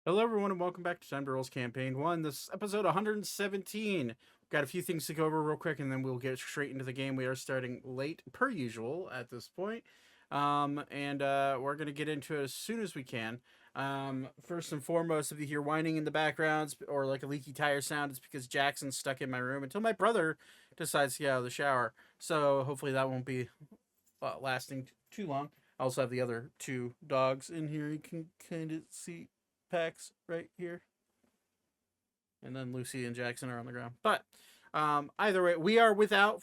Hello, everyone, and welcome back to TimeToRole's Campaign 1. This is episode 117. We've got a few things to go over real quick, and then we'll get straight into the game. We are starting late, per usual, at this point. We're going to get into it as soon as we can. First and foremost, if you hear whining in the background or like a leaky tire sound, it's because Jackson's stuck in my room until my brother decides to get out of the shower. So hopefully that won't be lasting too long. I also have the other two dogs in here. You can kind of see Pax right here. And then Lucy and Jackson are on the ground. But either way, we are without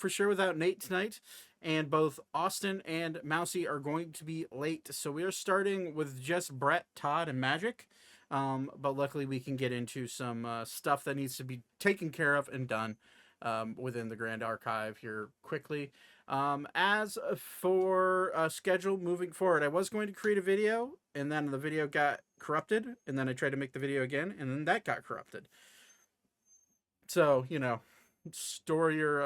Nate tonight. And both Austin and Mousy are going to be late. So we are starting with just Brett, Todd, and Magic. But luckily, we can get into some stuff that needs to be taken care of and done within the Grand Archive here quickly. As for schedule moving forward, I was going to create a video, and then the video got corrupted, and then I tried to make the video again, and then that got corrupted. So store your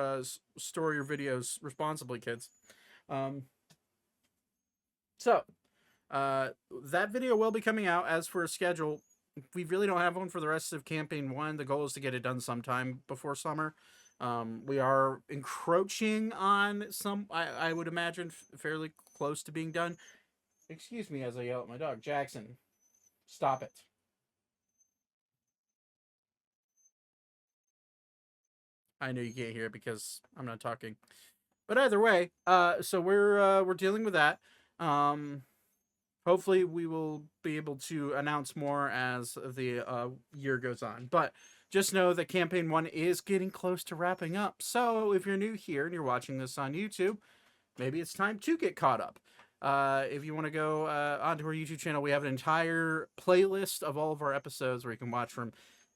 videos responsibly, kids. That video will be coming out. As for a schedule, we really don't have one for the rest of campaign 1. The goal is to get it done sometime before summer. We are encroaching on some, I would imagine, fairly close to being done. Excuse me as I yell at my dog. Jackson, stop it. I know you can't hear it because I'm not talking. But either way, so we're dealing with that. Hopefully we will be able to announce more as the year goes on. But just know that campaign 1 is getting close to wrapping up. So if you're new here and you're watching this on YouTube, maybe it's time to get caught up. If you want to go onto our YouTube channel, we have an entire playlist of all of our episodes where you can watch from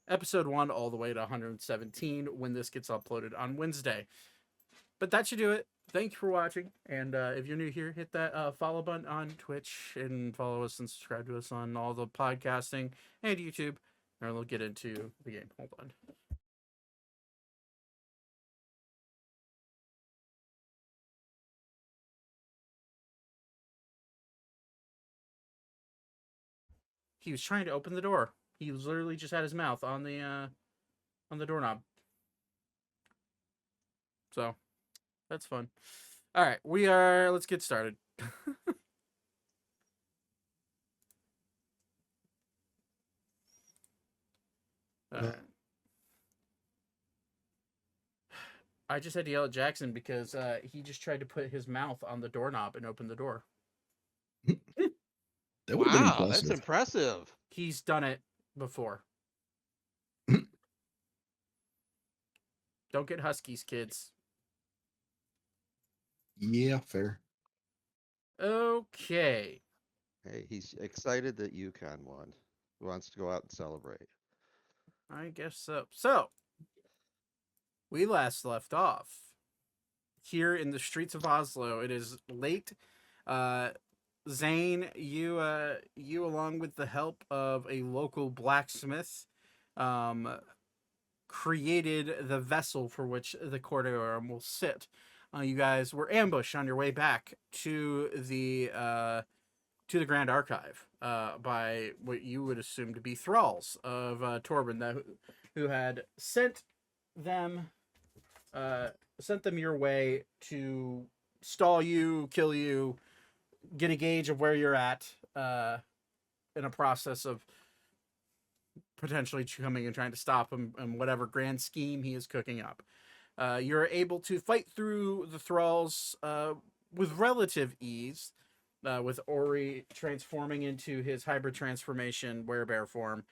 episode 1 all the way to 117 when this gets uploaded on Wednesday. But that should do it. Thank you for watching. And if you're new here, hit that follow button on Twitch and follow us and subscribe to us on all the podcasting and YouTube. And we'll get into the game. Hold on. He was trying to open the door. He literally just had his mouth on the doorknob. So that's fun. All right, let's get started. I just had to yell at Jackson because he just tried to put his mouth on the doorknob and open the door. That would have been Wow, that's impressive. impressive. He's done it before. Don't get huskies, kids. Yeah, fair. Okay. Hey, he's excited that UConn won. He wants to go out and celebrate. I guess so. So, we last left off here in the streets of Oslo. It is late. Zane, you along with the help of a local blacksmith, created the vessel for which the Cor Deorum will sit. You guys were ambushed on your way back to the Grand Archive by what you would assume to be thralls of Torbin who had sent them your way to stall you, kill you, get a gauge of where you're at in a process of potentially coming and trying to stop him and whatever grand scheme he is cooking up. You're able to fight through the thralls with relative ease, with Ori transforming into his hybrid transformation werebear form,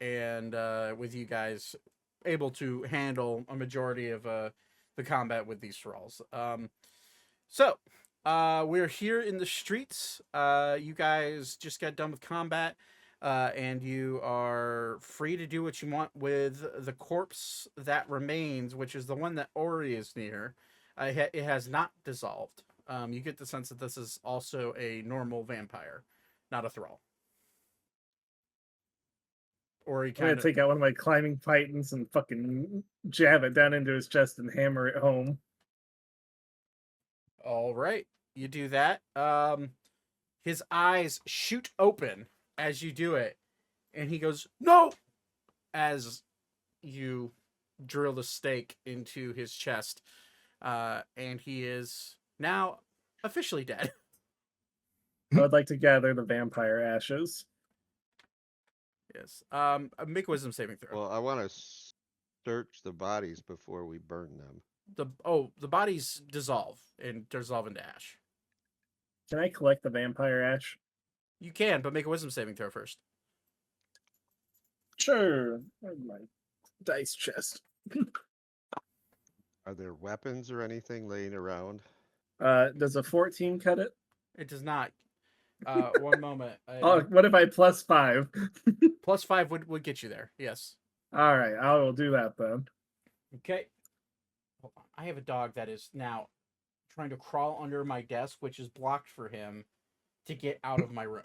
and with you guys able to handle a majority of the combat with these thralls. We're here in the streets. You guys just got done with combat. And you are free to do what you want with the corpse that remains, which is the one that Ori is near. It has not dissolved. You get the sense that this is also a normal vampire, not a thrall. Ori I'm gonna take out one of my climbing pythons and fucking jab it down into his chest and hammer it home. All right, you do that. His eyes shoot open as you do it, And he goes, "No!" as you drill the stake into his chest. And he is now officially dead. I would like to gather the vampire ashes. Yes. Make a wisdom saving throw. Well, I want to search the bodies before we burn them. The bodies dissolve into ash. Can I collect the vampire ash? You can, but make a wisdom saving throw first. Sure. Where's my dice chest? Are there weapons or anything laying around? Does a 14 cut it? It does not. One moment. Oh, what if I plus 5? Plus 5 would get you there. Yes. All right, I will do that then. Okay. Hold on. I have a dog that is now trying to crawl under my desk, which is blocked for him to get out of my room.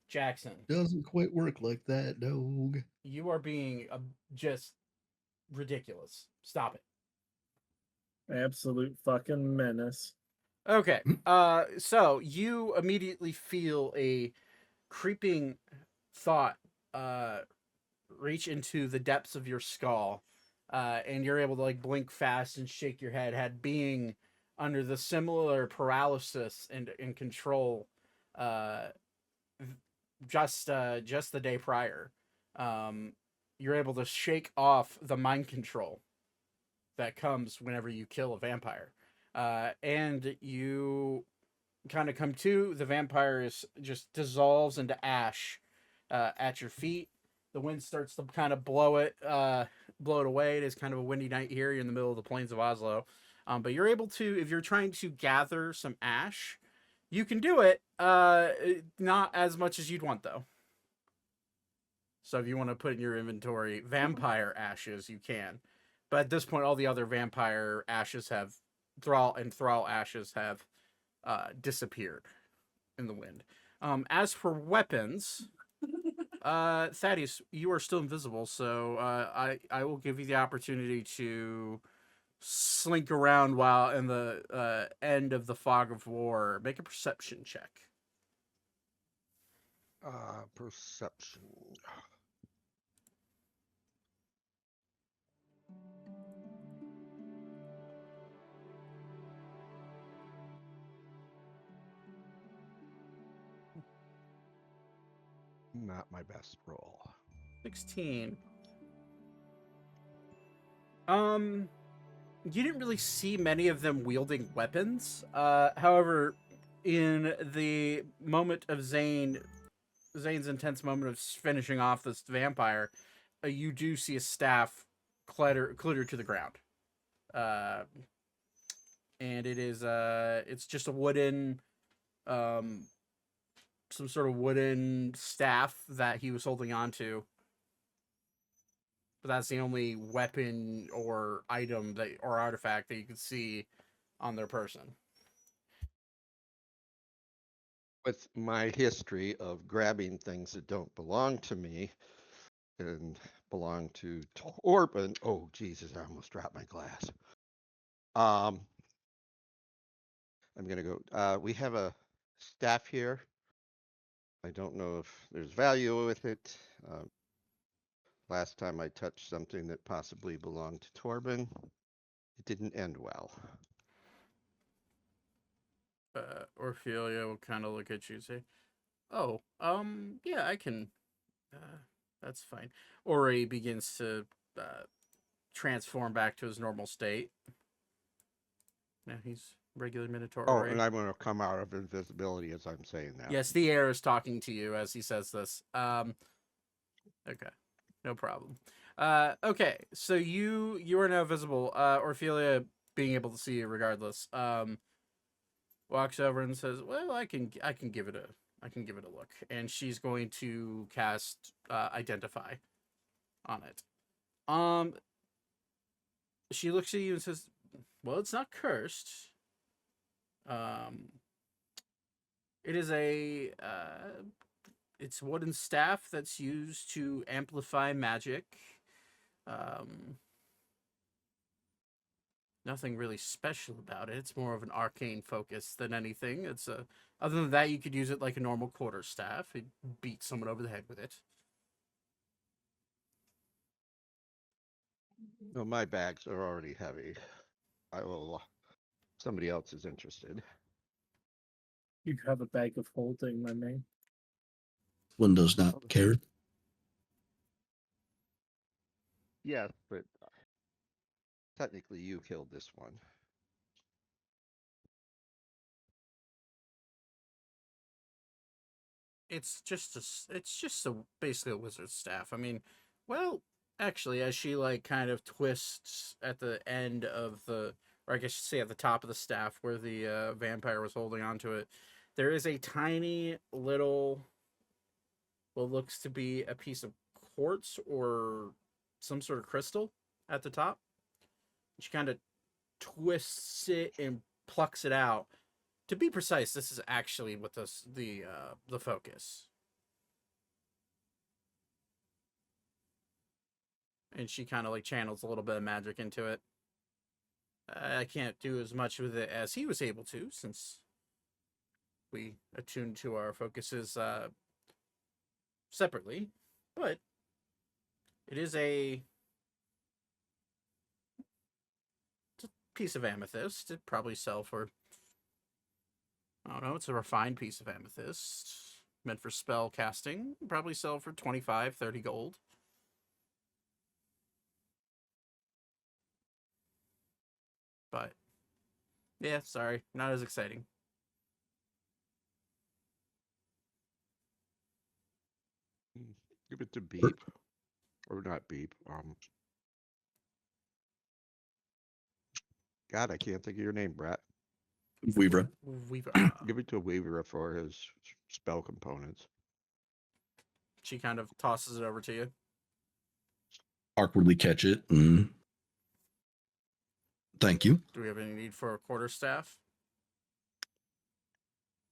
Jackson, Doesn't quite work like that, dog. you are being just ridiculous. Stop it. Absolute fucking menace. Okay. So you immediately feel a creeping thought reach into the depths of your skull, and you're able to like blink fast and shake your head. Being under the similar paralysis and control, just the day prior, you're able to shake off the mind control that comes whenever you kill a vampire. And you kind of come to, the vampire is just dissolves into ash at your feet. The wind starts to kind of blow it away. It is kind of a windy night here. You're in the middle of the plains of Oslo. But you're able to, if you're trying to gather some ash, you can do it. Not as much as you'd want, though. So if you want to put in your inventory vampire ashes, you can. But at this point, all the other vampire ashes have, thrall ashes have disappeared in the wind. As for weapons, Thaddeus, you are still invisible, so I will give you the opportunity to slink around while in the end of the fog of war. Make a perception check. Perception. Not my best roll. 16. You didn't really see many of them wielding weapons. However, in the moment of Zane's intense moment of finishing off this vampire, you do see a staff clutter to the ground. And it is it's just a wooden some sort of wooden staff that he was holding on to. But that's the only weapon or item or artifact that you can see on their person. With my history of grabbing things that don't belong to me and belong to Torbin. Oh, Jesus, I almost dropped my glass. I'm going to go. We have a staff here. I don't know if there's value with it. Last time I touched something that possibly belonged to Torbin, it didn't end well. Orphelia will kind of look at you and say, "Oh, yeah, I can. That's fine." Ori begins to transform back to his normal state. Yeah, he's regular Minotaur. Oh, Ori. and I'm going to come out of invisibility as I'm saying that. Yes, the air is talking to you as he says this. Okay, no problem. Okay, so you are now visible. Orphelia, being able to see you regardless, walks over and says, "Well, I can give it a look," and she's going to cast Identify on it. She looks at you and says, "Well, it's not cursed. It is it's wooden staff that's used to amplify magic. nothing really special about it. It's more of an arcane focus than anything. It's a other than that, you could use it like a normal quarterstaff. You'd beat someone over the head with it. No, my bags are already heavy. I will. Somebody else is interested. You have a bag of holding, my man. One does not care. Yes, but technically you killed this one. It's just a basically a wizard's staff. I mean, well, actually, as she like kind of twists at the end of the, or I guess you say at the top of the staff where the vampire was holding onto it, there is a tiny little, what looks to be a piece of quartz or some sort of crystal at the top. She kind of twists it and plucks it out. To be precise, this is actually what the focus. And she kind of like channels a little bit of magic into it. I can't do as much with it as he was able to, since we attuned to our focuses separately. But it is a piece of amethyst. It'd probably sell for, I don't know, it's a refined piece of amethyst meant for spell casting. Probably sell for 25, 30 gold. But yeah, sorry, not as exciting. Give it to Beep. Or not Beep. God, I can't think of your name, Brett. Weaver. We've Give it to Weaver for his spell components. she kind of tosses it over to you. Awkwardly catch it. Thank you. Do we have any need for a quarterstaff?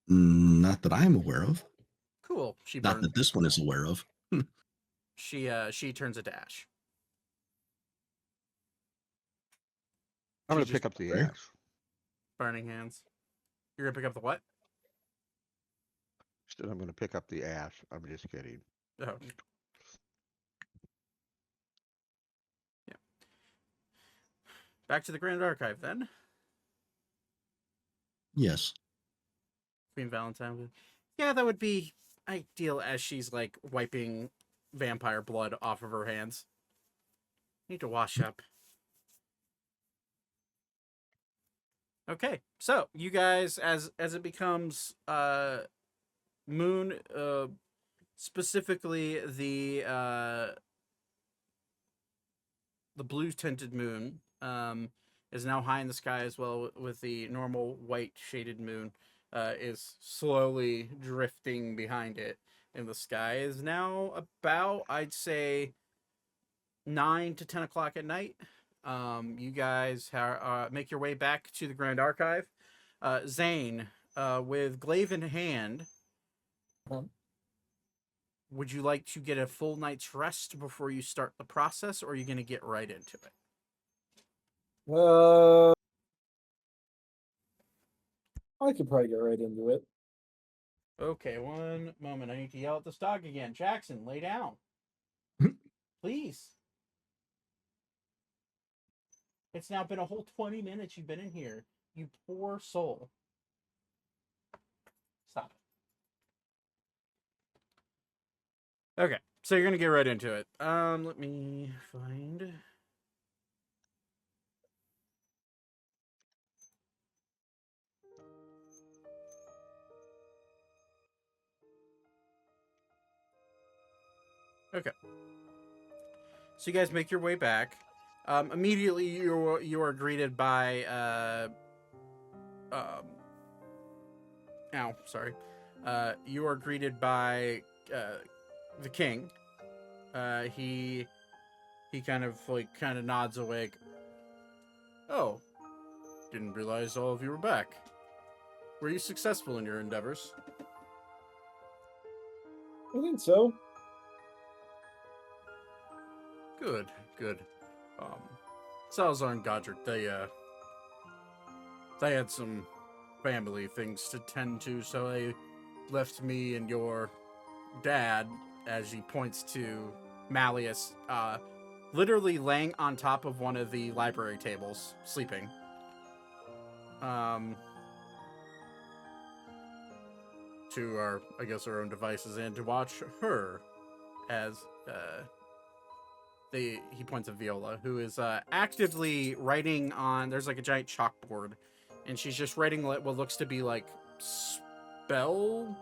Not that I'm aware of. Cool. She Not burns. that this one is aware of. She turns it to ash. I'm going She to pick just up the Right. ash. burning hands. You're gonna pick up the what? Said I'm going to pick up the ash. I'm just kidding. Oh. Yeah. Back to the Grand Archive then. Yes. Queen Valentine. Yeah, that would be ideal as she's like wiping vampire blood off of her hands. Need to wash up. Okay, so you guys, as it becomes moon, specifically the blue tinted moon, is now high in the sky as well, with the normal white shaded moon is slowly drifting behind it. In the sky is now about, I'd say, 9 to 10 o'clock at night. You guys make your way back to the Grand Archive. Zane, with glaive in hand, would you like to get a full night's rest before you start the process, or are you going to get right into it? I could probably get right into it. Okay, one moment. I need to yell at this dog again. Jackson, lay down. Please. It's now been a whole 20 minutes you've been in here. You poor soul. Stop it. Okay, so you're going to get right into it. Let me find... Okay. So you guys make your way back. Immediately, you are greeted by sorry. You are greeted by the king. He kind of nods awake. Oh, didn't realize all of you were back. Were you successful in your endeavors? I think so. Good. Salazar and Godric, they had some family things to tend to, so they left me and your dad, as he points to Malleus, literally laying on top of one of the library tables, sleeping. To our, I guess, our own devices, and to watch her as he points at Viola, who is actively writing on, there's like a giant chalkboard, and she's just writing what looks to be like spell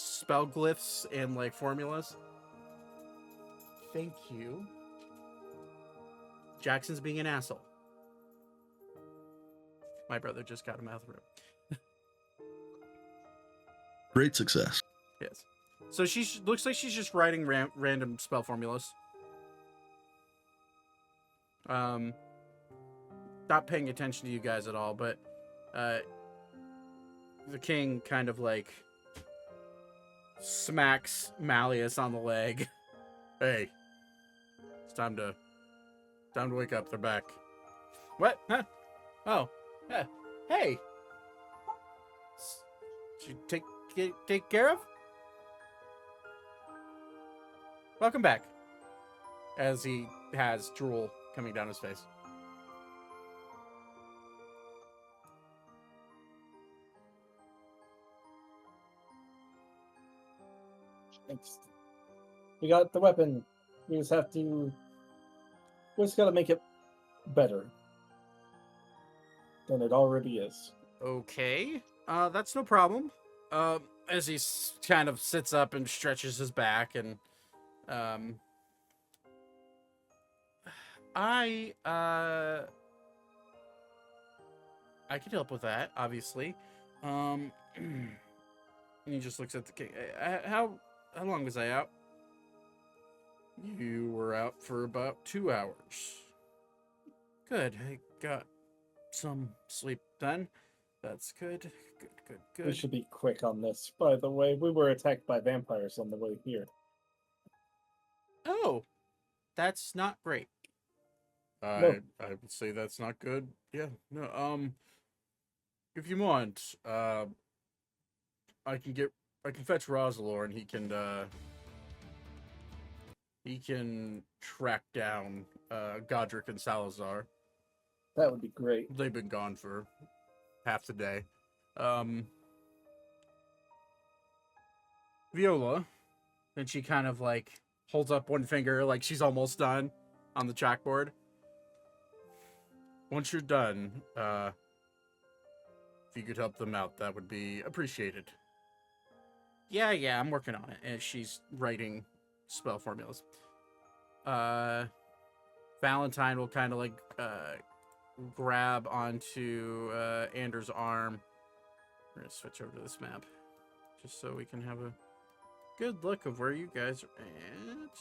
glyphs and like formulas. Thank you. Jackson's being an asshole. My brother just got him out of the room. Great success. Yes. So she looks like she's just writing random spell formulas. Not paying attention to you guys at all, but the king kind of like smacks Malleus on the leg. Hey, it's time to wake up. They're back. What? Huh? Oh, hey. Did you take care of? Welcome back. As he has drool coming down his face. Thanks. We got the weapon. We just have to. We just gotta make it better than it already is. Okay. That's no problem. As he kind of sits up and stretches his back, and I could help with that, obviously. And he just looks at the king. How long was I out? You were out for about 2 hours. Good. I got some sleep then. That's good. Good. We should be quick on this. By the way, we were attacked by vampires on the way here. Oh, that's not great. No. I would say that's not good. Yeah. No. If you want, I can fetch Rosalor, and he can track down Godric and Salazar. That would be great. They've been gone for half the day. Viola, and she kind of like holds up one finger like she's almost done on the chalkboard. Once you're done, if you could help them out, that would be appreciated. Yeah, I'm working on it. And she's writing spell formulas. Valentine will kind of like grab onto Anders' arm. We're gonna switch over to this map just so we can have a good look of where you guys are at.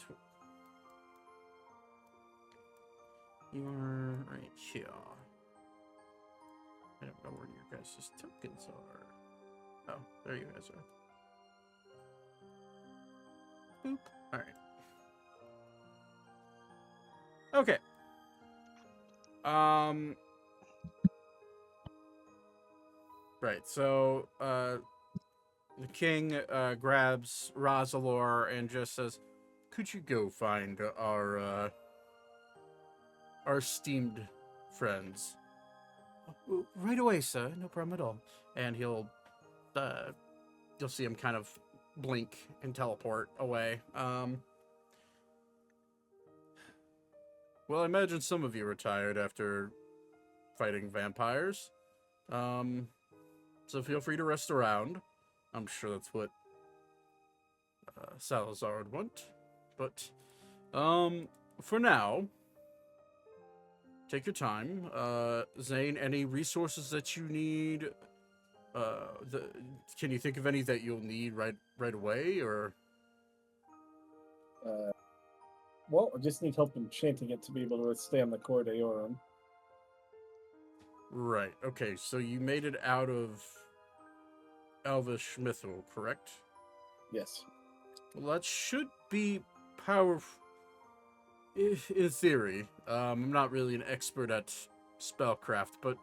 You are right here. I don't know where your guys' tokens are. Oh, there you guys are. Boop. Alright. Okay. Right, so, the king, grabs Rosalor and just says, could you go find our esteemed friends? Right away, sir. No problem at all. And you'll see him kind of blink and teleport away. Well, I imagine some of you are tired after fighting vampires. So feel free to rest around. I'm sure that's what Salazar would want. But for now, take your time. Zane, any resources that you need? Can you think of any that you'll need right away, or? Well, I just need help enchanting it to be able to withstand the Cor Deorum. Right. Okay. So you made it out of Elvish Mythal, correct? Yes. Well, that should be powerful in theory. I'm not really an expert at spellcraft, but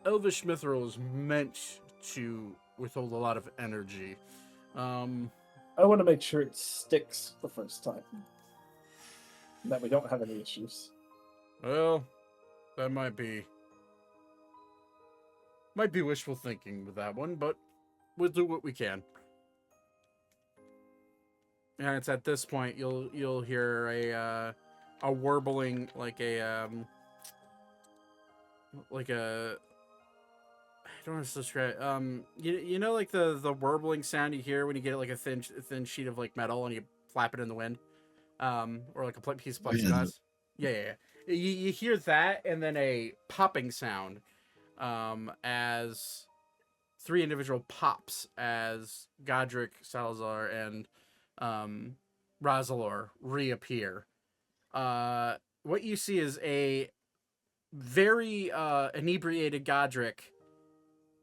Elvish mithril is meant to withhold a lot of energy. I want to make sure it sticks the first time. That we don't have any issues. Well, that might be wishful thinking with that one, but we'll do what we can. And it's at this point you'll hear a warbling, like a I don't know how to describe. You know, like the warbling sound you hear when you get like a thin sheet of like metal and you flap it in the wind, or like a piece of plexiglass. Yeah. You hear that, and then a popping sound, as three individual pops as Godric, Salazar, and Razalor reappear. What you see is a very inebriated Godric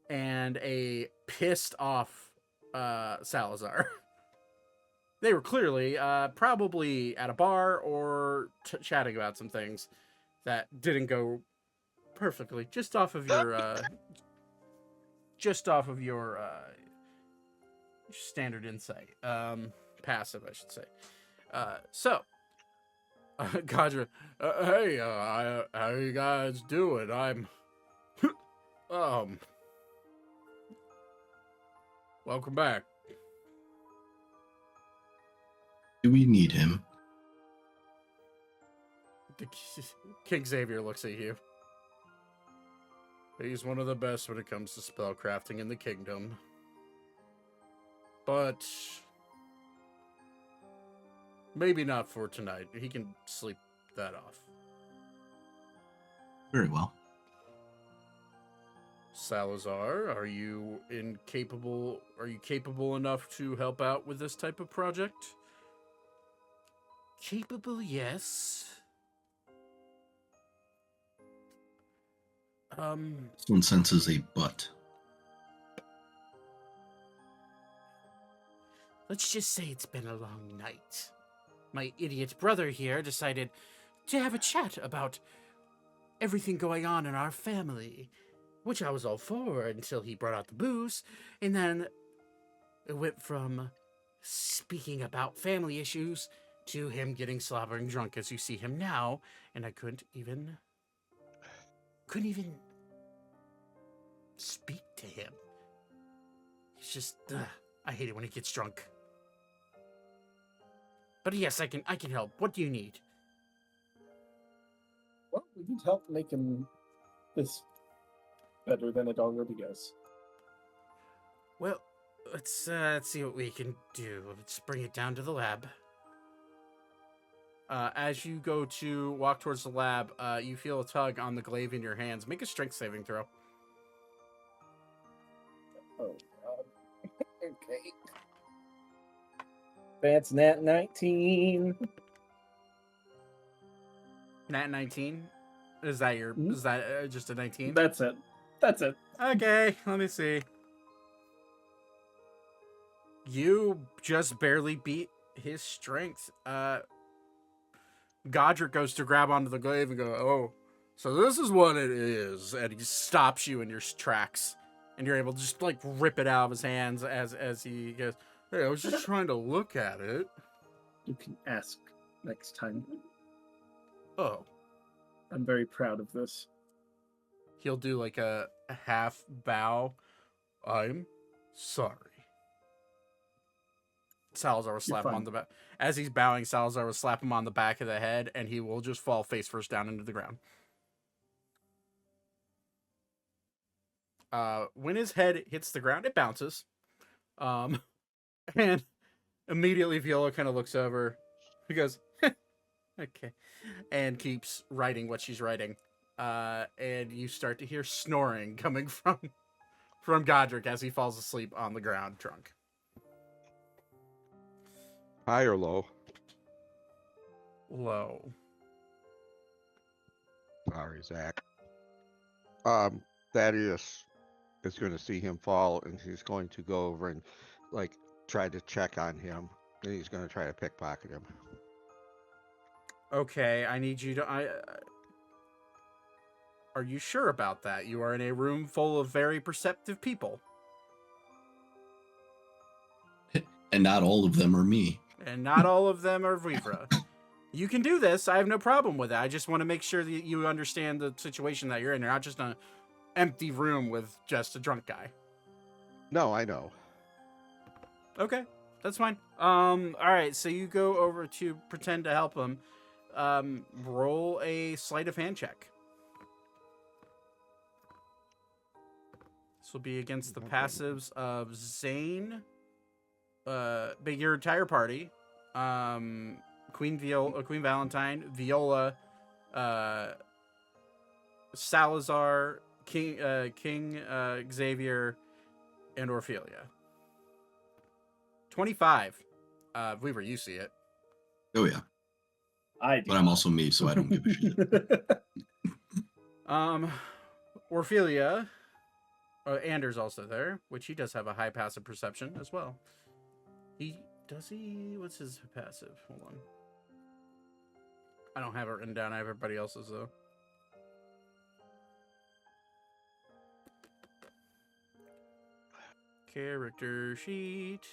and a pissed off Salazar. They were clearly probably at a bar or chatting about some things that didn't go perfectly. Just off of your standard insight, passive, I should say. So, Godra, hey, how you guys doing? I'm, welcome back. Do we need him? King Xavier looks at you. He's one of the best when it comes to spellcrafting in the kingdom. But maybe not for tonight. He can sleep that off. Very well. Salazar, are you capable enough to help out with this type of project? Capable, yes. This one senses a butt. Let's just say it's been a long night. My idiot brother here decided to have a chat about everything going on in our family, which I was all for until he brought out the booze, and then it went from speaking about family issues to him getting slobbering drunk as you see him now, and I couldn't even speak to him. He's just, I hate it when he gets drunk. But yes, I can help. What do you need? Well, we need help making this better than it already is. Well, let's see what we can do. Let's bring it down to the lab. As you go to walk towards the lab, you feel a tug on the glaive in your hands. Make a strength saving throw. Oh, okay. That's nat 19. Nat 19? Is that your? Mm-hmm. Is that just a 19? That's it. That's it. Okay, let me see. You just barely beat his strength. Godric goes to grab onto the glaive and go, "Oh, so this is what it is," and he stops you in your tracks, and you're able to just like rip it out of his hands as he goes, "Hey, I was just trying to look at it." You can ask next time. Oh, I'm very proud of this. he'll do like a half bow. I'm sorry. Salazar will slap him on the back. As he's bowing, Salazar will slap him on the back of the head, and he will just fall face first down into the ground. When his head hits the ground, it bounces. And immediately Viola kind of looks over. He goes, okay. And keeps writing what she's writing. And you start to hear snoring coming from Godric as he falls asleep on the ground drunk. High or low? Low. Sorry, Zach. Thaddeus is going to see him fall, and he's going to go over and like try to check on him, and he's going to try to pickpocket him. Okay, I need you to. Are you sure about that? You are in a room full of very perceptive people. And not all of them are me. And not all of them are Vivra. You can do this. I have no problem with it. I just want to make sure that you understand the situation that you're in. You're not just an empty room with just a drunk guy. No, I know. Okay, that's fine. All right, so you go over to pretend to help him. Roll a sleight of hand check. This will be against the passives of Zane, but your entire party, Queen Valentine, Viola, Salazar, King Xavier, and Orphelia. 25. Weaver, you see it. Oh yeah, I do. but I'm also me, so I don't give a shit. Orphelia, Anders also there, which he does have a high passive perception as well. What's his passive? Hold on. I don't have it written down. I have everybody else's though. Character sheet.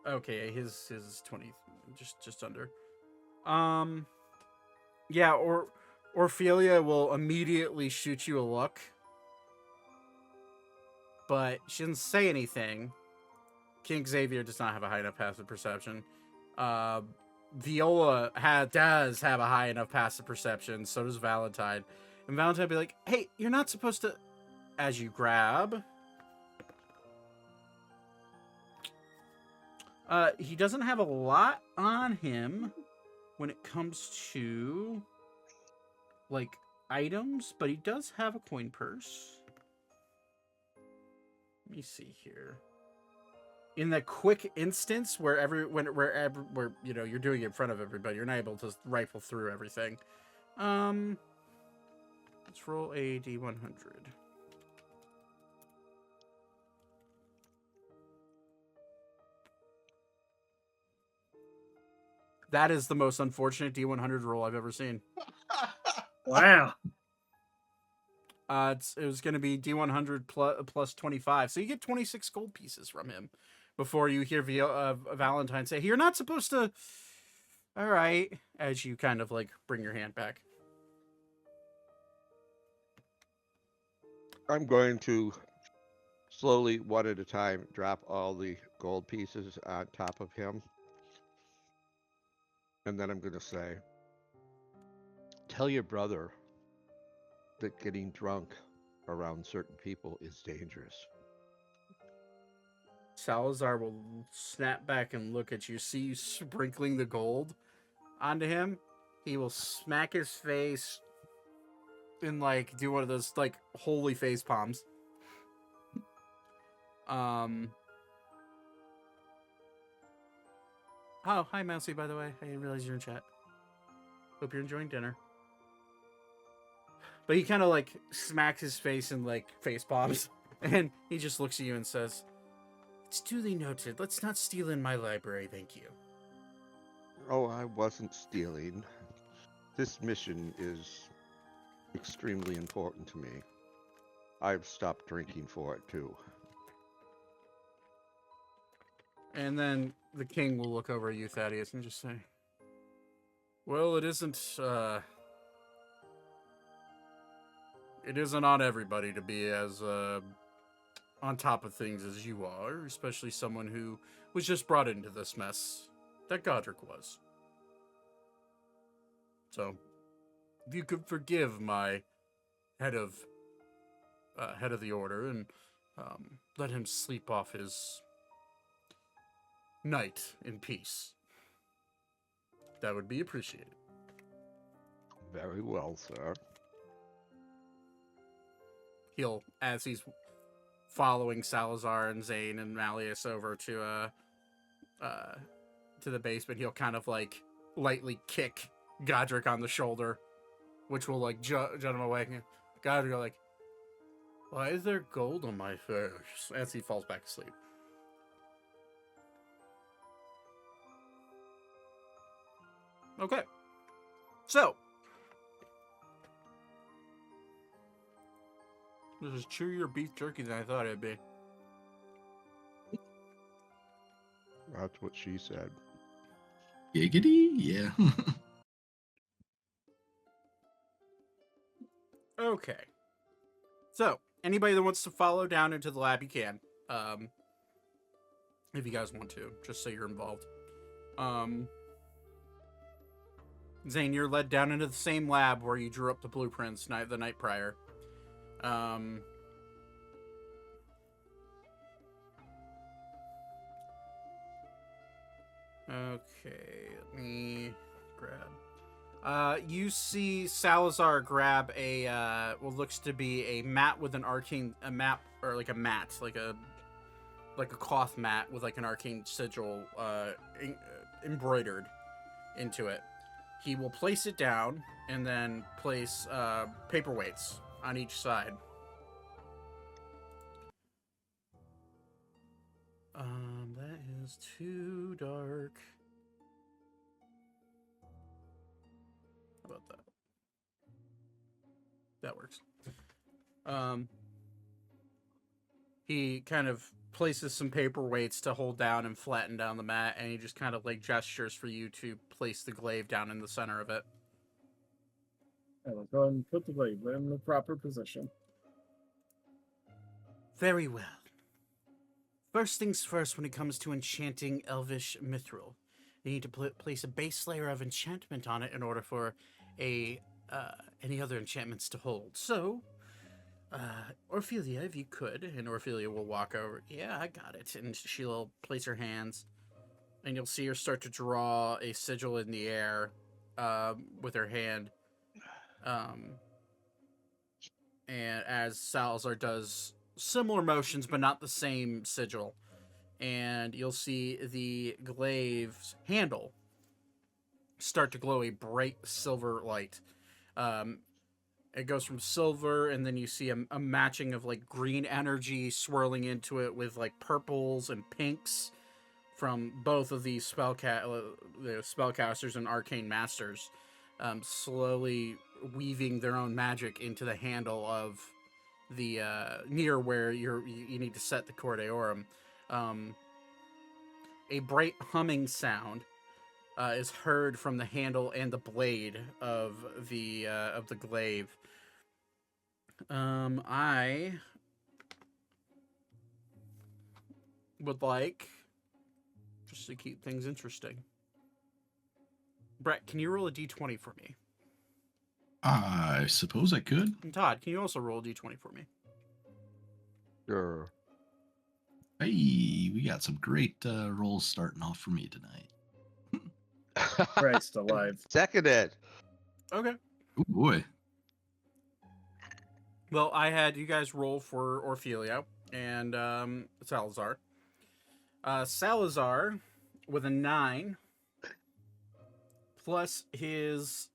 Okay, his is 20, just under. Yeah, Orphelia will immediately shoot you a look, but she doesn't say anything. King Xavier does not have a high enough passive perception. Viola does have a high enough passive perception. So does Valentine. And Valentine will be like, "Hey, you're not supposed to." As you grab. He doesn't have a lot on him when it comes to like items, but he does have a coin purse. Let me see here. In the quick instance where you know you're doing it in front of everybody, you're not able to rifle through everything. Let's roll a D100. That is the most unfortunate D100 roll I've ever seen. Wow. It was going to be D100 plus 25. So you get 26 gold pieces from him before you hear Valentine say, "Hey, you're not supposed to." All right. As you kind of like bring your hand back. I'm going to slowly, one at a time, drop all the gold pieces on top of him. And then I'm going to say, tell your brother that getting drunk around certain people is dangerous. Salazar will snap back and look at you, see you sprinkling the gold onto him. He will smack his face and like do one of those like holy face palms. Oh, hi Mousy, by the way. I didn't realize you're in chat. Hope you're enjoying dinner. But he kind of like smacks his face and like face palms, and he just looks at you and says, "It's duly noted. Let's not steal in my library, thank you." Oh, I wasn't stealing. This mission is extremely important to me. I've stopped drinking for it too. And then the king will look over at you, Thaddeus, and just say, "Well, it isn't on everybody to be as on top of things as you are, especially someone who was just brought into this mess that Godric was. So, if you could forgive my head of the order and let him sleep off his night in peace, that would be appreciated." Very well, sir. He'll, as he's following Salazar and Zane and Malleus over to the basement, he'll kind of like lightly kick Godric on the shoulder, which will like jut him away. Godric will like, "Why is there gold on my face?" as he falls back asleep. Okay. So, This is chewier beef jerky than I thought it'd be. That's what she said. Giggity? Yeah. Okay. So, anybody that wants to follow down into the lab, you can. If you guys want to, just so you're involved. Zane, you're led down into the same lab where you drew up the blueprints the night prior. Okay, let me grab. You see Salazar grab a what looks to be a mat with an mat like a cloth mat with like an arcane sigil embroidered into it. He will place it down and then place paperweights on each side. That is too dark. How about that? That works. He kind of places some paperweights to hold down and flatten down the mat, and he just kind of like gestures for you to place the glaive down in the center of it. I will go and put the glaive in the proper position. Very well. First things first, when it comes to enchanting Elvish Mithril, you need to place a base layer of enchantment on it in order for any other enchantments to hold. So, Orphelia, if you could, and Orphelia will walk over. Yeah, I got it. And she'll place her hands, and you'll see her start to draw a sigil in the air with her hand. And as Salazar does similar motions, but not the same sigil. And you'll see the glaive's handle start to glow a bright silver light. It goes from silver, and then you see a matching of like green energy swirling into it with like purples and pinks from both of these spellcasters and arcane masters, slowly weaving their own magic into the handle of the near where you need to set the Cor Deorum. A bright humming sound is heard from the handle and the blade of the glaive. I would like, just to keep things interesting, Brett, can you roll a d20 for me? I suppose I could. And Todd, can you also roll a d20 for me? Sure. Hey, we got some great rolls starting off for me tonight. Christ alive. Seconded. Okay. Oh boy. Well, I had you guys roll for Orphelia and Salazar. Salazar with a 9 plus his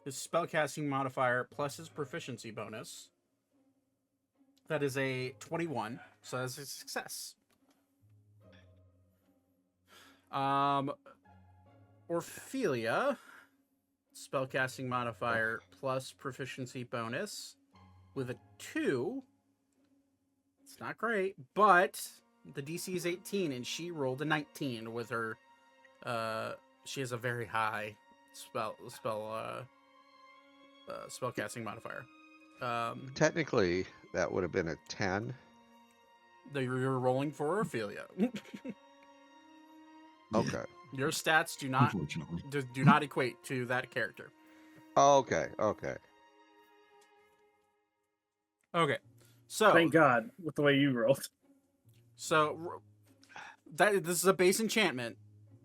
spellcasting modifier plus his proficiency bonus. That is a 21, so that's a success. Orphelia, spellcasting modifier plus proficiency bonus with a 2. It's not great, but the DC is 18, and she rolled a 19 with her. She has a very high spellcasting modifier. Technically, that would have been a 10. That you're rolling for Orphelia. Okay. Your stats do not Unfortunately. do not equate to that character. Okay. Okay. Okay, so Thank God, with the way you rolled. So this is a base enchantment,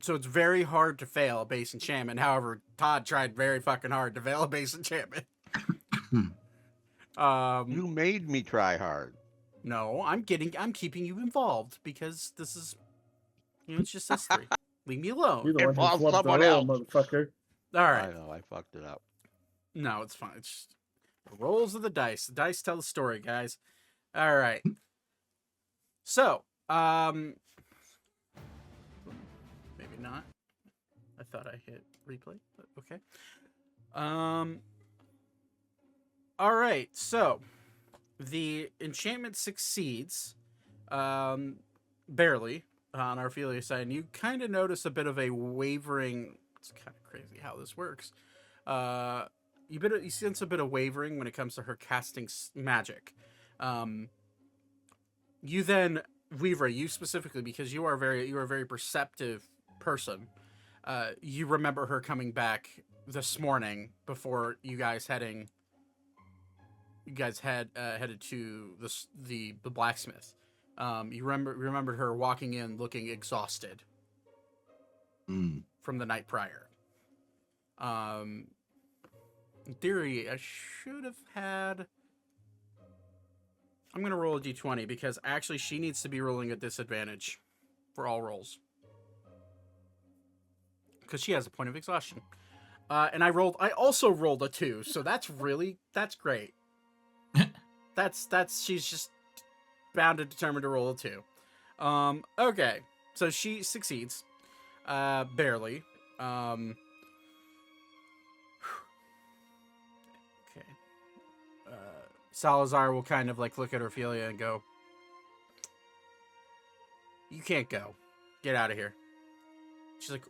so it's very hard to fail a base enchantment. However, Todd tried very fucking hard to fail a base enchantment. You made me try hard. No, I'm keeping you involved because this is, it's just history. Leave me alone. You're the one who Involve flubbed the someone roll, else. motherfucker. All I right. know, I fucked it up. No, it's fine. It's just the rolls of the dice. The dice tell the story, guys. All right. So, maybe not. I thought I hit replay, but okay. All right, so the enchantment succeeds, barely on Artficer's side. And you kind of notice a bit of a wavering. It's kind of crazy how this works. You sense a bit of wavering when it comes to her casting magic. You then, Weaver, you specifically, because you are a very perceptive person. You remember her coming back this morning before you guys headed to the blacksmith. You remembered her walking in looking exhausted from the night prior. In theory, I should have had. I'm gonna roll a d20 because actually she needs to be rolling at disadvantage for all rolls because she has a point of exhaustion. And I also rolled a 2, so that's great. She's just bound and determined to roll a 2. Okay, so she succeeds, barely. Okay. Salazar will kind of like look at Ophelia and go, "You can't go. Get out of here." She's like,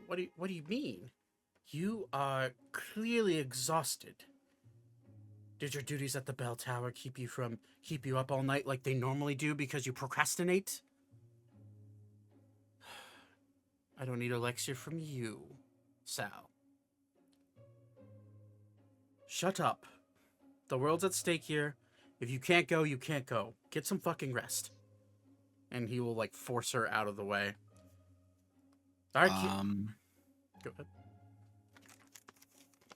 What do you mean? You are clearly exhausted. Did your duties at the bell tower keep you up all night like they normally do because you procrastinate? I don't need a lecture from you, Sal. Shut up. The world's at stake here. If you can't go, you can't go. Get some fucking rest. And he will like force her out of the way. All right, go ahead.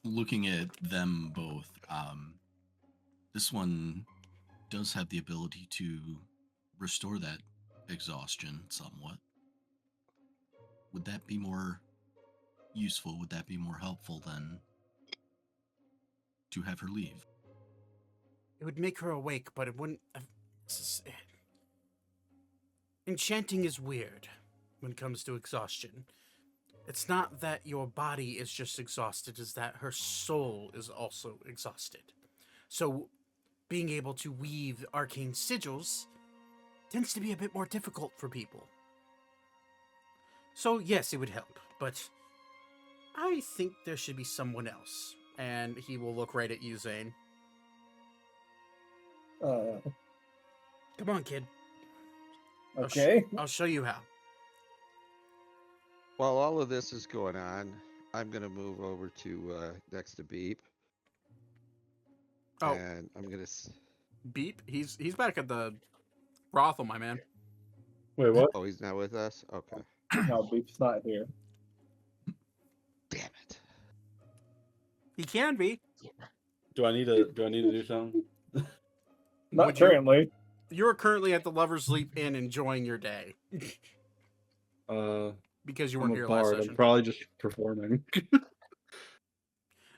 Looking at them both, this one does have the ability to restore that exhaustion somewhat. Would that be more useful? Would that be more helpful than to have her leave? It would make her awake, but it wouldn't. Enchanting is weird when it comes to exhaustion. It's not that your body is just exhausted, it's that her soul is also exhausted. So, being able to weave arcane sigils tends to be a bit more difficult for people. So, yes, it would help, but I think there should be someone else. And he will look right at you, Zane. Come on, kid. Okay. I'll show you how. While all of this is going on, I'm gonna move over to next to Beep. Oh. And I'm gonna. Beep? He's back at the brothel, my man. Wait, what? Oh, he's not with us. Okay. No, Beep's not here. Damn it. He can be. Do I need to do something? Not Would you- currently. You're currently at the Lover's Leap Inn enjoying your day. Because you I'm weren't a here bard. last session. I'm probably just performing.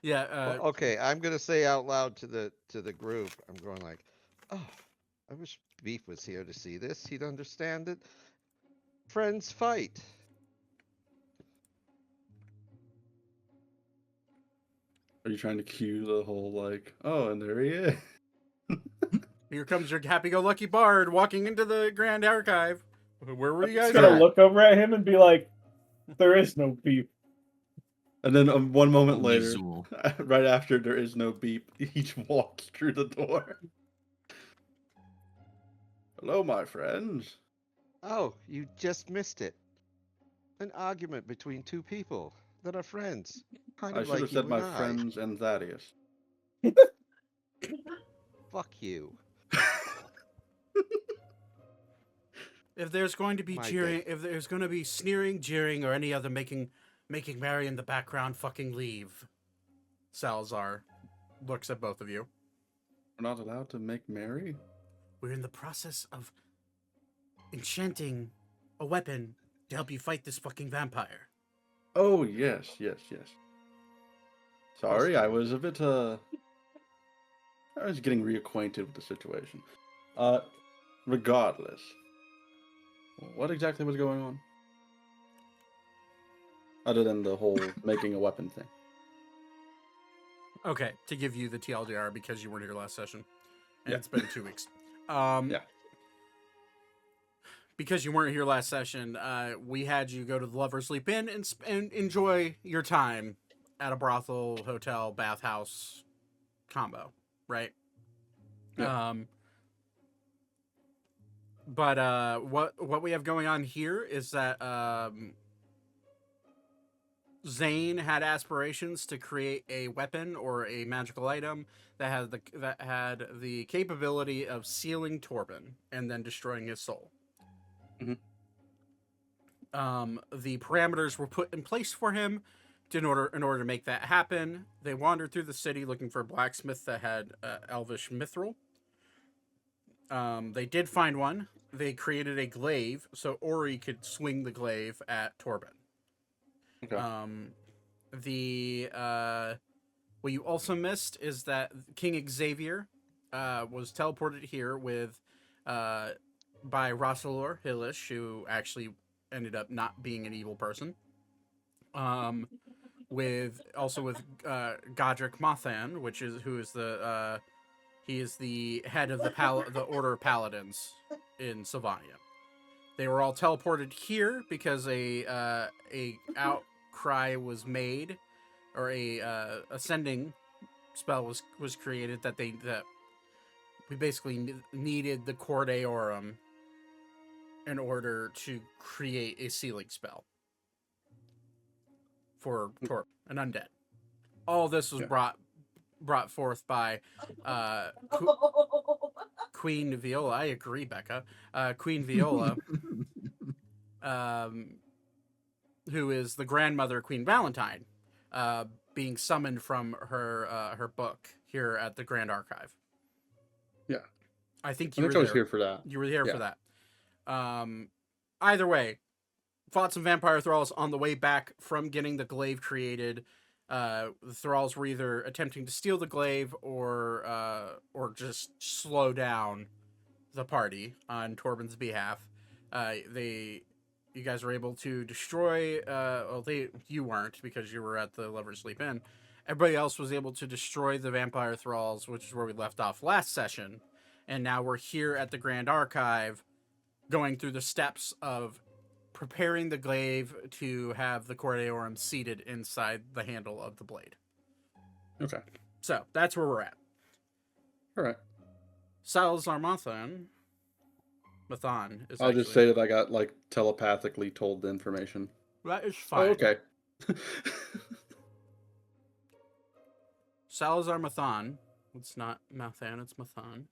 Yeah, Well, okay, I'm gonna say out loud to the group. I'm going like, oh, I wish Beef was here to see this. He'd understand it. Friends fight. Are you trying to cue the whole like, oh, and there he is? here comes your happy-go-lucky bard walking into the Grand Archive. Where were you guys Just gonna at? look over at him and be like, there is no Beep. And then one moment Only later, Zool. right after there is no beep, each walks through the door. Hello, my friends. Oh, you just missed it. An argument between two people that are friends. Kind I of should like have you said and my I. friends and Thaddeus. Fuck you. If there's going to be My jeering, day. if there's going to be sneering, jeering, or any other making merry in the background, fucking leave. Salazar looks at both of you. We're not allowed to make merry? We're in the process of enchanting a weapon to help you fight this fucking vampire. Oh, yes. Sorry, I was a bit, I was getting reacquainted with the situation. Regardless. What exactly was going on? Other than the whole making a weapon thing. Okay, to give you the TLDR because you weren't here last session, and Yeah. it's been 2 weeks. Yeah. Because you weren't here last session, we had you go to the Lover's Leap Inn and enjoy your time at a brothel, hotel, bathhouse combo, right? Yeah. But what we have going on here is that Zane had aspirations to create a weapon or a magical item that had the capability of sealing Torbin and then destroying his soul. Mhm. The parameters were put in place for him in order to make that happen. They wandered through the city looking for a blacksmith that had elvish mithril. They did find one. They created a glaive so Ori could swing the glaive at Torbin. Okay. What you also missed is that King Xavier was teleported here with by Rassalor Hillish, who actually ended up not being an evil person. With Godric Mothan, he is the head of the Order of Paladins in Sylvania. They were all teleported here because a outcry was made, or a ascending spell was created that we basically needed the Cor Deorum in order to create a sealing spell for Torb, an undead. All this was brought forth by Queen Viola. I agree, Becca. Queen Viola, who is the grandmother of Queen Valentine, being summoned from her book here at the Grand Archive. Yeah. I think I was here for that. You were here for that. Either way, fought some vampire thralls on the way back from getting the glaive created. The thralls were either attempting to steal the glaive or just slow down the party on Torbin's behalf. You guys were able to destroy. You weren't because you were at the Lover's Leap Inn. Everybody else was able to destroy the vampire thralls, which is where we left off last session. And now we're here at the Grand Archive, going through the steps of preparing the glaive to have the Cor Deorum seated inside the handle of the blade. Okay. So that's where we're at. All right. Salazar Mathan is. I'll just say that I got like telepathically told the information. That is fine. Oh, okay. Salazar Mathan. It's not Mathan, it's Mathan.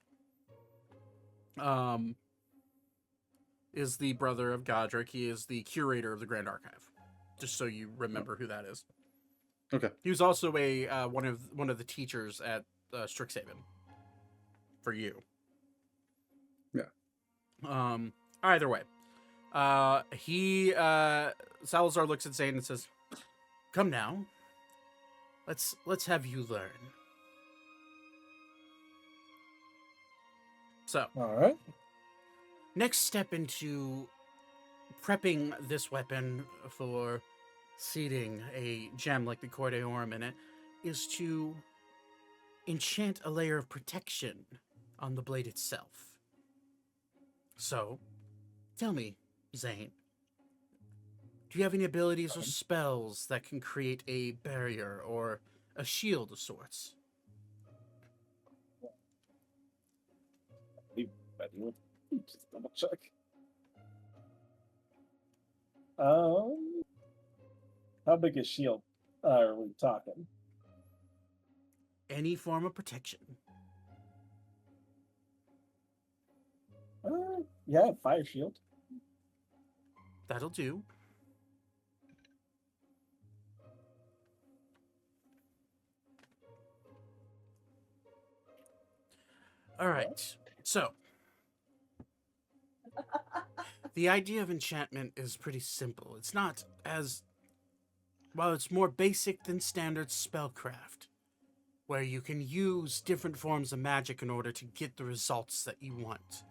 Is the brother of Godric. He is the curator of the Grand Archive. Just so you remember who that is. Okay. He was also one of the teachers at Strixhaven. For you. Yeah. Either way. Salazar looks at Zane and says, "Come now. Let's have you learn." So, All right. next step into prepping this weapon for seating a gem like the Cor Deorum in it is to enchant a layer of protection on the blade itself. So, tell me, Zane, do you have any abilities or spells that can create a barrier or a shield of sorts? Just double check. How big a shield are we talking? Any form of protection. Yeah, fire shield. That'll do. All right. So, the idea of enchantment is pretty simple. It's not as... Well, it's more basic than standard spellcraft, where you can use different forms of magic in order to get the results that you want.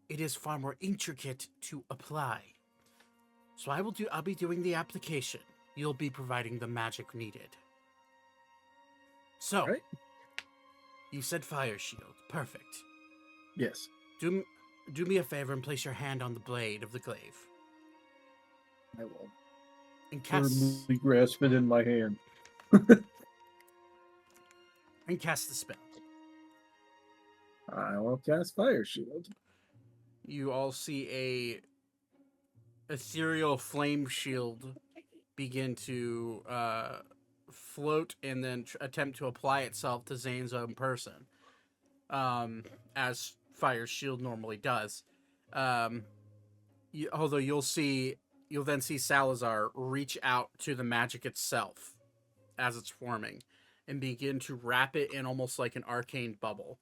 It is far more intricate to apply. So I'll be doing the application. You'll be providing the magic needed. So, Right. you said fire shield. Perfect. Yes. Do me a favor and place your hand on the blade of the glaive. I will And cast firmly grasp it in my hand. the spell. I will cast Fire Shield. You all see a ethereal flame shield begin to float and then attempt to apply itself to Zane's own person, as fire shield normally does. Although you'll then see Salazar reach out to the magic itself as it's forming and begin to wrap it in almost like an arcane bubble.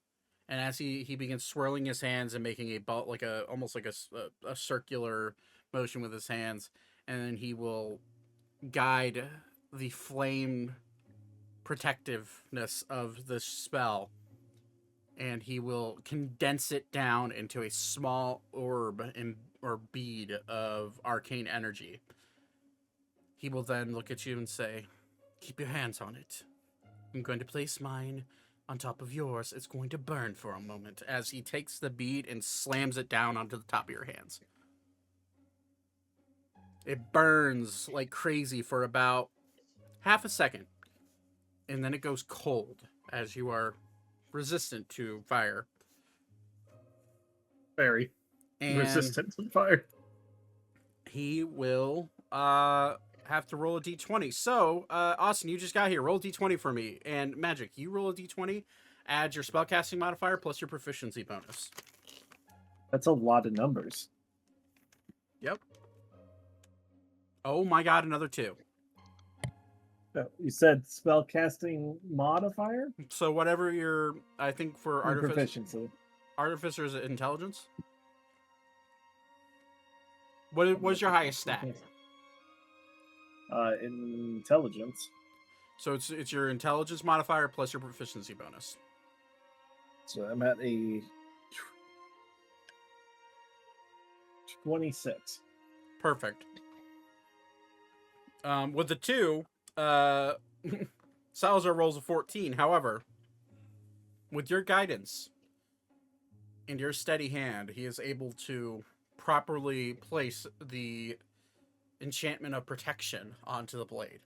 And as he begins swirling his hands and making almost like a circular motion with his hands, and then he will guide the flame protectiveness of the spell, and he will condense it down into a small orb or bead of arcane energy. He will then look at you and say, "Keep your hands on it. I'm going to place mine on top of yours. It's going to burn for a moment," as he takes the bead and slams it down onto the top of your hands. It burns like crazy for about half a second, and then it goes cold as you are resistant to fire. Very And resistant to fire. he will have to roll a d20. So, Austin, you just got here. Roll a d20 for me. And Magic, you roll a d20, add your spellcasting modifier plus your proficiency bonus. That's a lot of numbers. Yep. Oh my god, another 2. You said spellcasting modifier? So whatever your, I think for Or proficiency. Artificer is intelligence. What was your highest stat? Intelligence. So it's your intelligence modifier plus your proficiency bonus. So I'm at a 26. Perfect. With the 2, Salazar rolls a 14. However, with your guidance and your steady hand, he is able to properly place the enchantment of protection onto the blade.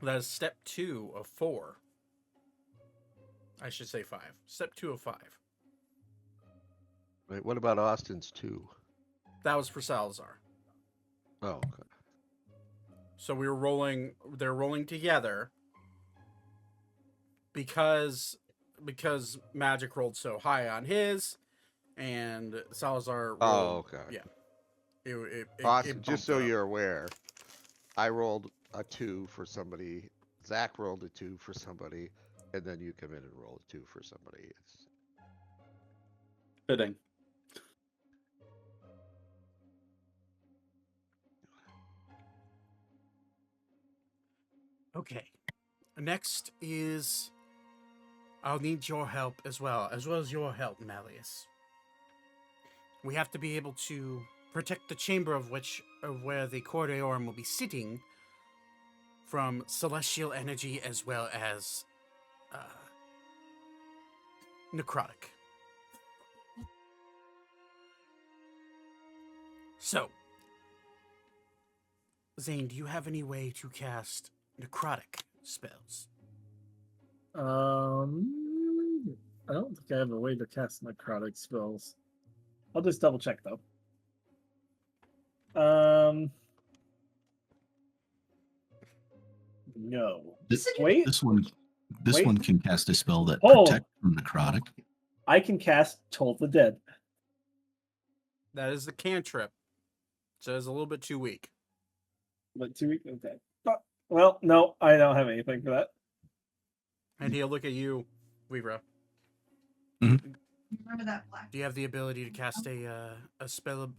That is step 2 of 4. I should say 5. Step 2 of 5. Right. What about Austin's 2? That was for Salazar. Oh, okay. So they're rolling together because Magic rolled so high on his, and Salazar rolled. Oh, okay. Yeah. Austin, it just so bumped it up. you're aware, I rolled a 2 for somebody. Zach rolled a 2 for somebody, and then you come in and roll a 2 for somebody. It's... Fitting. Okay. Next is, I'll need your help as well as your help, Malleus. We have to be able to protect the chamber of where the Cor Deorum will be sitting from celestial energy as well as necrotic. So, Zane, do you have any way to cast necrotic spells? I don't think I have a way to cast necrotic spells. I'll just double check though. No. Wait. This one can cast a spell that Oh. protects from necrotic. I can cast Toll the Dead. That is the cantrip. So it's a little bit too weak. But 2 weeks? Okay. Well, no, I don't have anything for that. And he'll look at you, Weavra. Remember that black? Do you have the ability to cast a spell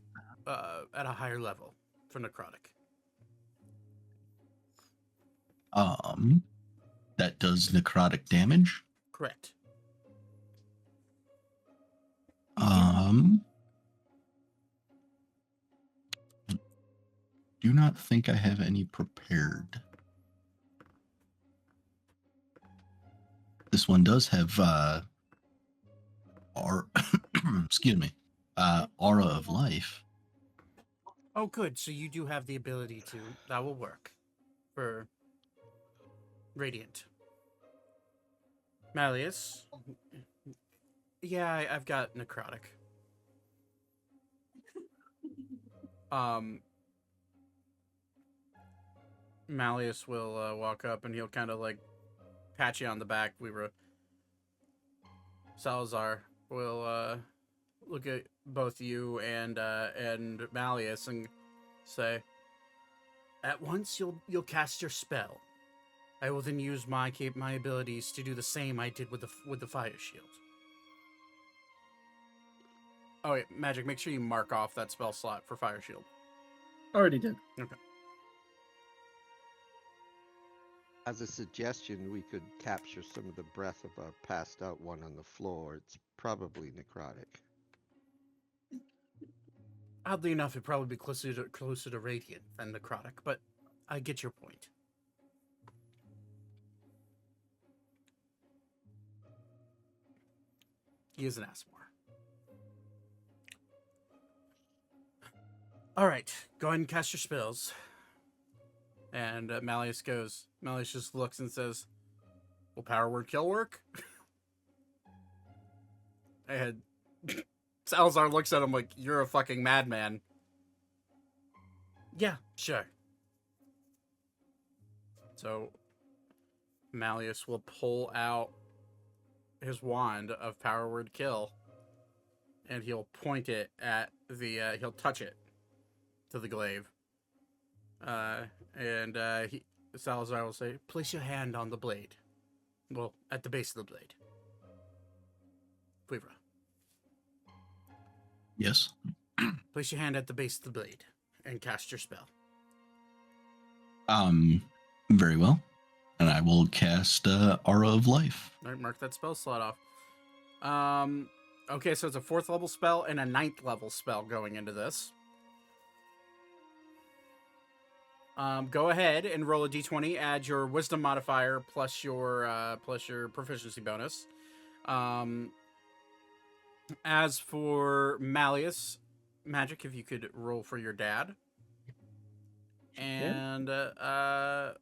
at a higher level for necrotic? That does necrotic damage. Correct. Do do not think I have any prepared. This one does have excuse me, aura of life. Oh, good. So you do have the ability to. That will work for Radiant. Malleus. Yeah, I've got necrotic. Malleus will walk up and he'll kind of like pat you on the back. Salazar will look at both you and Malleus and say, "At once you'll cast your spell. I will then use my abilities to do the same I did with the fire shield." Oh wait, Magic, make sure you mark off that spell slot for fire shield. Already did. Okay. As a suggestion, we could capture some of the breath of a passed out one on the floor. It's probably necrotic. Oddly enough, it'd probably be closer to Radiant than necrotic, but I get your point. He is an Asmore. All right, go ahead and cast your spells. And Malleus just looks and says, "Will power word kill work?" And Salazar looks at him like, "You're a fucking madman." Yeah, sure. So Malleus will pull out his wand of power word kill, and he'll point it at he'll touch it to the glaive. Salazar will say, "Place your hand on the blade." Well, at the base of the blade. Quiver. Yes. Place your hand at the base of the blade and cast your spell. Very well. And I will cast Aura of Life. All right, mark that spell slot off. Okay, so it's a 4th level spell and a 9th level spell going into this. Go ahead and roll a d20. Add your wisdom modifier plus your proficiency bonus. As for Malleus, Magic, if you could roll for your dad. And hey,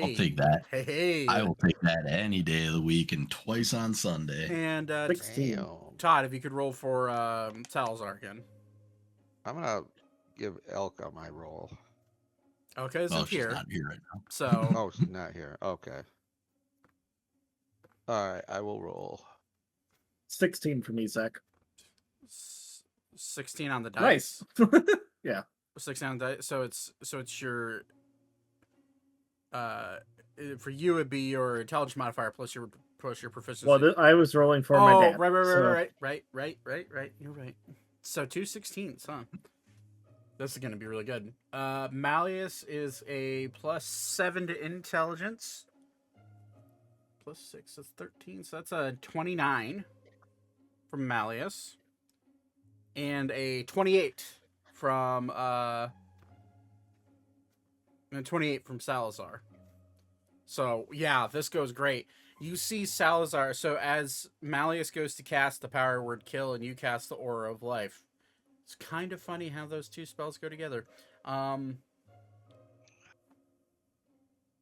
I'll take that. Hey, I will take that any day of the week and twice on Sunday. And 16. Damn. Todd, if you could roll for Salazar again. I'm gonna give Elka my roll. Okay, it's Oh, in she's here. not here right now. So Oh, she's not here. Okay. All right, I will roll. 16 for me, Zach. 16 on the dice. Nice. Yeah. 16 on the dice. So it's your for you it'd be your intelligence modifier plus your proficiency. Well, I was rolling for my dad. Right. You're right. So 2 16s, huh? This is gonna be really good. Malleus is a +7 to intelligence. +6, that's 13. So that's a 29 from Malleus. And a 28 from Salazar. So yeah, this goes great. You see Salazar. So as Malleus goes to cast the power word kill, and you cast the aura of life. It's kind of funny how those two spells go together.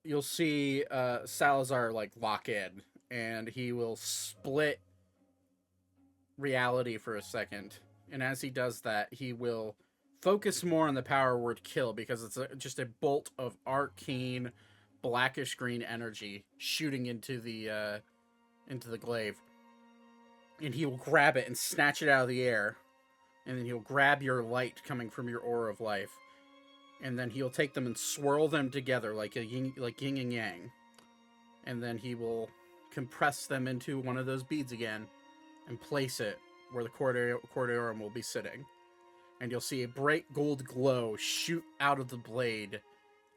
You'll see Salazar like lock in, and he will split reality for a second. And as he does that, he will focus more on the power word kill, because it's just a bolt of arcane blackish green energy shooting into the glaive. And he will grab it and snatch it out of the air. And then he'll grab your light coming from your aura of life. And then he'll take them and swirl them together like yin and yang. And then he will compress them into one of those beads again and place it where the Cor Deorum will be sitting. And you'll see a bright gold glow shoot out of the blade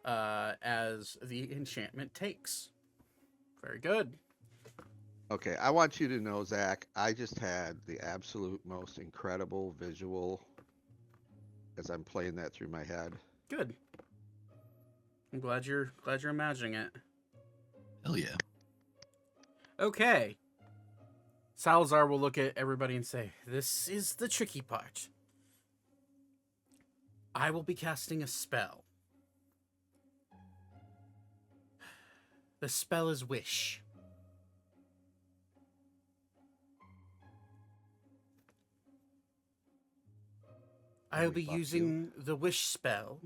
as the enchantment takes. Very good. Okay, I want you to know, Zach, I just had the absolute most incredible visual as I'm playing that through my head. Good. I'm glad you're imagining it. Hell yeah. Okay. Salazar will look at everybody and say, "This is the tricky part. I will be casting a spell. The spell is Wish. I'll be buff you? using the Wish spell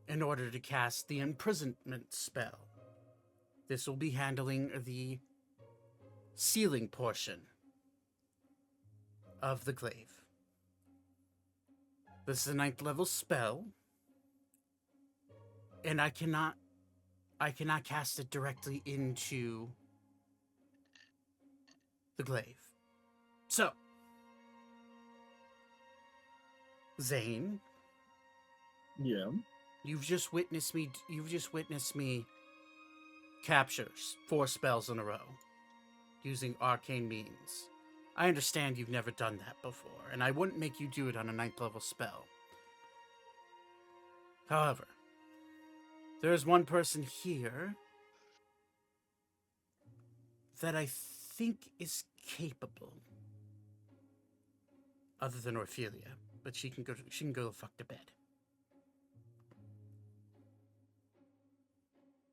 in order to cast the Imprisonment spell. This will be handling the sealing portion of the glaive. This is a 9th level spell, and I cannot cast it directly into the glaive. So, Zane, Yeah. you've just witnessed me capture 4 spells in a row using arcane means. I understand you've never done that before, and I wouldn't make you do it on a 9th level spell. However, there is one person here that I think is capable, other than Orphelia, but she can go the fuck to bed.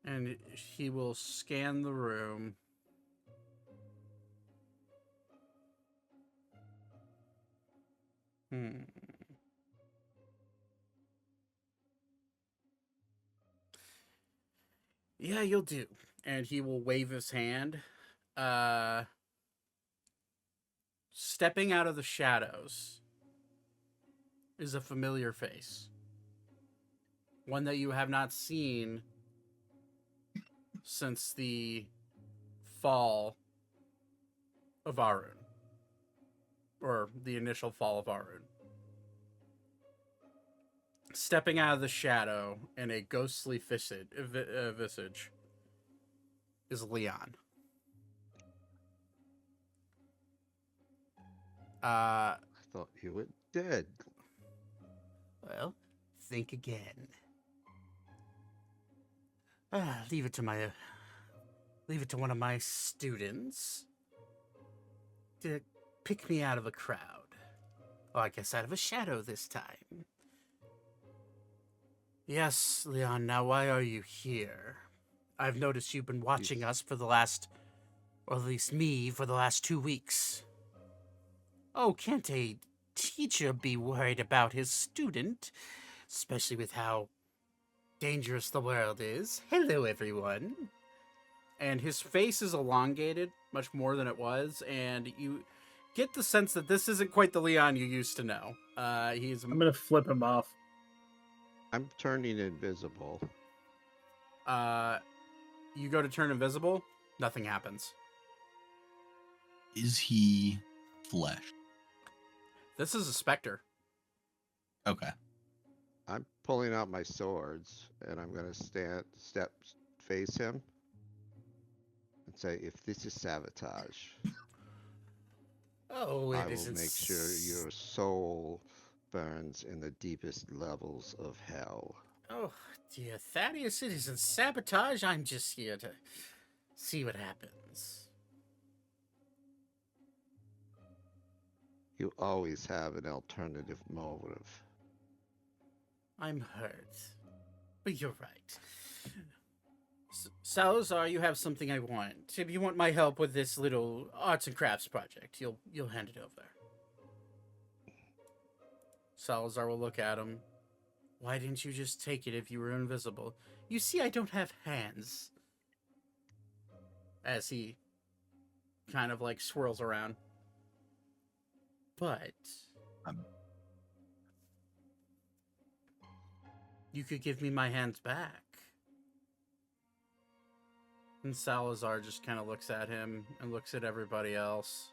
And he will scan the room. Yeah, you'll do. And he will wave his hand. Stepping out of the shadows is a familiar face. One that you have not seen since the fall of Arun. Or the initial fall of Arun. Stepping out of the shadow in a ghostly visage is Leon. I thought you were dead. Well, think again. Leave it to one of my students to pick me out of a crowd. Well, I guess out of a shadow this time. Yes, Leon, now why are you here? I've noticed you've been watching us for the last, or at least me, for the last 2 weeks. Oh, can't a teacher be worried about his student? Especially with how dangerous the world is. Hello, everyone. And his face is elongated, much more than it was, and you get the sense that this isn't quite the Leon you used to know. He's... I'm gonna flip him off. I'm turning invisible. You go to turn invisible, nothing happens. Is he flesh? This is a specter. Okay. I'm pulling out my swords, and I'm gonna face him, and say, "If this is sabotage, Oh, I it will isn't. make sure your soul burns in the deepest levels of hell." Oh, dear Thaddeus, it isn't sabotage. I'm just here to see what happens. You always have an alternative motive. I'm hurt. But you're right. Salazar, you have something I want. If you want my help with this little arts and crafts project, you'll hand it over. Salazar will look at him. Why didn't you just take it if you were invisible? You see, I don't have hands. As he kind of like swirls around. But you could give me my hands back. And Salazar just kind of looks at him and looks at everybody else.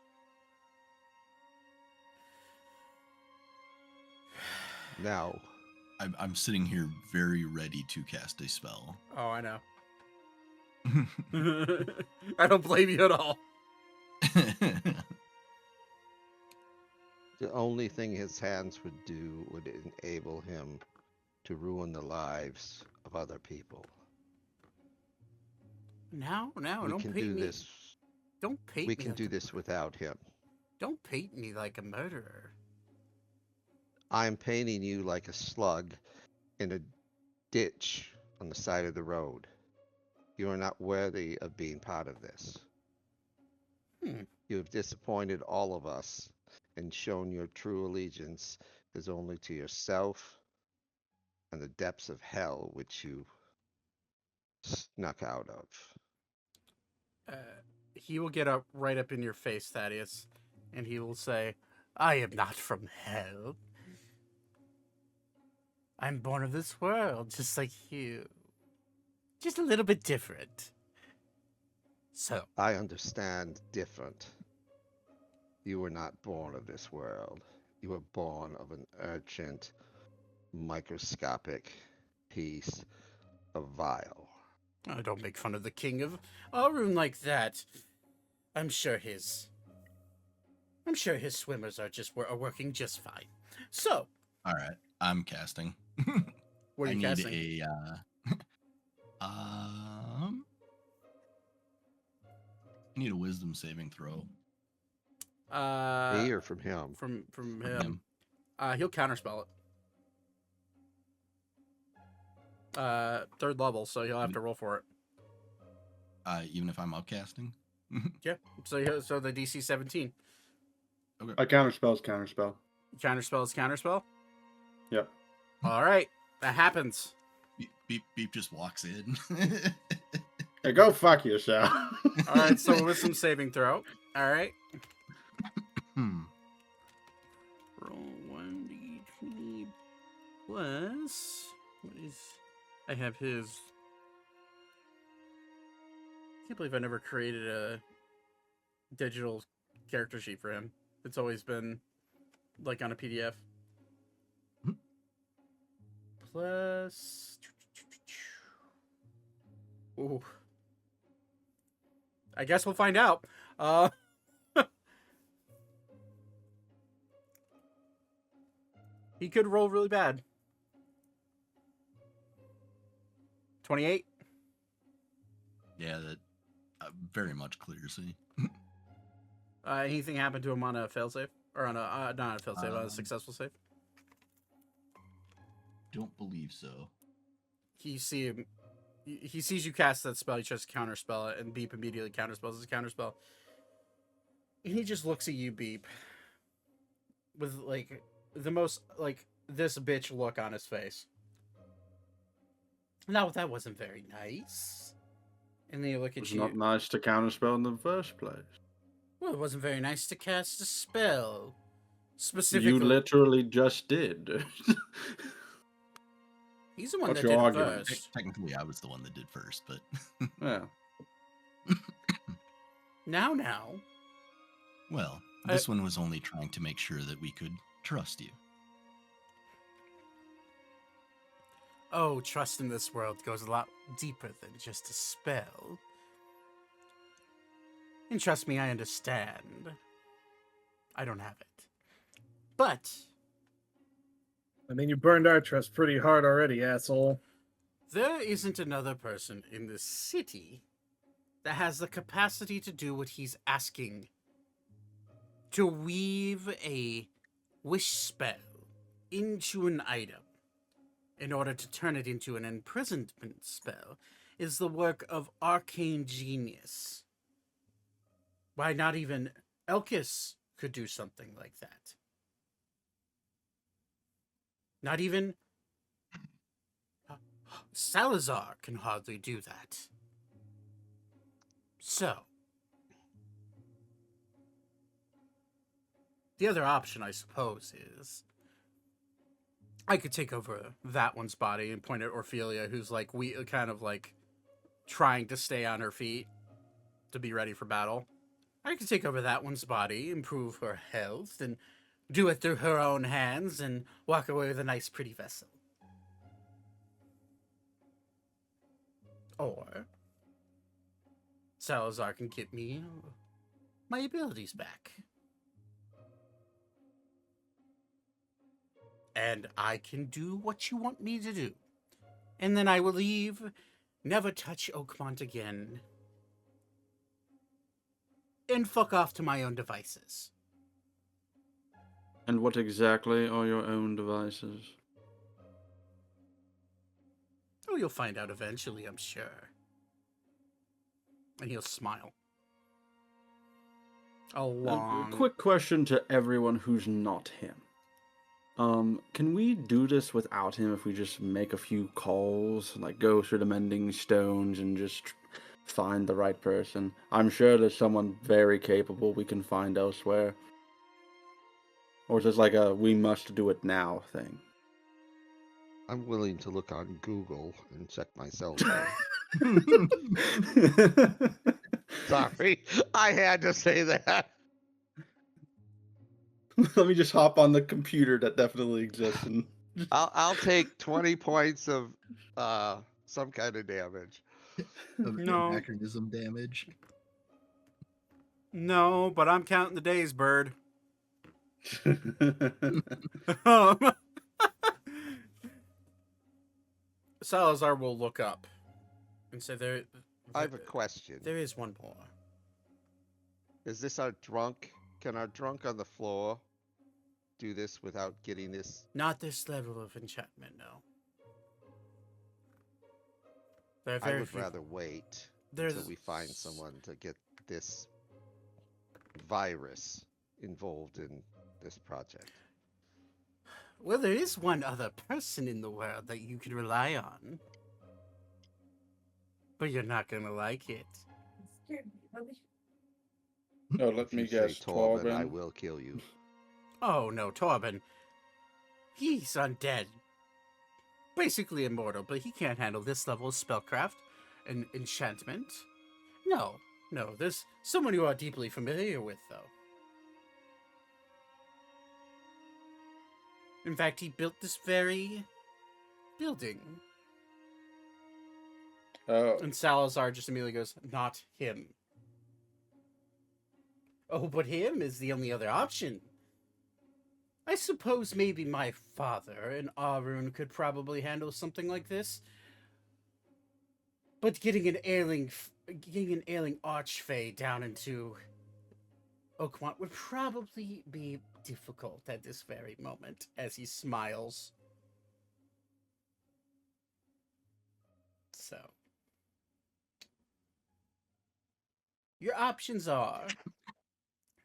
Now, I'm sitting here very ready to cast a spell. Oh, I know. I don't blame you at all. The only thing his hands would do would enable him to ruin the lives of other people. Now, We don't can paint do me. this. Don't paint We me. can like do a- this without him. Don't paint me like a murderer. I'm painting you like a slug in a ditch on the side of the road. You are not worthy of being part of this. You have disappointed all of us and shown your true allegiance is only to yourself and the depths of hell which you snuck out of. He will get up right up in your face, Thaddeus, and he will say, I am not from hell. I'm born of this world, just like you. Just a little bit different. So, I understand different. You were not born of this world. You were born of an urgent, microscopic piece of vile. don't make fun of the king of Arun like that. I'm sure his swimmers are working just fine. So, All right, I'm casting. what are you I casting? need a I need a wisdom saving throw Me or from him? from from him. him. He'll counterspell it. Third level, so he'll have to roll for it. Even if I'm upcasting. Yeah. So the DC 17. A counterspell is counterspell. Counterspell is counterspell. Yep. All right, that happens. Beep just walks in. Hey, go fuck yourself. All right, so wisdom saving throw. All right. Roll 1d20 plus. What is? I have his. I can't believe I never created a digital character sheet for him. It's always been like on a PDF. Plus. Ooh. I guess we'll find out. He could roll really bad. 28. Yeah, that very much clears me. Anything happen to him on a failsafe? Or on a, not a failsafe, on a successful save? Don't believe so. He sees you cast that spell, he tries to counterspell it, and Beep immediately counterspells his counterspell. And he just looks at you, Beep, with, like, the most, like, this bitch look on his face. Now, that wasn't very nice. And then you look at It's you. not nice to counterspell in the first place. Well, it wasn't very nice to cast a spell. Specifically. You literally just did. He's the one What's that your did argument? it first. Technically, I was the one that did first, but Yeah. Now. well, this one was only trying to make sure that we could trust you. Oh, trust in this world goes a lot deeper than just a spell. And trust me, I understand. I don't have it. But I mean, you burned our trust pretty hard already, asshole. there isn't another person in this city that has the capacity to do what he's asking. To weave a wish spell into an item in order to turn it into an imprisonment spell is the work of arcane genius. Why, not even Elkis could do something like that. Not even Salazar can hardly do that. So, the other option, I suppose, is I could take over that one's body and point at Orphelia, who's like kind of like trying to stay on her feet to be ready for battle. I could take over that one's body, improve her health, and do it through her own hands, and walk away with a nice, pretty vessel. Or Salazar can get me my abilities back. and I can do what you want me to do. And then I will leave, never touch Oakmont again, and fuck off to my own devices. And what exactly are your own devices? Oh, you'll find out eventually, I'm sure. And he'll smile. A long... Quick question to everyone who's not him. Can we do this without him if we just make a few calls, like go through the mending stones and just find the right person? I'm sure there's someone very capable we can find elsewhere. Or is this like a we must do it now thing? I'm willing to look on Google and check myself out. Sorry, I had to say that. Let me just hop on the computer that definitely exists and I'll take 20 points of some kind of damage. Of No. anachronism damage. No, but I'm counting the days, bird. Salazar will look up and say, I have a question. There is one more. Is this our drunk? Can our drunk on the floor do this without getting this? Not this level of enchantment, no. There are I very would few. rather wait There's until we find someone to get this virus involved in this project. Well, there is one other person in the world that you can rely on. But you're not gonna like it. Oh, let If me you say guess, Torbin, I Torbin. will kill you. Oh no, Torbin. He's undead. Basically immortal, but he can't handle this level of spellcraft and enchantment. No, there's someone you are deeply familiar with, though. In fact, he built this very building. Oh, And Salazar just immediately goes, not him. Oh, but him is the only other option. I suppose maybe my father and Arun could probably handle something like this. But getting an ailing archfey down into Oakmont would probably be difficult at this very moment, as he smiles. So, your options are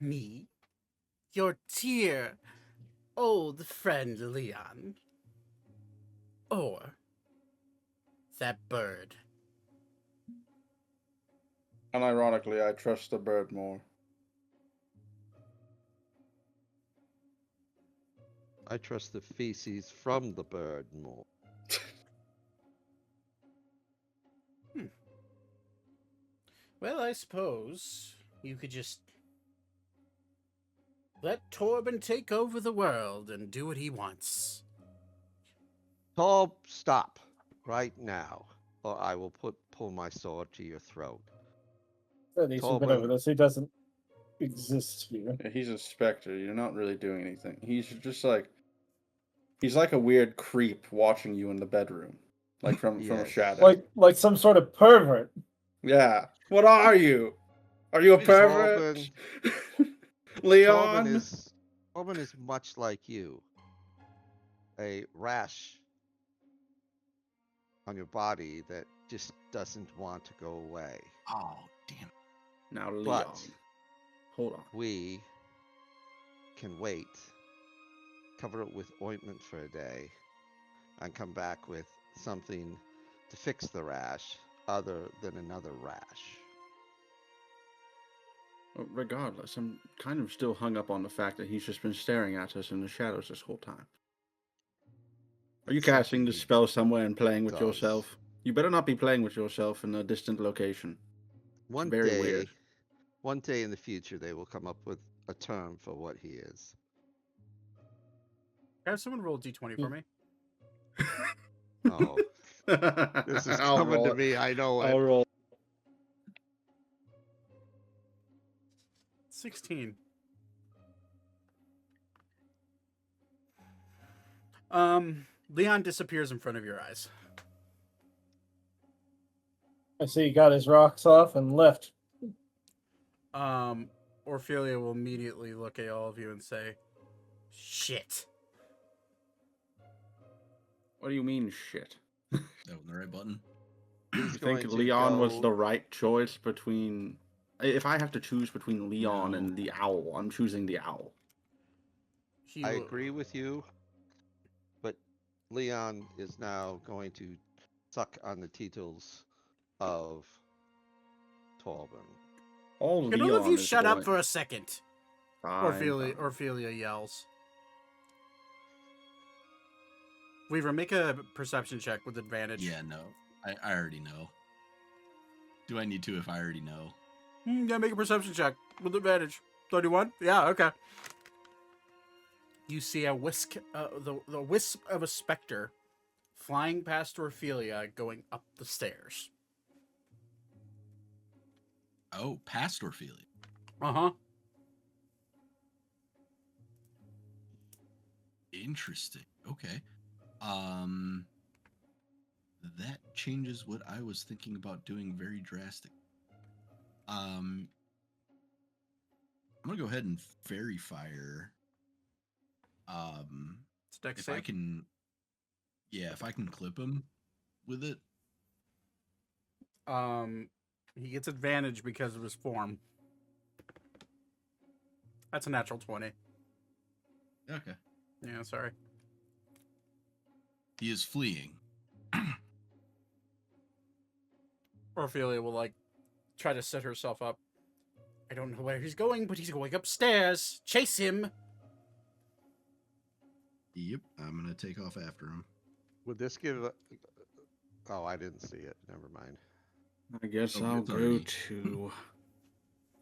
me, your dear old friend Leon, or that bird. unironically, I trust the bird more. I trust the feces from the bird more. Well, I suppose you could just let Torbin take over the world and do what he wants. Torb, stop right now, or I will pull my sword to your throat. At least we've been over Torbin, this. He doesn't exist here. Yeah, he's a specter. You're not really doing anything. He's just like he's like a weird creep watching you in the bedroom, like from a Yes. shadow. Like some sort of pervert. Yeah. What are you? Are you a pervert? Leon? Torbin is much like you. A rash on your body that just doesn't want to go away. Oh, damn. Now, Leon. But Hold on. we can wait, cover it with ointment for a day, and come back with something to fix the rash other than another rash. Regardless, I'm kind of still hung up on the fact that he's just been staring at us in the shadows this whole time. Are you It's casting something the he spell somewhere and playing with does. yourself? You better not be playing with yourself in a distant location. One very day, weird. one day in the future, they will come up with a term for what he is. Have someone roll d20 for me? Oh, this is I'll coming roll to it. me. I know I'll it. roll. 16. Leon disappears in front of your eyes. I see he got his rocks off and left. Orphelia will immediately look at all of you and say, "Shit." What do you mean, shit? That was the right button. He's I going think to Leon was go- the right choice between. If I have to choose between Leon No. and the owl, I'm choosing the owl. He I will- agree with you, but Leon is now going to suck on the teetles of Torbin. All Can Leon all of you is shut up going- for a second? Fine, fine. Orphelia yells. Weaver, make a perception check with advantage. Yeah, no. I already know. Do I need to if I already know? Yeah, make a perception check with advantage. 31? Yeah, okay. You see a whisk, the wisp of a specter flying past Orphelia going up the stairs. Oh, past Orphelia. Uh-huh. Interesting. Okay. That changes what I was thinking about doing very drastic. I'm gonna go ahead and fairy fire. It's dex If I save. can, yeah, if I can clip him with it. He gets advantage because of his form. That's a natural 20. Okay. Yeah, sorry. He is fleeing. Orphelia will, like, try to set herself up. I don't know where he's going, but he's going upstairs. Chase him. Yep, I'm gonna take off after him. Would this give Oh, I didn't see it. Never mind. I guess Oh, I'll it's go already- to.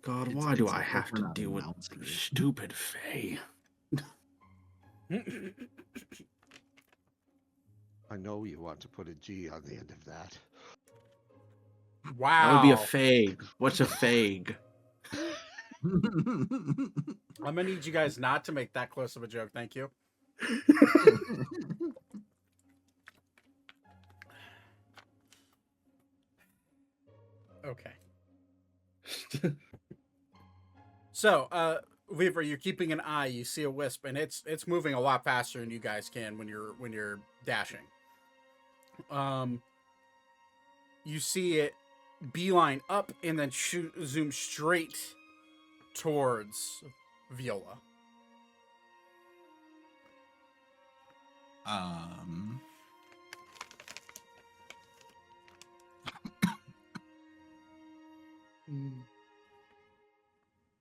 God, It's- why do it's I like have we're to not deal with announcing it. stupid Fae? I know you want to put a G on the end of that. Wow. That would be a fag. What's a fag? I'm gonna need you guys not to make that close of a joke. Thank you. Okay. So, Weaver, you're keeping an eye. You see a wisp, and it's moving a lot faster than you guys can when you're dashing. You see it beeline up and then zoom straight towards Viola.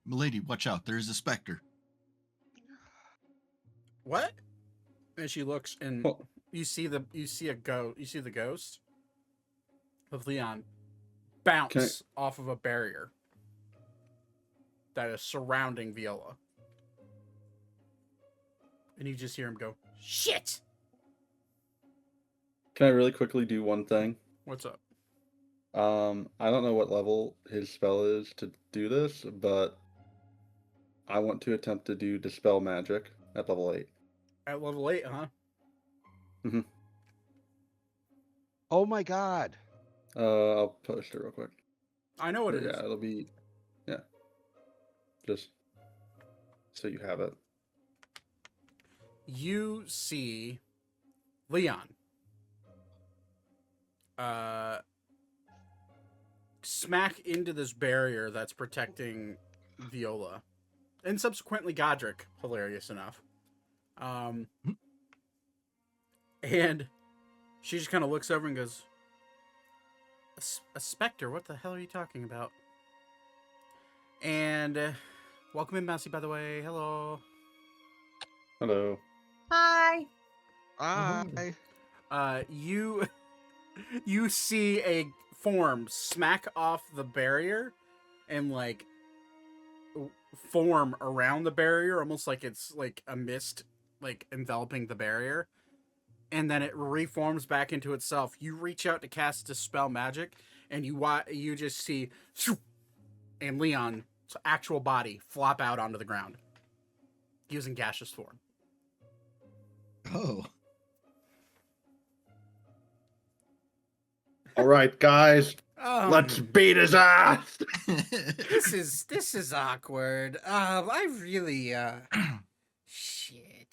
Milady, watch out! There's a specter. What? And she looks, and Oh. you see the ghost of Leon bounce off of a barrier that is surrounding Viola, and you just hear him go, "Shit!" Can I really quickly do one thing? What's up? I don't know what level his spell is to do this, but I want to attempt to do Dispel Magic at level 8. At level 8, huh? Oh my god! I'll post it real quick. I know what it is. Yeah, it'll be... Yeah. Just so you have it. You see Leon smack into this barrier that's protecting Viola, and subsequently Godric, hilarious enough. And she just kind of looks over and goes, a specter? What the hell are you talking about? And welcome in, Mousy, by the way. Hello. Hello. Hi. You see a form smack off the barrier and like form around the barrier, almost like it's like a mist like enveloping the barrier, and then it reforms back into itself. You reach out to cast Dispel Magic, and you just see and Leon's actual body flop out onto the ground using gaseous form. Oh, All right, guys, let's beat his ass. This is awkward. I really shit.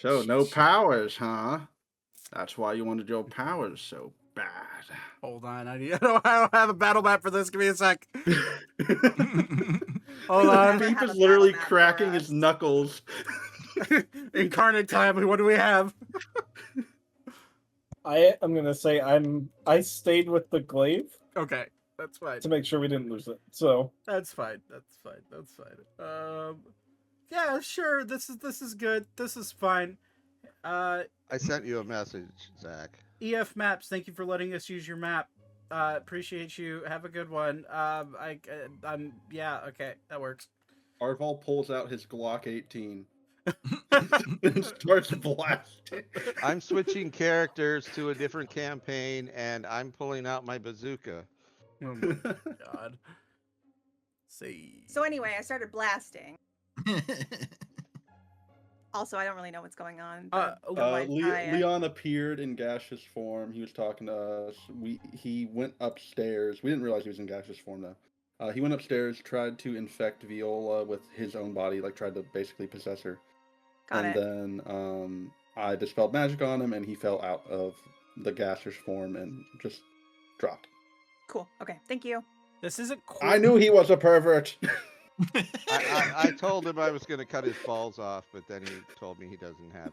So no powers, huh? That's why you wanted your powers so bad. Hold on, I don't have a battle map for this. Give me a sec. Hold on. Never Beef have is a literally battle map for cracking his us. knuckles. Incarnate time. What do we have? I'm gonna say I stayed with the glaive Okay, that's fine. to make sure we didn't lose it. So That's fine. That's fine. That's fine. Yeah, sure. This is good. This is fine. I sent you a message, Zach. EF Maps, thank you for letting us use your map. Appreciate you. Have a good one. I'm yeah, okay, that works. Arval pulls out his Glock 18 and starts blasting. I'm switching characters to a different campaign, and I'm pulling out my bazooka. Oh my god. See. So anyway, I started blasting. Also, I don't really know what's going on. The Wi-Fi, Leon appeared in gaseous form. He was talking to us. He went upstairs. We didn't realize he was in gaseous form though. He went upstairs, tried to infect Viola with his own body, like tried to basically possess her. Got it. Then I dispelled magic on him, and he fell out of the gaseous form and just dropped. Cool. Okay. Thank you. This isn't I knew he was a pervert. I told him I was going to cut his balls off, but then he told me he doesn't have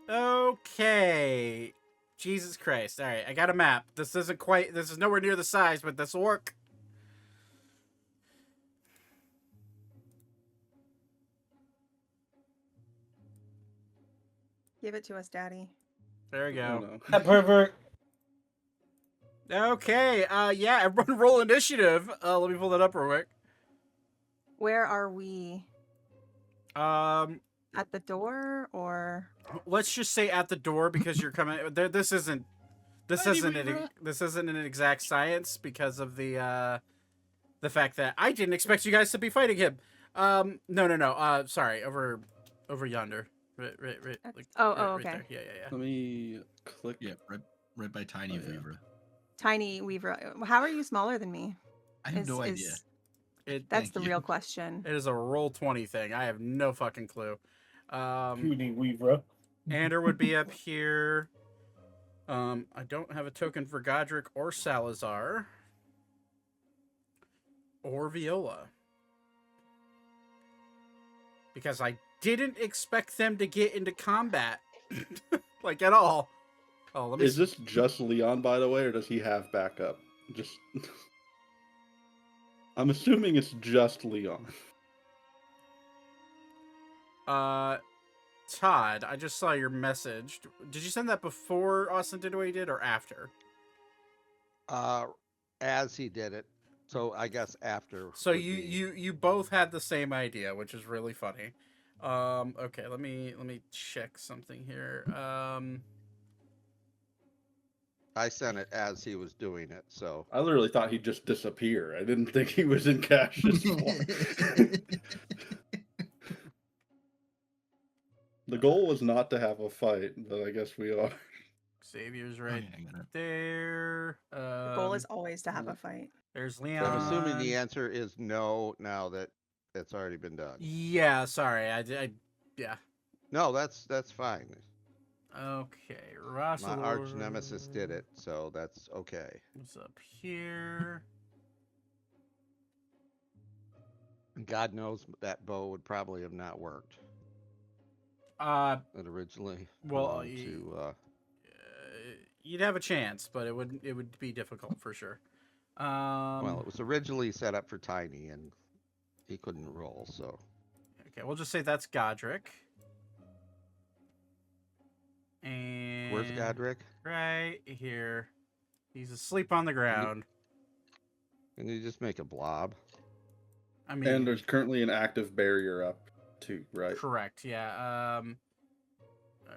any. Okay. Jesus Christ. Alright, I got a map. This is nowhere near the size, but this will work. Give it to us, Daddy. There we Oh, go. no. that pervert. Okay, yeah, everyone roll initiative. Let me pull that up real quick. Where are we? At the door, or Let's just say at the door because you're coming. This isn't an exact science because of the fact that I didn't expect you guys to be fighting him. No. Sorry, over yonder. Right. Like, okay. there. Yeah. Let me click. Yeah, right by Tiny Oh, yeah. Weaver. Tiny Weaver. How are you smaller than me? I have no idea. It That's Thank the you. real question. is a roll 20 thing. I have no fucking clue. Puny Weaver. Ander would be up here. I don't have a token for Godric or Salazar. Or Viola. Because I didn't expect them to get into combat. Like, at all. Oh, let me Is this just Leon, by the way, or does he have backup? Just. I'm assuming it's just Leon. Todd, I just saw your message. Did you send that before Austin did what he did, or after? As he did it, so I guess after. So would you be- you both had the same idea, which is really funny. Okay, let me check something here. I sent it as he was doing it, so I literally thought he'd just disappear. I didn't think he was in gaseous form. The goal was not to have a fight, but I guess we are. Xavier's Oh, right yeah, I got it. there. The goal is always to have a fight. There's so Leon. I'm assuming the answer is no. Now that it's already been done. Yeah, sorry, I yeah. No, that's fine. Okay, My Rossalor arch nemesis did it, so that's okay. is up here. God knows that bow would probably have not worked. It originally Well, belonged to you'd have a chance, but it would be difficult for sure. well, it was originally set up for Tiny, and he couldn't roll, so Okay, we'll just say that's Godric. And where's Godric? Right here. He's asleep on the ground. Can you just make a blob? I mean, And there's currently an active barrier up, too, right? correct. Yeah. All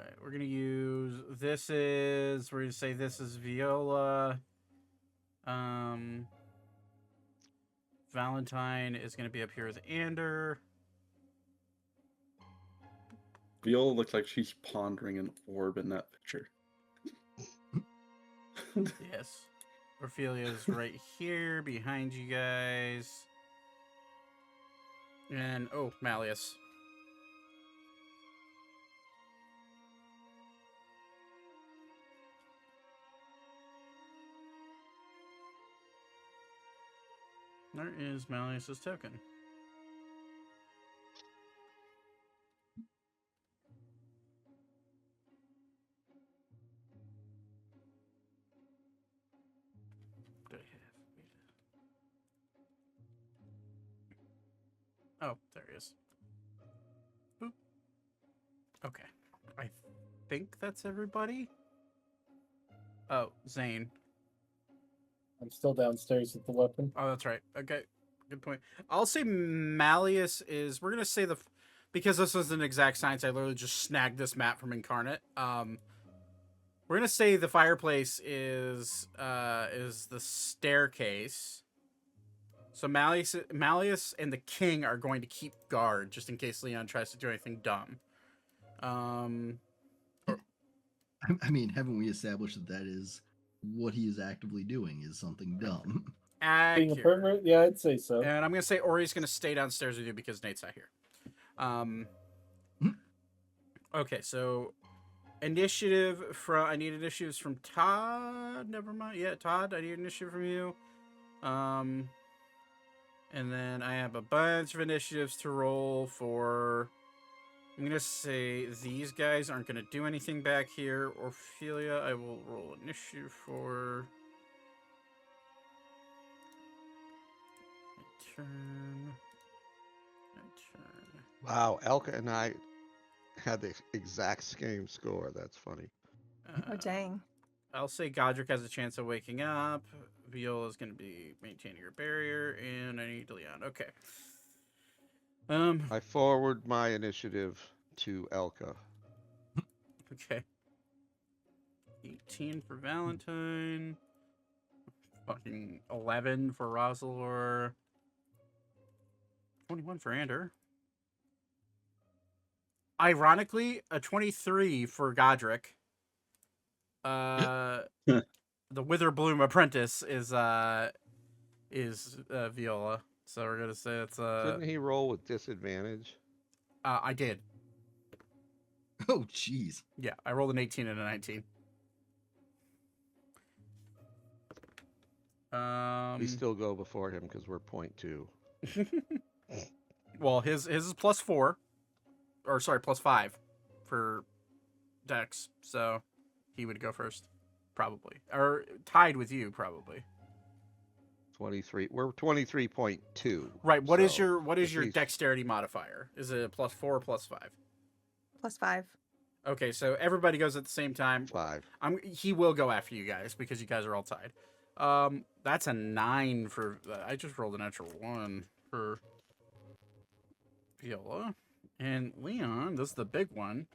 right, we're gonna use we're gonna say this is Viola. Valentine is gonna be up here with Ander. Viola looks like she's pondering an orb in that picture. Yes. Ophelia's right here behind you guys. And, oh, Malleus. There is Malleus's token. Do I have? Oh, there he is. Boop. Okay. I think that's everybody. Oh, Zane. I'm still downstairs with the weapon. Oh, that's right. Okay, good point. I'll say Malleus is. We're gonna say because this is an exact science. I literally just snagged this map from Incarnate. We're gonna say the fireplace is the staircase. So Malleus and the king are going to keep guard just in case Leon tries to do anything dumb. I mean, haven't we established that is what he is actively doing is something dumb? Being a pervert? Yeah, I'd say so. And I'm gonna say Ori's gonna stay downstairs with you because Nate's not here. Okay, so initiative from I need initiatives from Todd. Never mind. Yeah, Todd, I need initiative from you. And then I have a bunch of initiatives to roll for. I'm gonna say these guys aren't gonna do anything back here. Ophelia, I will roll initiative for. Turn. Wow, Elka and I had the exact same score. That's funny. Oh, dang. I'll say Godric has a chance of waking up. Viola's going to be maintaining her barrier, and I need Leon. Okay. I forward my initiative to Elka. Okay. 18 for Valentine. Fucking 11 for Rosalor. 21 for Ander. Ironically, a 23 for Godric. The Witherbloom apprentice is Viola. So we're gonna say it's Didn't he roll with disadvantage? I did. Oh, jeez. Yeah, I rolled an 18 and a 19. We still go before him because we're 0.2. Well, his is +4, or sorry, +5 for Dex, so he would go first, probably, or tied with you, probably. 23. We're 23.2. Right. What is so your he's- dexterity modifier? Is it a +4 or +5? +5. Okay, so everybody goes at the same time. 5. He will go after you guys because you guys are all tied. That's a 9 for. I just rolled a natural 1 for Viola. And Leon, this is the big one.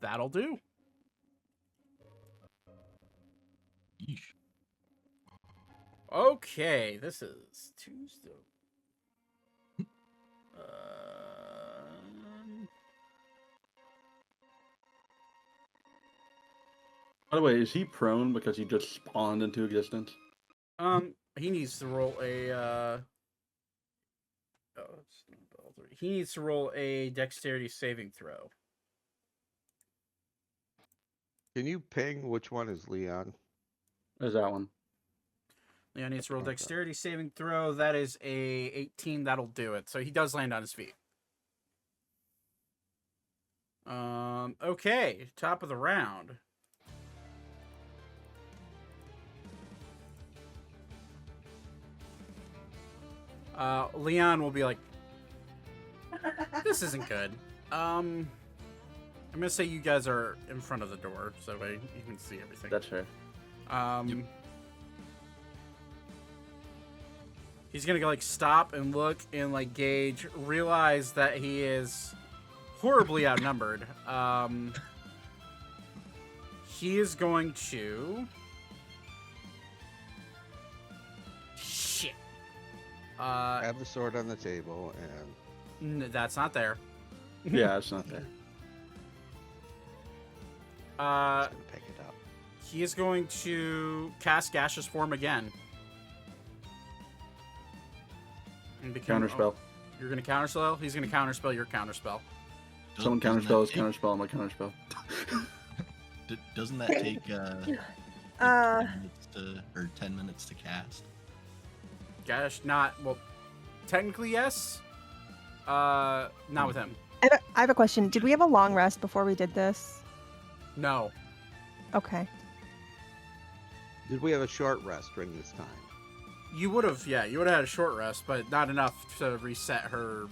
That'll do. Yeesh. Okay, this is Tuesday. By the way, is he prone because he just spawned into existence? He needs to roll a. He needs to roll a dexterity saving throw. Can you ping which one is Leon? There's that one. Leon needs to roll Okay. dexterity saving throw. That is a 18. That'll do it. So he does land on his feet. Okay, top of the round. Leon will be like, this isn't good. I'm gonna say you guys are in front of the door, so you can see everything. That's fair. Yep. He's gonna go like stop and look and like gauge, realize that he is horribly outnumbered. He is going to shit. Have the sword on the table and That's not there. Yeah, it's not there. I'm just gonna pick it He is going to cast Gaseous Form again. And become, Counterspell. You're going to counterspell? He's going to counterspell your counterspell. Someone Doesn't counterspell his that take- counterspell on my counterspell. Doesn't that take 10 minutes to cast? Gosh, well, technically yes. Not with him. I have a question. Did we have a long rest before we did this? No. Okay. Did we have a short rest during this time? You would have, yeah, you would have had a short rest, but not enough to reset her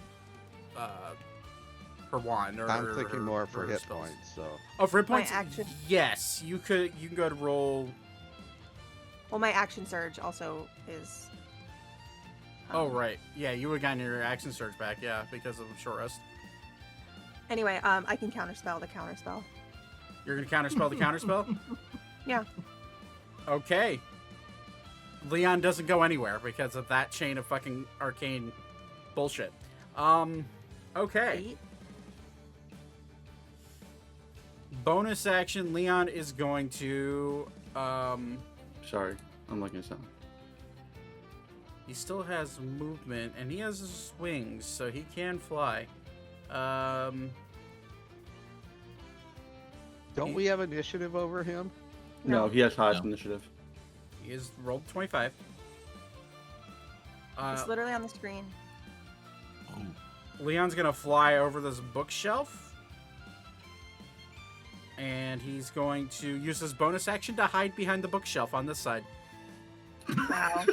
wand. Or I'm thinking more for her hit spells. points, so. Oh, for hit My points? action- Yes, you can go to roll. Well, my action surge also is. Oh, right. Yeah, you would have gotten your action surge back, yeah, because of short rest. Anyway, I can counterspell the counterspell. You're going to counterspell the counterspell? Yeah. Okay. Leon doesn't go anywhere because of that chain of fucking arcane bullshit. Okay. 8. Bonus action, Leon is going to, Sorry, I'm looking at something. he still has movement, and he has his wings, so he can fly. Don't we have initiative over him? No, he has highest No. initiative. He is rolled 25. It's literally on the screen. Oh, Leon's gonna fly over this bookshelf. And he's going to use his bonus action to hide behind the bookshelf on this side. Wow.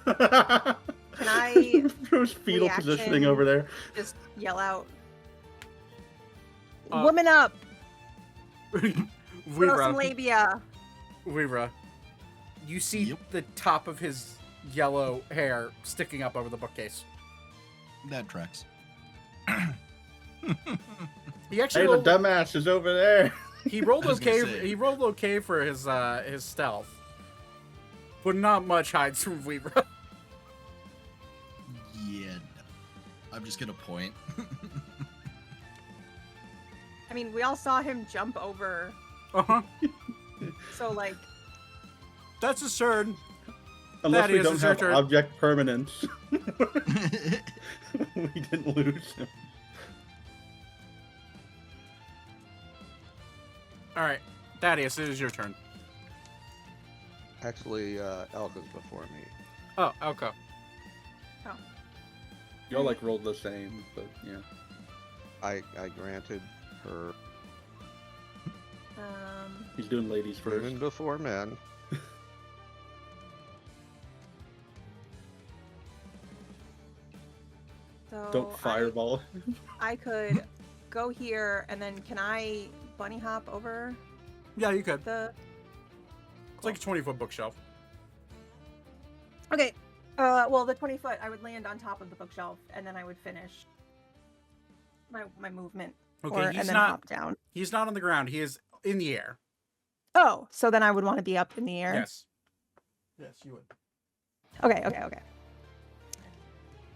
Can I Bro's fetal reaction? positioning over there. just yell out, Uh, "Woman up! Throw some Weavra, labia!" Weavra, you see Yep. the top of his yellow hair sticking up over the bookcase. that tracks. He actually Hey, the rolled, dumbass is over there. he rolled I was gonna okay. say. He rolled okay for his stealth, but not much hides from Weavra. Yeah, no. I'm just gonna point. I mean, we all saw him jump over, Uh-huh. so like, That's his turn. Unless we is don't his your have turn. object permanence. We didn't lose him. All right, Thaddeus, it is your turn. Actually, Elga's before me. Oh, okay. Y'all like rolled the same, but yeah. I granted her He's doing ladies first. women before men. so Don't fireball. I could go here, and then can I bunny hop over Yeah, you could. the? It's like a 20-foot bookshelf. Okay. Well, the 20 foot, I would land on top of the bookshelf, and then I would finish my movement. Okay, and he's then not. hop down. He's not on the ground. He is in the air. Oh, so then I would want to be up in the air. Yes. Yes, you would. Okay.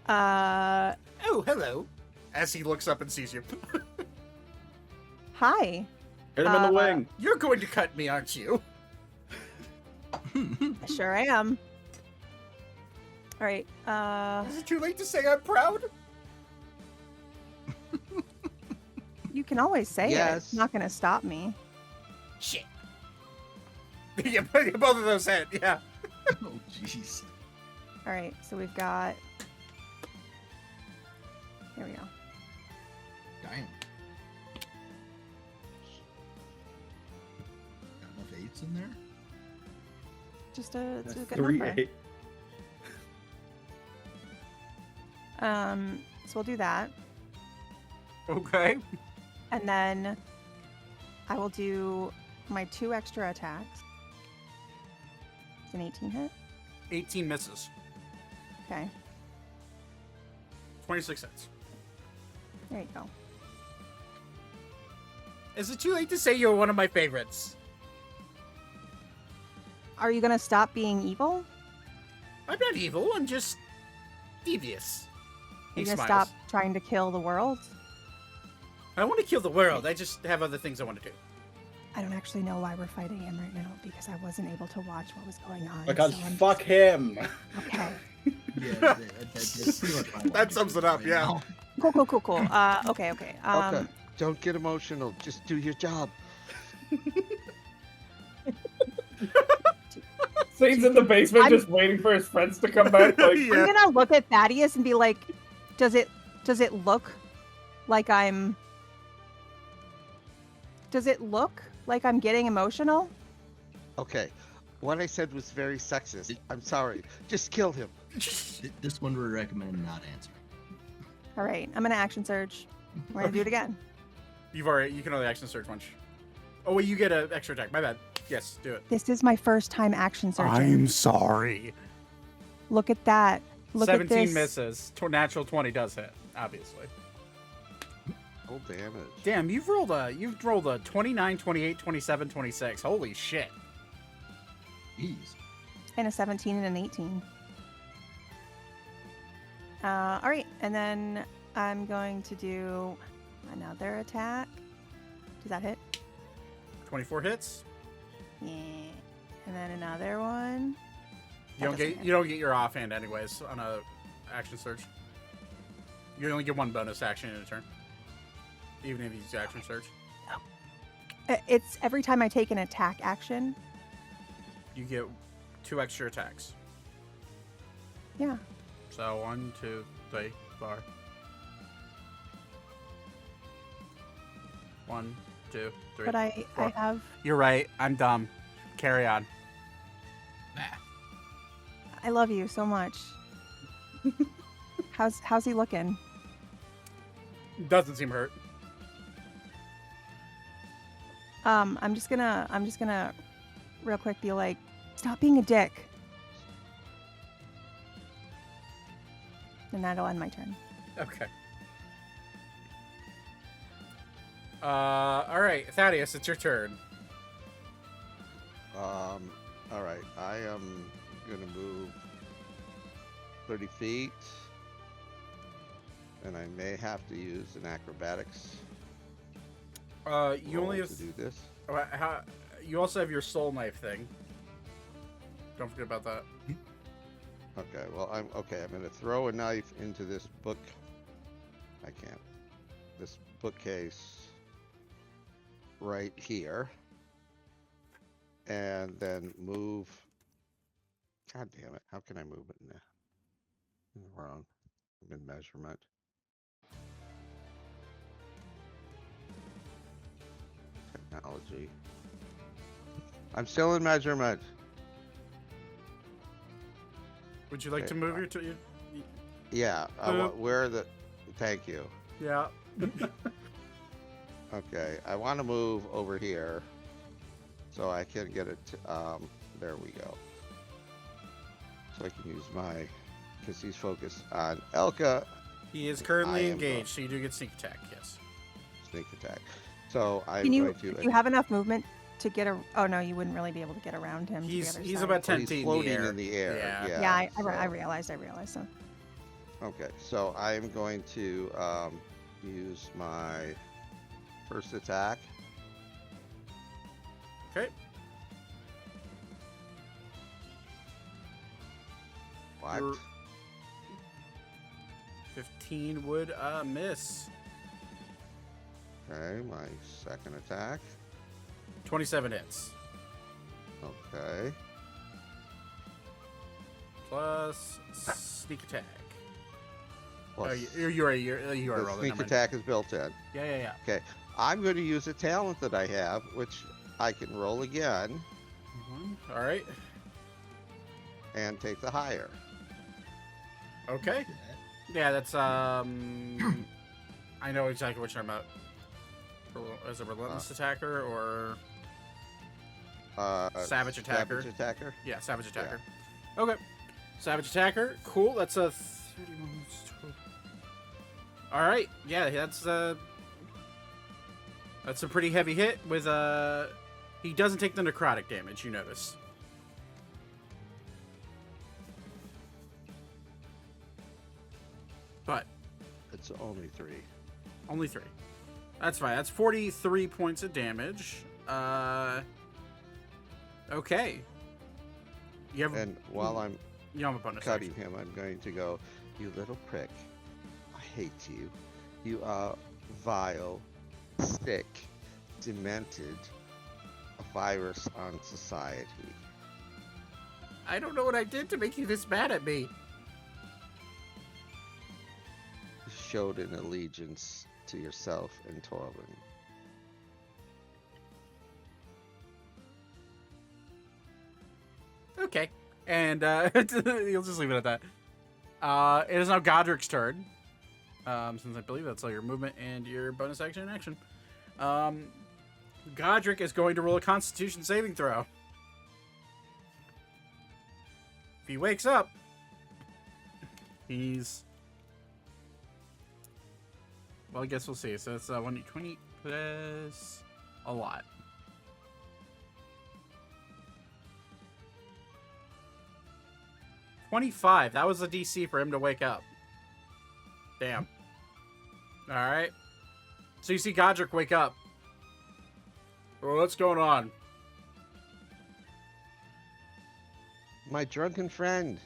Oh, hello. As he looks up and sees you. Hi. Hit him in the Uh, wing. You're going to cut me, aren't you? I sure am. All right. Is it too late to say I'm proud? You can always say it. Yes. It's not going to stop me. Shit. Yeah, both of those hit. Yeah. Oh, jeez. All right. So we've got. Here we go. Damn. Got enough 8s in there? It's a good 3 number. 8. So we'll do that, Okay. and then I will do my 2 extra attacks. It's an 18 hit. 18 misses. Okay. 26 hits. There you go. Is it too late to say you're one of my favorites? Are you gonna stop being evil? I'm not evil. I'm just devious. Are He you gonna smiles. stop trying to kill the world? I don't want to kill the world. I just have other things I want to do. I don't actually know why we're fighting him right now because I wasn't able to watch what was going on. Because so I'm fuck him. Okay. Yeah, that's pretty much my That logic sums it with up, right yeah. now. Cool. Okay. Okay, don't get emotional. Just do your job. Sane's in the basement I'm- just waiting for his friends to come back. Like, Yeah. I'm gonna look at Thaddeus and be like, does it look like I'm getting emotional? Okay, what I said was very sexist. I'm sorry. Just kill him. This one would recommend not answering. All right, I'm gonna action surge. We're gonna do it again. You can only action surge once. Oh wait, you get an extra attack. My bad. Yes, do it. This is my first time action surging. I'm sorry. Look at that. Look at 17 this. misses. Natural 20 does hit, obviously. Full damage. Damn, you've rolled a 29, 28, 27, 26. Holy shit. Jeez. And a 17 and an 18. All right, and then I'm going to do another attack. Does that hit? 24 hits. Yeah. And then another one. You don't get your offhand anyways on a action surge. You only get one bonus action in a turn, even if you use action surge. It's every time I take an attack action. You get 2 extra attacks. Yeah. So 1, 2, 3, 4. 1, 2, 3. But I have. You're right. I'm dumb. Carry on. Nah. I love you so much. How's he looking? Doesn't seem hurt. I'm just gonna real quick be like, stop being a dick. And that'll end my turn. Okay. All right, Thaddeus, it's your turn. All right. I am gonna move 30 feet, and I may have to use an acrobatics. You only roll have to do this. you also have your soul knife thing. Don't forget about that. Okay. Well, I'm gonna throw a knife into this book. I can't. This bookcase right here, and then move. God damn it! How can I move it in the wrong? I'm in measurement. Technology. I'm still in measurement. Would you like Okay, to move your? Yeah. Where are the? Thank you. Yeah. Okay. I want to move over here, so I can get it. There we go. So I can use my, because he's focused on Elka. He is I currently am engaged, so you do get sneak attack. Yes. Sneak attack. So I'm Can you? going to. Do you have enough movement to get a? Oh no, you wouldn't really be able to get around him. to the He's other side. about 10 he's feet floating in the air. Yeah. Yeah, I so- realized. So. Okay, so I am going to use my first attack. Okay. What? You're- 15 would miss. Okay, my second attack. 27 hits. Okay. Plus sneak attack. Plus, You are the rolling. sneak attack is built in. Yeah. I'm going to use a talent that I have, which I can roll again All right. and take the higher. Okay. Yeah, that's I know exactly what you're talking about. As a relentless attacker or savage attacker. Savage attacker. Yeah, savage attacker. Okay. Savage attacker. Cool. That's a 31. All right. Yeah, that's a pretty heavy hit with he doesn't take the necrotic damage, you notice. But It's only 3. only 3. That's fine. That's 43 points of damage. Okay. You have And while I'm you have a bonus cutting action. him, I'm going to go, you little prick. I hate you. You are vile, sick, demented, a virus on society. I don't know what I did to make you this mad at me. You showed an allegiance to yourself and Torbin. Okay. And you'll just leave it at that. It is now Godric's turn. Since I believe that's all your movement and your bonus action and action. Godric is going to roll a Constitution saving throw. If he wakes up, he's... Well, I guess we'll see. So it's 1d20 plus a lot. $25. That was the DC for him to wake up. Damn. Alright. So you see Godric wake up. Well, what's going on? My drunken friend.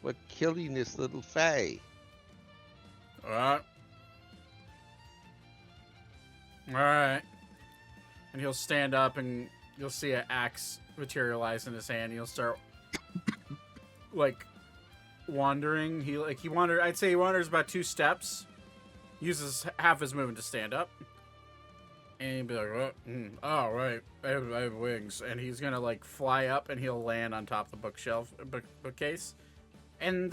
What killing this little fae? Alright. Alright. And he'll stand up and you'll see an axe materialize in his hand. He'll start like wandering. I'd say he wanders about 2 steps. Uses half his movement to stand up. And he'll be like, oh, right. I have wings. And he's gonna like fly up and he'll land on top of the bookshelf bookcase. And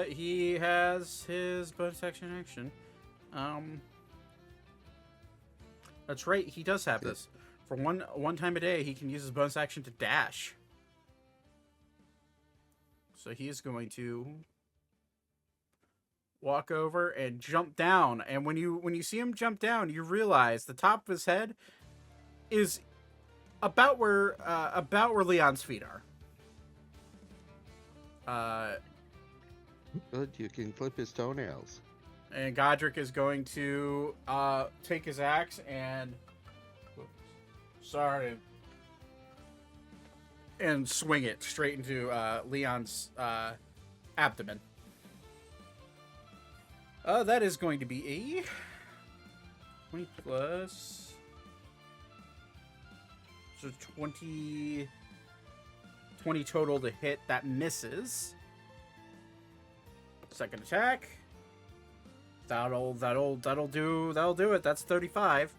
he has his bonus action. That's right, he does have this. For one time a day, he can use his bonus action to dash. So he is going to walk over and jump down. And when you see him jump down, you realize the top of his head is about where Leon's feet are. Good, you can clip his toenails. And Godric is going to take his axe and and swing it straight into Leon's abdomen. That is going to be a 20 plus... So 20 total to hit. That misses. Second attack. That'll do it. That's 35.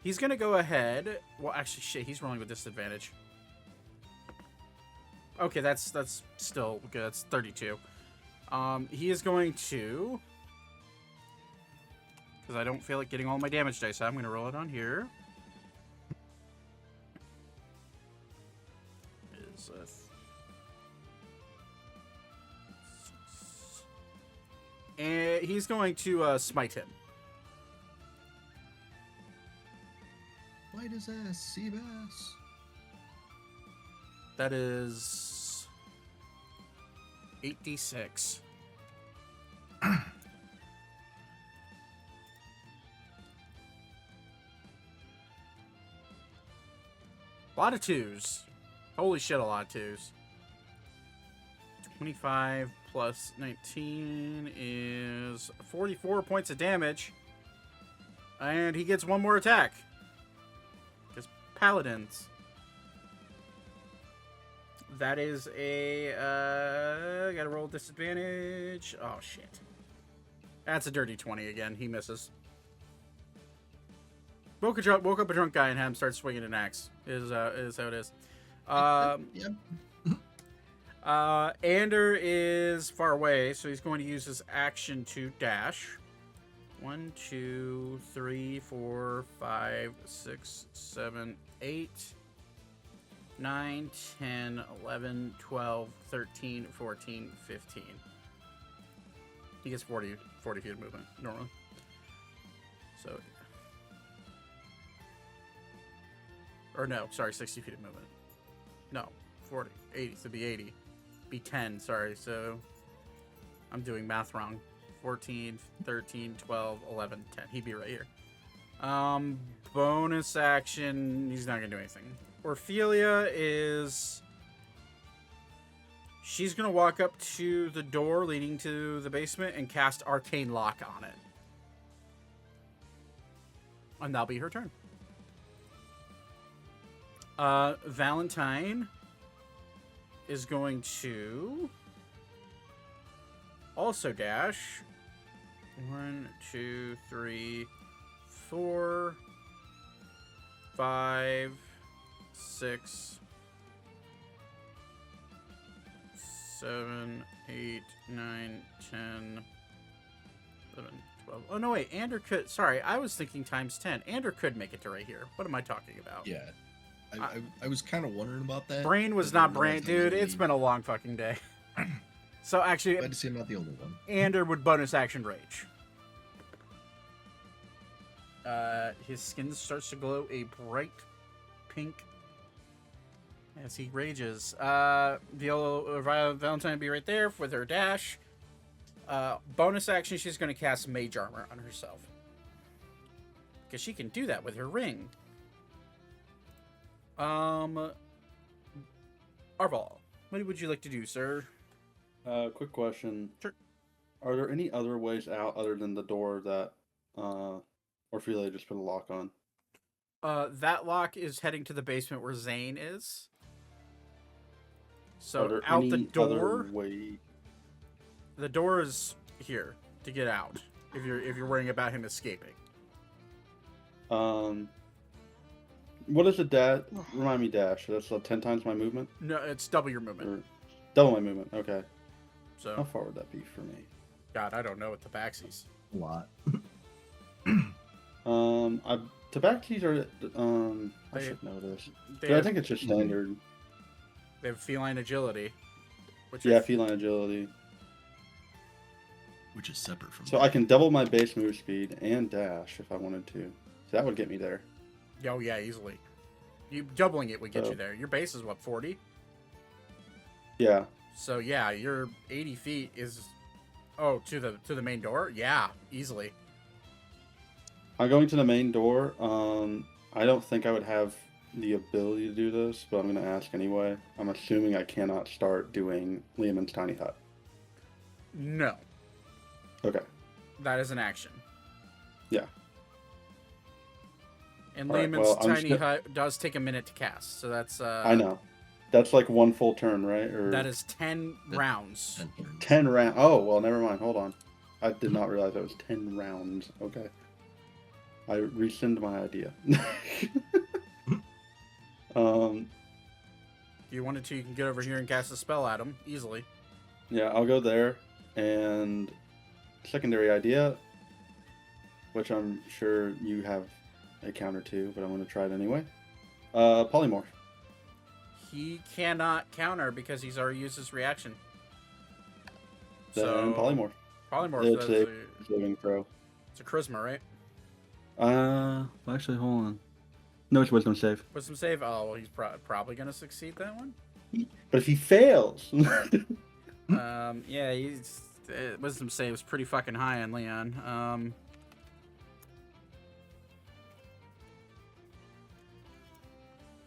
He's gonna go ahead. Well, actually, shit. He's rolling with disadvantage. Okay, that's still good. That's 32. He is going to, because I don't feel like getting all my damage dice, I'm gonna roll it on here. Is and he's going to smite him. White as ass, sea bass. That is 8d6. A lot of 2s. Holy shit, a lot of 2s. 25 plus 19 is 44 points of damage. And he gets one more attack. Because paladins. That is a... gotta roll disadvantage. Oh, shit. That's a dirty 20 again. He misses. Woke up a drunk guy and had him start swinging an axe. Is how it is. Yep. Ander is far away, so he's going to use his action to dash. 1, 2, 3, 4, 5, 6, 7, 8, 9, 10, 11, 12, 13, 14, 15. He gets 40 feet of movement, normally. So... Or no, sorry, 60 feet of movement. No, 40, 80, so it'd be 80. Be 10, sorry, so... I'm doing math wrong. 14, 13, 12, 11, 10. He'd be right here. Bonus action. He's not gonna do anything. Orphelia is. She's gonna walk up to the door leading to the basement and cast Arcane Lock on it. And that'll be her turn. Valentine is going to also dash. 1, 2, 3, 4, 5, 6, 7, 8, 9, 10, 11, 12. Oh, no, wait. Ander could... Sorry, I was thinking times 10. Ander could make it to right here. What am I talking about? Yeah. I was kind of wondering about that. Brain was but I not brain. realized I was Dude, only- it's been a long fucking day. So, actually, Glad to see I'm not the only one. Ander would bonus action rage. His skin starts to glow a bright pink as he rages. Valentine will be right there with her dash. Bonus action, she's going to cast Mage Armor on herself. Because she can do that with her ring. Arval, what would you like to do, sir? Quick question. Sure. Are there any other ways out other than the door that Orphelia just put a lock on? That lock is heading to the basement where Zane is. Are So there out the any door. other way? The door is here to get out. If you're worrying about him escaping. What is a dash? Remind me, dash. That's 10 times my movement? No, it's double your movement. Or double my movement, okay. How So, far would that be for me? God, I don't know what the backsies. A lot. Tabaxis are, I They- should know this. They But I have, think it's just standard. they have feline agility. Which Yeah, is, feline agility. Which is separate from. So I can double my base move speed and dash if I wanted to. So that would get me there. oh yeah, easily. You doubling it would get So- you there. Your base is what, 40? Yeah. So yeah, your 80 feet is to the main door? Yeah, easily. I'm going to the main door. I don't think I would have the ability to do this, but I'm going to ask anyway. I'm assuming I cannot start doing Liamon's tiny hut. No. Okay. That is an action. Yeah. And All right, Lehman's well, I'm tiny just hut does take a minute to cast, so that's I know. That's like one full turn, right? Or that is 10 That- rounds. 10 turns. 10 rounds. Oh, well, never mind. Hold on. I did not realize that was 10 rounds. Okay. I rescind my idea. If you wanted to, you can get over here and cast a spell at him easily. Yeah, I'll go there. And secondary idea, which I'm sure you have a counter to, but I'm going to try it anyway. Polymorph. He cannot counter because he's already used his reaction. Then So polymorph. polymorph. It's That's a saving throw. it's a charisma, right? Actually, hold on. No, it's wisdom save. Wisdom save. Oh, well, he's probably gonna succeed that one. But if he fails, Yeah, he's wisdom save is pretty fucking high on Leon.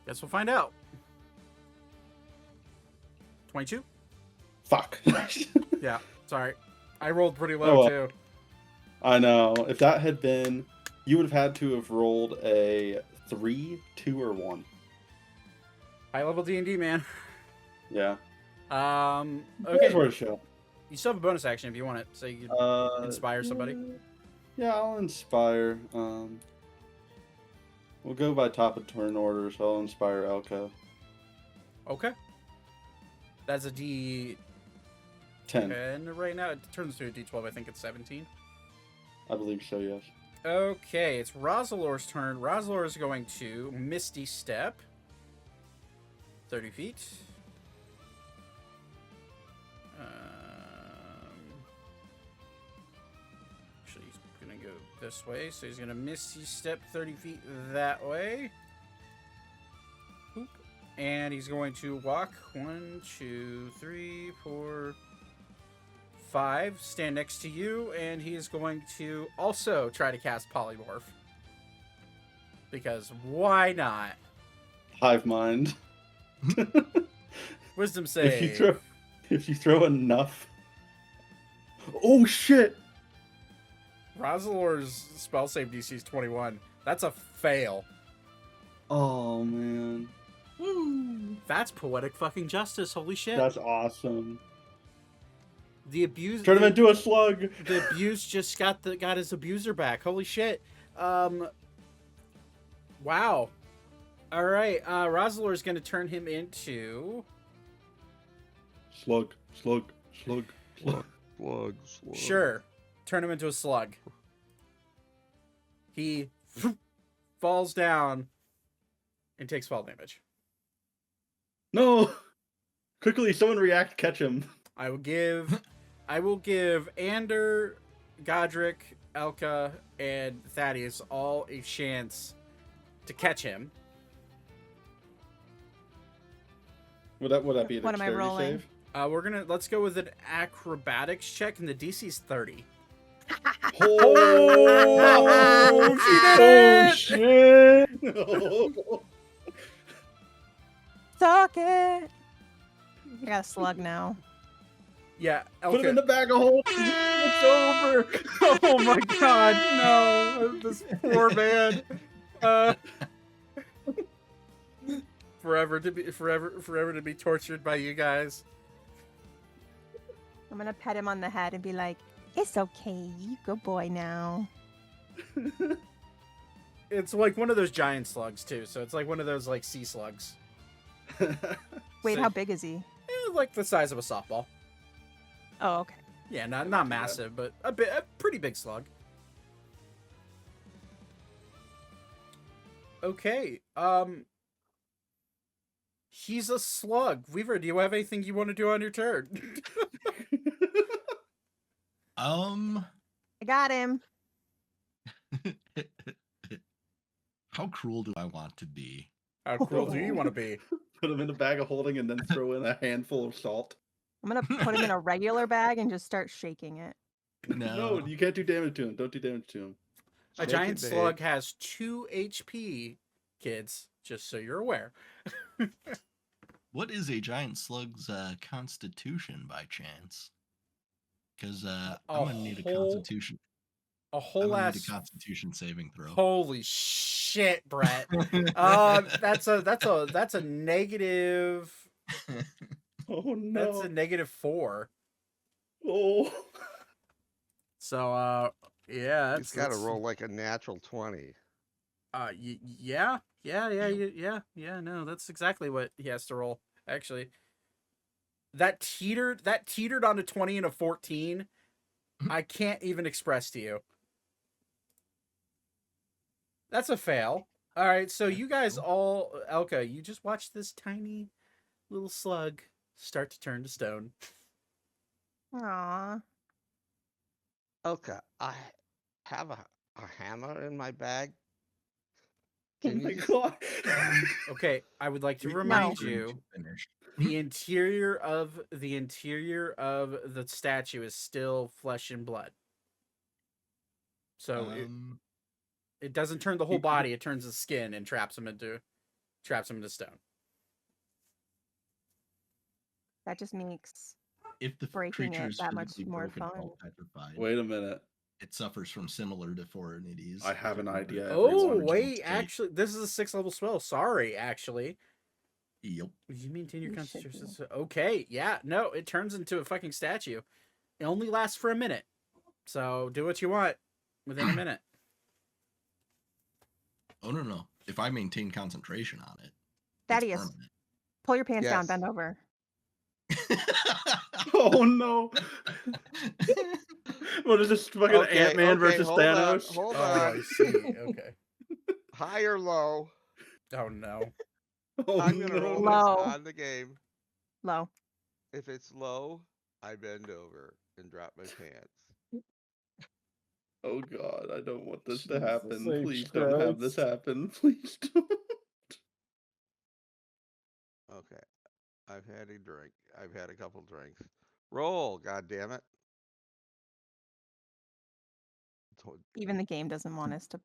Guess we'll find out. 22? fuck. Yeah, sorry. I rolled pretty low Oh, well. too. I know. If that had been, you would have had to have rolled a 3, 2, or 1. High level D&D, man. Yeah. Okay. That's worth a show. You still have a bonus action if you want it. So you inspire somebody. Yeah, I'll inspire. We'll go by top of turn order, so I'll inspire Elko. Okay. That's a D10 10. right now. It turns to a D12. I think it's 17. I believe so, yes. Okay, it's Rosalor's turn. Rosalor is going to Misty Step. 30 feet. Actually, he's going to go this way. So he's going to Misty Step 30 feet that way. Boop. And he's going to walk 1, 2, 3, 4, 5. Stand next to you. And he is going to also try to cast Polymorph. because why not? Hive mind. Wisdom save. If you throw enough. Oh shit! Rosalor's spell save DC is 21. That's a fail. Oh man. Woo! That's poetic fucking justice. Holy shit. That's awesome. The abuse. Turn him into a slug. The abuse just got his abuser back. Holy shit. Wow. All right. Rosalor is going to turn him into Slug. Sure. Turn him into a slug. He falls down and takes fall damage. No! Quickly, someone react, catch him. I will give Ander, Godric, Elka, and Thaddeus all a chance to catch him. Would that be a What am I dexterity rolling? save? Let's go with an acrobatics check, and the DC is 30. Oh, she did it! shit! Suck it. I got a slug now. Yeah, Put him in Elka. the bag of holding. It's over. Oh my god, no! This poor man. Forever to be tortured by you guys. I'm gonna pet him on the head and be like, "It's okay, you good boy now." It's like one of those giant slugs too, so it's like one of those like sea slugs. Wait, So- how big is he? Like the size of a softball. Oh, okay. Yeah, not massive, but a pretty big slug. Okay, he's a slug. Weaver, do you have anything you want to do on your turn? I got him. How cruel do I want to be? How cruel do you want to be? Put him in a bag of holding and then throw in a handful of salt. I'm gonna put him in a regular bag and just start shaking it. No. No, you can't do damage to him. Don't do damage to him. A Shake giant it, babe. slug has 2 HP, kids, just so you're aware. What is a giant slug's constitution by chance? Because I'm gonna need a constitution. A I'm whole gonna ass. need a constitution saving throw. Holy shit, Brett. That's a negative. Oh no. That's a -4. Oh. So yeah, He's got to roll like a natural 20. Yeah. No, that's exactly what he has to roll. Actually, that teetered on a 20 and a 14. I can't even express to you. That's a fail. All right, so you guys all, Elka, you just watch this tiny little slug start to turn to stone. Aww. Okay, I have a hammer in my bag. Oh Can my you just- god. Okay, I would like to We- remind we're you finished. the interior of the statue is still flesh and blood. So it doesn't turn the whole body; it turns the skin and traps him into stone. That just makes if the breaking creature it is that much physically more broken fun. or petrified, Wait a minute. it suffers from similar deformities. I have an idea. Oh Everyone wait, state. actually, this is a 6th level spell. Sorry, actually. Yep. You maintain your You should constitution. Okay, yeah, no, it turns into a fucking statue. It only lasts for a minute, so do what you want within a minute. Oh no. If I maintain concentration on it, it's Thaddeus, permanent. pull your pants down, Yes. bend over. Oh no. What is this fucking Okay, Ant-Man okay, versus hold on, Thanos? hold Oh, on. I see. Okay. High or low? Oh no. Oh I'm gonna roll no. Low. this on the game. Low. If it's low, I bend over and drop my pants. Oh god, I don't want this to Jesus happen. H. Please don't have this Christ. happen. Please don't. Okay. I've had a drink. I've had a couple drinks. Roll, god damn it. Even the game doesn't want us to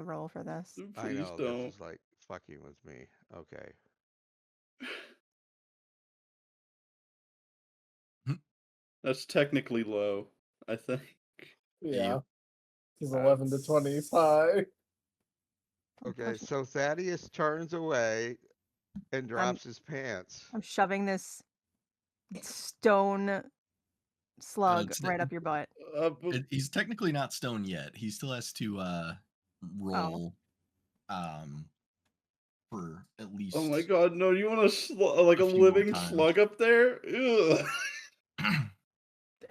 roll for this. I Please know, don't. this is like fucking with me. Okay. That's technically low, I think. Yeah. Because That's- 11 to 20 is high. Okay, so Thaddeus turns away and drops his pants. I'm shoving this stone slug it's- right up your butt. He's technically not stone yet. He still has to roll for at least. Oh my god, no! You want like A a few more living times. slug up there? Ugh.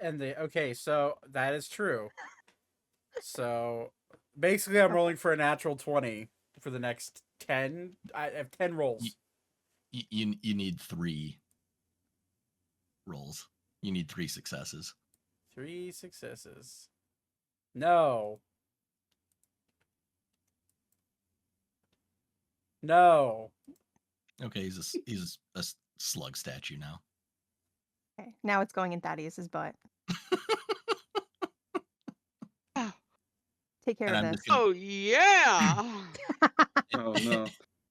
And okay, so that is true. So basically, I'm rolling for a natural 20 for the next 10. I have 10 rolls. You need 3 rolls. You need 3 successes. 3 successes. No. No. Okay, he's a slug statue now. Okay, now it's going in Thaddeus's butt. Take care And of I'm this. just gonna- Oh yeah. Oh no.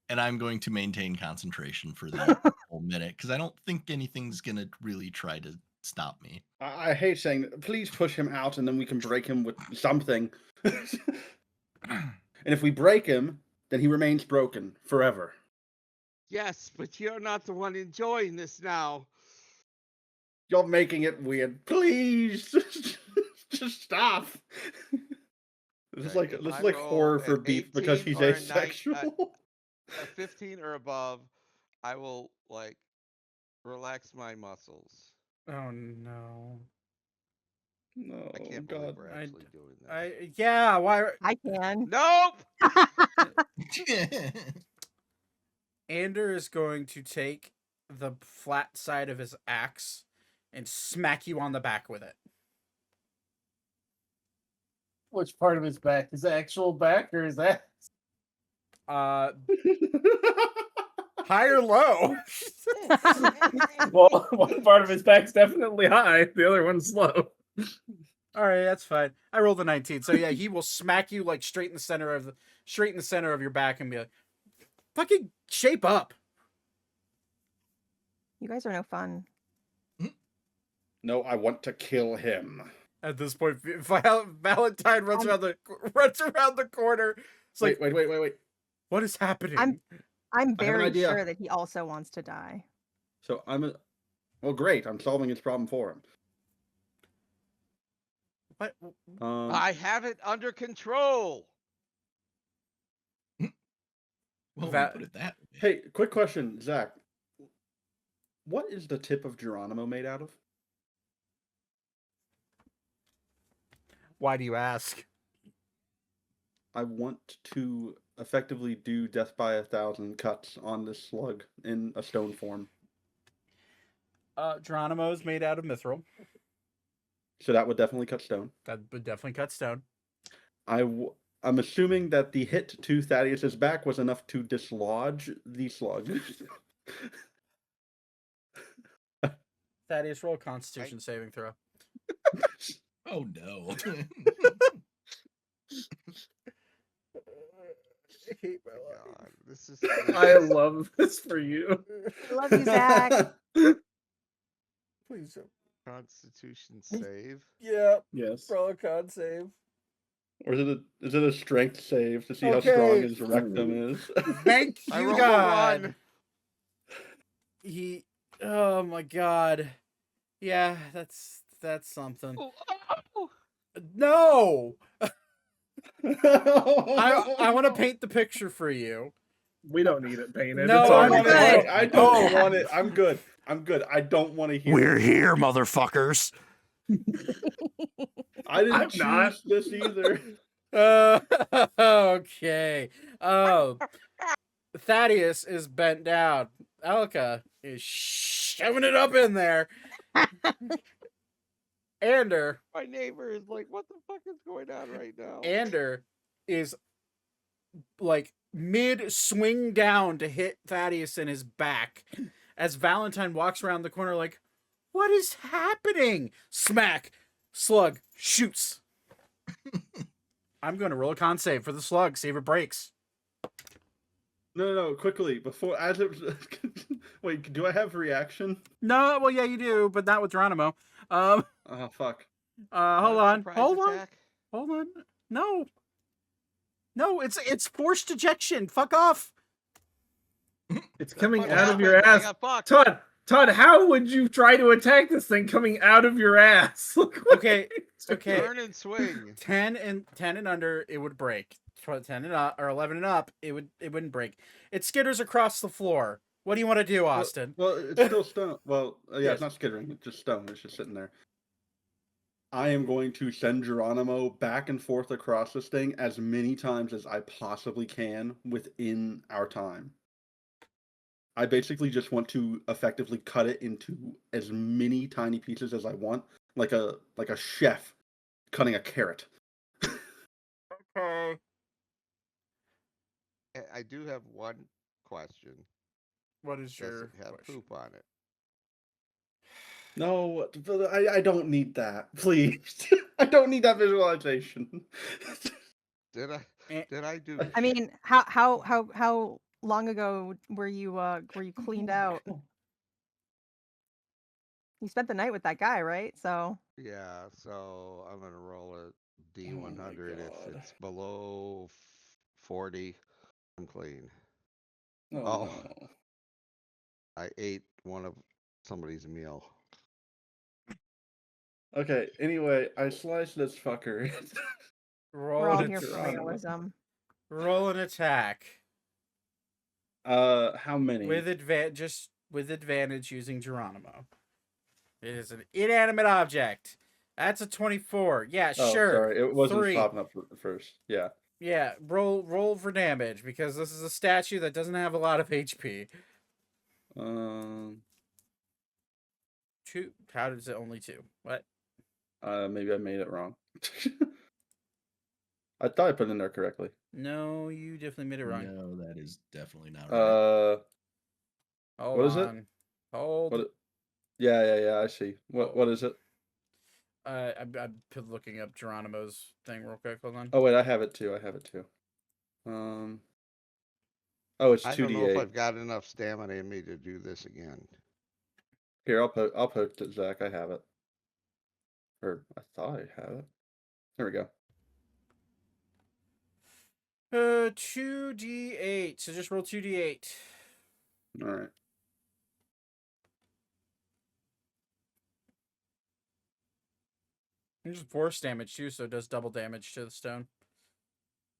And I'm going to maintain concentration for the whole minute because I don't think anything's gonna really try to stop me. I hate saying that. Please push him out and then we can break him with something. And if we break him, then he remains broken forever. Yes, but you're not the one enjoying this now. You're making it weird. Please, just stop. This is Okay, like if this I is like roll horror for an beef because 18 he's or a asexual. A 15 or above, I will like relax my muscles. Oh no. No, I can't God. believe we're actually doing this. Yeah, why? I can. Nope. Ander is going to take the flat side of his axe and smack you on the back with it. Which part of his back? His actual back or his ass? High or low? Well, one part of his back's definitely high, the other one's low. All right, that's fine. I rolled a 19, so yeah, he will smack you like straight in the center of your back and be like, "Fucking shape up." You guys are no fun. No, I want to kill him. At this point, Valentine runs around the corner. It's like, Wait. what is happening? I'm I have an very idea. sure that he also wants to die. So well, great. I'm solving his problem for him. What? I have it under control. Well, That- we put it that way. Hey, quick question, Zach. What is the tip of Geronimo made out of? Why do you ask? I want to effectively do death by 1,000 cuts on this slug in a stone form. Geronimo is made out of mithril. So that would definitely cut stone. That would definitely cut stone. I'm assuming that the hit to Thaddeus's back was enough to dislodge the slug. Thaddeus, roll a Constitution saving throw. Oh no. I hate my life. God, this is. I love this for you. I love you, Zach. Please don't. Constitution save. Yeah, Yes. roll a con save. Or is it a strength save to see how Okay. strong his rectum is? Thank I you, rolled a God. 1. Oh my God. Yeah, that's something. Oh. No, I want to paint the picture for you. We don't need it painted. No, it's I'm already good. I don't want it. I'm good. I don't want to hear it. here, motherfuckers. I didn't I'm choose not. this either. Okay. Oh, Thaddeus is bent down. Alka is shoving it up in there. Ander My neighbor is like, what the fuck is going on right now? Ander is like mid swing down to hit Thaddeus in his back as Valentine walks around the corner like, what is happening? Smack. Slug shoots. I'm going to roll a con save for the slug. See if it breaks. No, quickly before as it. Wait, do I have reaction? No, well, yeah, you do, but not with Geronimo. Oh fuck. Hold Not on, surprise hold on, attack? hold on. No, it's forced ejection. Fuck off. It's coming What out of happened? your I ass. got fucked. Todd, how would you try to attack this thing coming out of your ass? Okay, okay. Turn and swing. 10 and under, it would break. 10 and up, or 11 and up, it wouldn't break. It skitters across the floor. What do you want to do, Austin? Well, it's still stone. Well, yeah, Yes. it's not skittering. It's just stone. It's just sitting there. I am going to send Geronimo back and forth across this thing as many times as I possibly can within our time. I basically just want to effectively cut it into as many tiny pieces as I want, like a chef cutting a carrot. Okay. I do have one question. What is Does your it have question? poop on it? No, I don't need that. Please, I don't need that visualization. Did Eh. I do? I mean, how long ago were you cleaned out? You spent the night with that guy, right? So Yeah. So I'm gonna roll a D100. Oh my If God. it's below 40, I'm clean. Oh, Oh. no. I ate one of somebody's meal. Okay. Anyway, I sliced this fucker. Roll we're all an here for Geronimo. realism. roll an attack How many? with advantage using Geronimo. It is an inanimate object. That's a 24. Yeah, Oh, sure. sorry, it wasn't 3. popping up at first. Yeah. Yeah, roll for damage because this is a statue that doesn't have a lot of HP. 2. How does it only 2? What? Maybe I made it wrong. I thought I put it in there correctly. No, you definitely made it wrong. No, that is definitely not right. Hold what is it? on. Hold. What? Yeah. I see. What is it? I'm looking up Geronimo's thing real quick. Hold on. Oh wait, I have it too. Oh, it's I 2d8. don't know if I've got enough stamina in me to do this again. Here, I'll post it, Zach. I have it. Or I thought I had it. There we go. 2d8. So just roll 2d8. All right. There's force damage too, so it does double damage to the stone.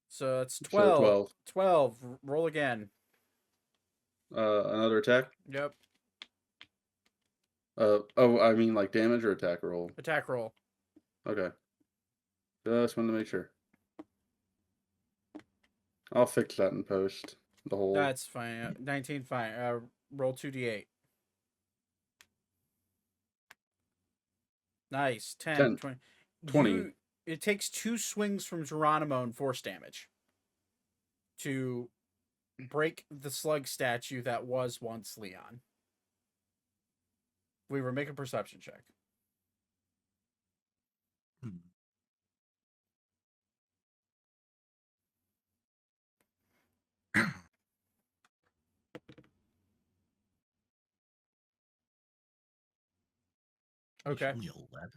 So that's So 12. 12. Roll again. Another attack. Yep. Oh, I mean like damage or attack roll. Attack roll. Okay. Just wanted to make sure. I'll fix that in post. The whole. That's fine. 19, fine. Roll 2d8. Nice. 10. 20. It takes 2 swings from Geronimo and force damage to break the slug statue that was once Leon. Weaver, make a perception check. Okay. Only 11.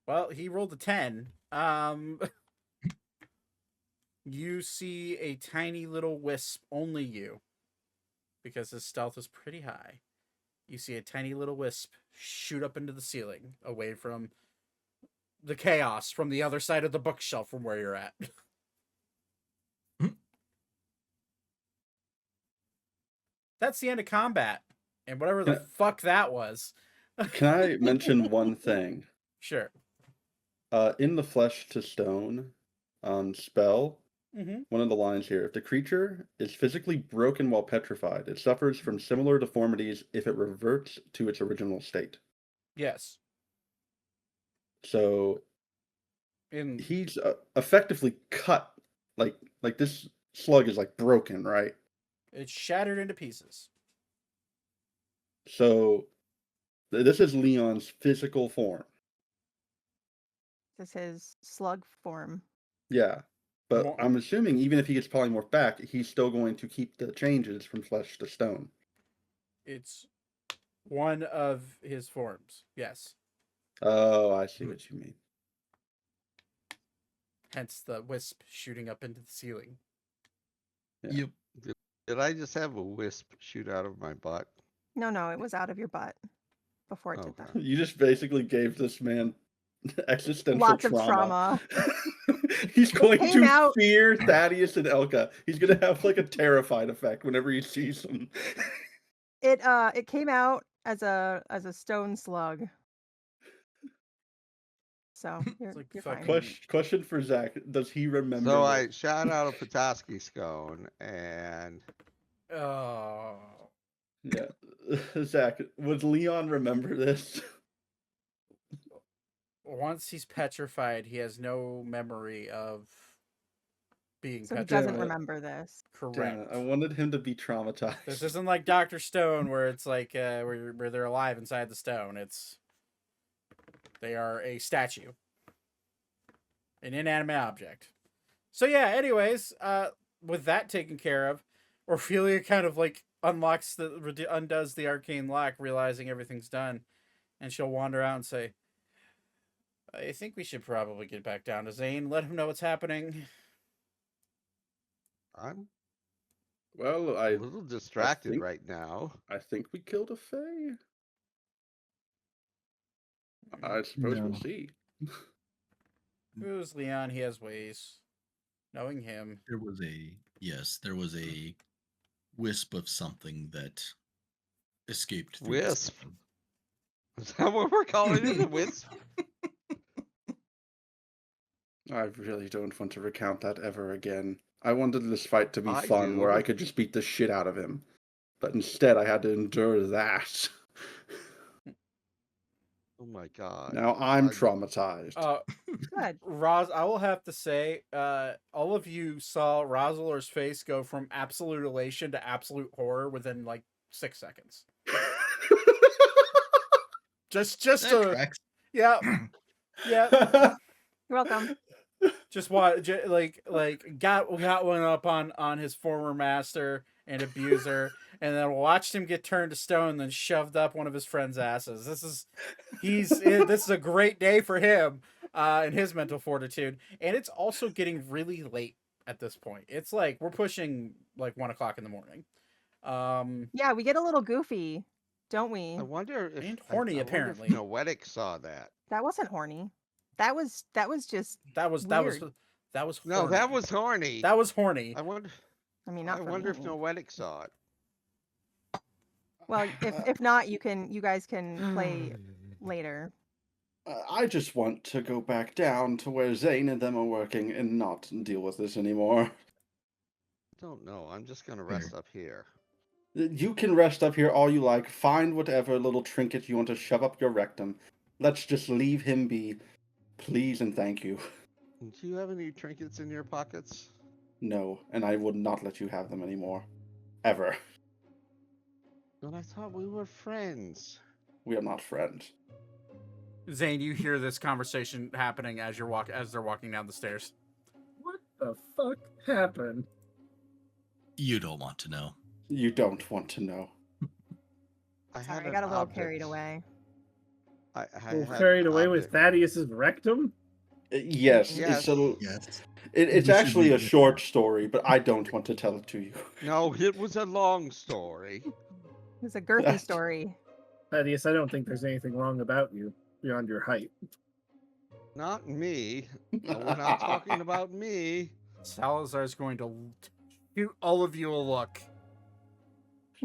Well, he rolled a 10. You see a tiny little wisp, only you, because his stealth is pretty high. You see a tiny little wisp shoot up into the ceiling, away from the chaos from the other side of the bookshelf from where you're at. That's the end of combat. And whatever the fuck that was. Can I mention one thing? Sure. In the flesh to stone spell, one of the lines here, if the creature is physically broken while petrified, it suffers from similar deformities if it reverts to its original state. Yes. So he's effectively cut, like this slug is like broken, right? It's shattered into pieces. So this is Leon's physical form. This is his slug form. Yeah. But Mo- I'm assuming even if he gets polymorph back, he's still going to keep the changes from flesh to stone. It's one of his forms. Yes. Oh, I see what you mean. Hence the wisp shooting up into the ceiling. Yeah. Yep. Did I just have a wisp shoot out of my butt? No, it was out of your butt before it did that. Okay. You just basically gave this man existential Lots of trauma. trauma. He's going came to out- fear Thaddeus and Elka. He's going to have like a terrified effect whenever he sees them. It came out as a stone slug. So you're, like you're fucking- fine. Question for Zach: does he remember? So this? I shot out a Petoskey scone, and Oh. Yeah, Zach, would Leon remember this? Once he's petrified, he has no memory of being So he petrified. doesn't Damn it. remember this. Damn Correct. it, I wanted him to be traumatized. This isn't like Dr. Stone where it's like where they're alive inside the stone. They are a statue. An inanimate object. So yeah, anyways, with that taken care of, Ophelia kind of like undoes the arcane lock, realizing everything's done, and she'll wander out and say, I think we should probably get back down to Zane, let him know what's happening. I'm Well, a little distracted think- right now. I think we killed a Fae. I suppose we'll No. see. Who's Leon? He has ways. Knowing him. There was a wisp of something that escaped. through the Wisp? ceiling. Is that what we're calling it? A wisp? I really don't want to recount that ever again. I wanted this fight to be I fun, where do. I could just beat the shit out of him. But instead, I had to endure that. Oh my god. Now I'm I- traumatized. Good. I will have to say, all of you saw Rosalor's face go from absolute elation to absolute horror within like 6 seconds. Just That to, tracks. yeah, yeah. You're welcome. Just what, got one up on his former master and abuser, and then watched him get turned to stone, and then shoved up one of his friends' asses. This is a great day for him, and his mental fortitude. And it's also getting really late at this point. It's like we're pushing like 1 o'clock in the morning. Yeah, we get a little goofy, don't we? I wonder if And horny, I wonder apparently. if Noetic saw that. That wasn't horny. That was just. That was Weird. No, horny. that was horny. That was horny. I wonder. I mean, not I for wonder if me. Noetic saw it. Well, if not, you guys can play later. I just want to go back down to where Zane and them are working and not deal with this anymore. Don't know. I'm just gonna rest up here. You can rest up here all you like. Find whatever little trinket you want to shove up your rectum. Let's just leave him be. Please and thank you. Do you have any trinkets in your pockets? No, and I would not let you have them anymore. Ever. But I thought we were friends. We are not friends. Zane, you hear this conversation happening as they're walking down the stairs. What the fuck happened? You don't want to know. You don't want to know. Sorry, I got a little carried away. I Well, had carried an away with object. Thaddeus's rectum? Yes, Yes. Yes. It's We should actually a leave it. short story, but I don't want to tell it to you. No, it was a long story. It's a girthy story. Thaddeus, I don't think there's anything wrong about you beyond your height. Not me. No, we're not talking about me. Salazar's going to shoot all of you a look.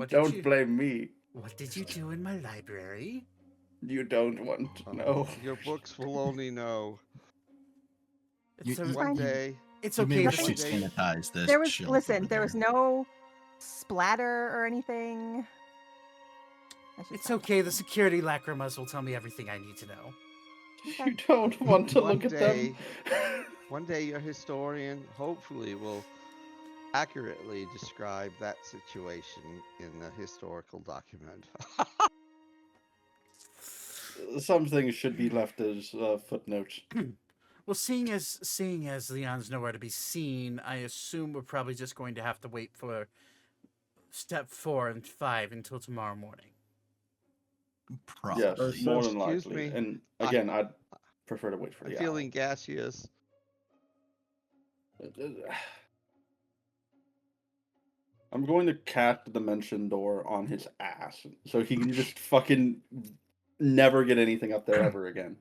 Don't blame me. What did you do in my library? You don't want to know. Your books will only know. You- So you- One fine. day, it's You okay. maybe this should is- Nothing. sanitize this. There was shelf listen. over There was there. no splatter or anything. That's just It's fine. okay. The security lacrimas will tell me everything I need to know. You don't want to One look at day- them. one day your historian hopefully will accurately describe that situation in a historical document. Some things should be left as footnotes. Well, seeing as Leon's nowhere to be seen, I assume we're probably just going to have to wait for step 4 and 5 until tomorrow morning. Probably. Yes, more than Excuse likely. me. And again, I'd prefer to wait for I'm the feeling gaseous. I'm going to cast the dimension door on his ass, so he can just fucking never get anything up there ever again.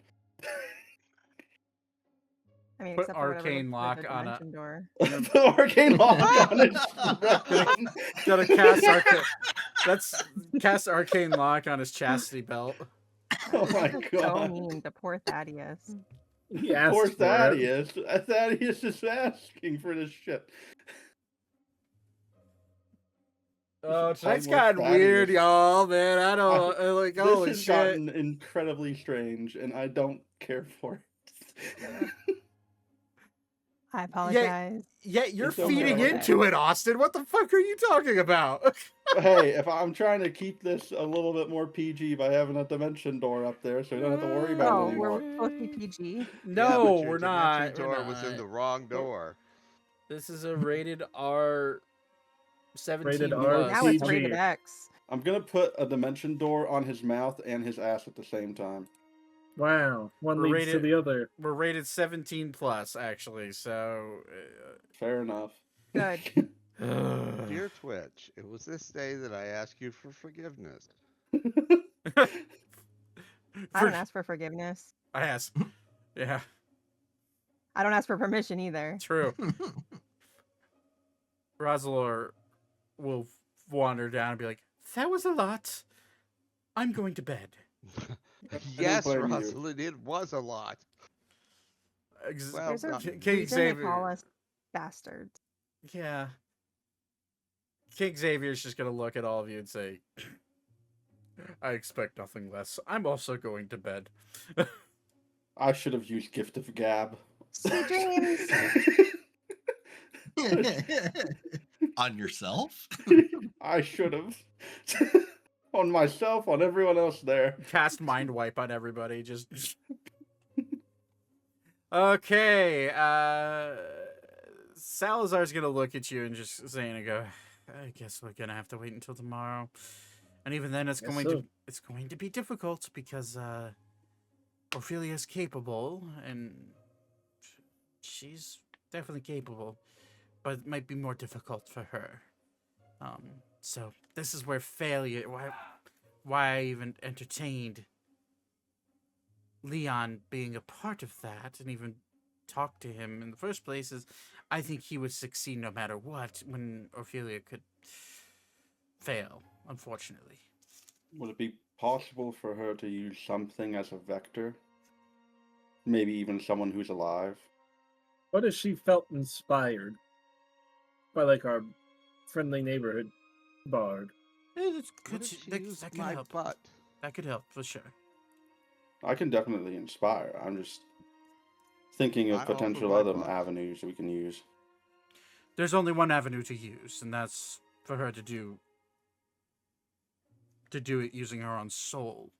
I mean, Put except for whatever arcane the lock on a. dimension door. The arcane lock on his Gotta cast arcane. Let's cast arcane lock on his chastity belt. Oh my So god. mean to poor Thaddeus. He asked Poor for it. Thaddeus. Thaddeus is asking for this shit. Oh, tonight's Homeless gotten Thaddeus. weird, y'all. Man, I don't like. This Holy has shit! gotten incredibly strange, and I don't care for it. I apologize. Yet you're It's okay. feeding into it, Austin. What the fuck are you talking about? Hey, if I'm trying to keep this a little bit more PG by having a dimension door up there, so we don't have to worry about Oh, it we're anymore. supposed to be PG. No, Yeah, but your we're dimension not. door We're was in not. the wrong door. This is a rated R 17 Rated R. plus. Now it's PG. rated X. I'm gonna put a dimension door on his mouth and his ass at the same time. Wow. One We're leads to rated- the other. We're rated 17 plus, actually. So, Fair enough. Good. Dear Twitch, it was this day that I asked you for forgiveness. I don't ask for forgiveness. I asked. Yeah, I don't ask for permission either. true. Rosalor will wander down and be like, "That was a lot. I'm going to bed." Yes, blame you. Rosalind, it was a lot. Well, There's a not- King reason they Xavier. call us bastards. Yeah. King Xavier's just gonna look at all of you and say, "I expect nothing less. I'm also going to bed." I should have used Gift of Gab. Sweet dreams. On yourself? I should have. On myself, on everyone else there. Cast mind wipe on everybody. Just okay. Salazar's gonna look at you and just saying and go, "I guess we're gonna have to wait until tomorrow." And even then, it's Guess going so. to be difficult because Ophelia's capable, and she's definitely capable, but it might be more difficult for her. So this is where failure. Why I even entertained Leon being a part of that, and even talked to him in the first place, is I think he would succeed no matter what when Ophelia could fail, unfortunately. Would it be possible for her to use something as a vector? Maybe even someone who's alive? What if she felt inspired by like our friendly neighborhood bard? That's What good. if she That used could my help. butt? That could help for sure. I can definitely inspire. I'm just thinking I of offer potential my other butt. avenues we can use. There's only one avenue to use, and that's for her to do it using her own soul.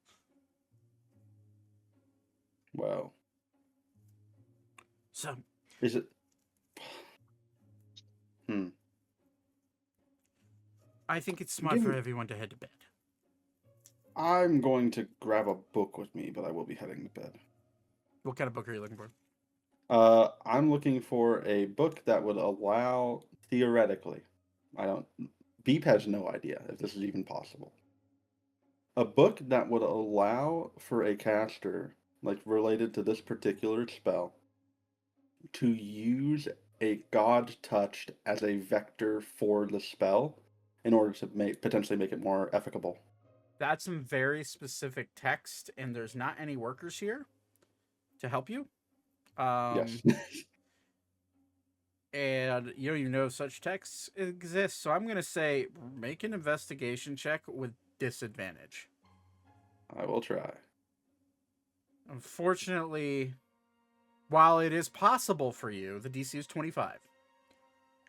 Well, So is it? I think it's smart for everyone to head to bed. I'm going to grab a book with me, but I will be heading to bed. What kind of book are you looking for? I'm looking for a book that would allow, theoretically, Beep has no idea if this is even possible. A book that would allow for a caster, like related to this particular spell, to use a god touched as a vector for the spell in order to potentially make it more efficable. That's some very specific text, and there's not any workers here to help you. Yes. And you don't even know if such texts exist. So I'm going to say make an investigation check with disadvantage. I will try. Unfortunately, while it is possible for you, the DC is 25.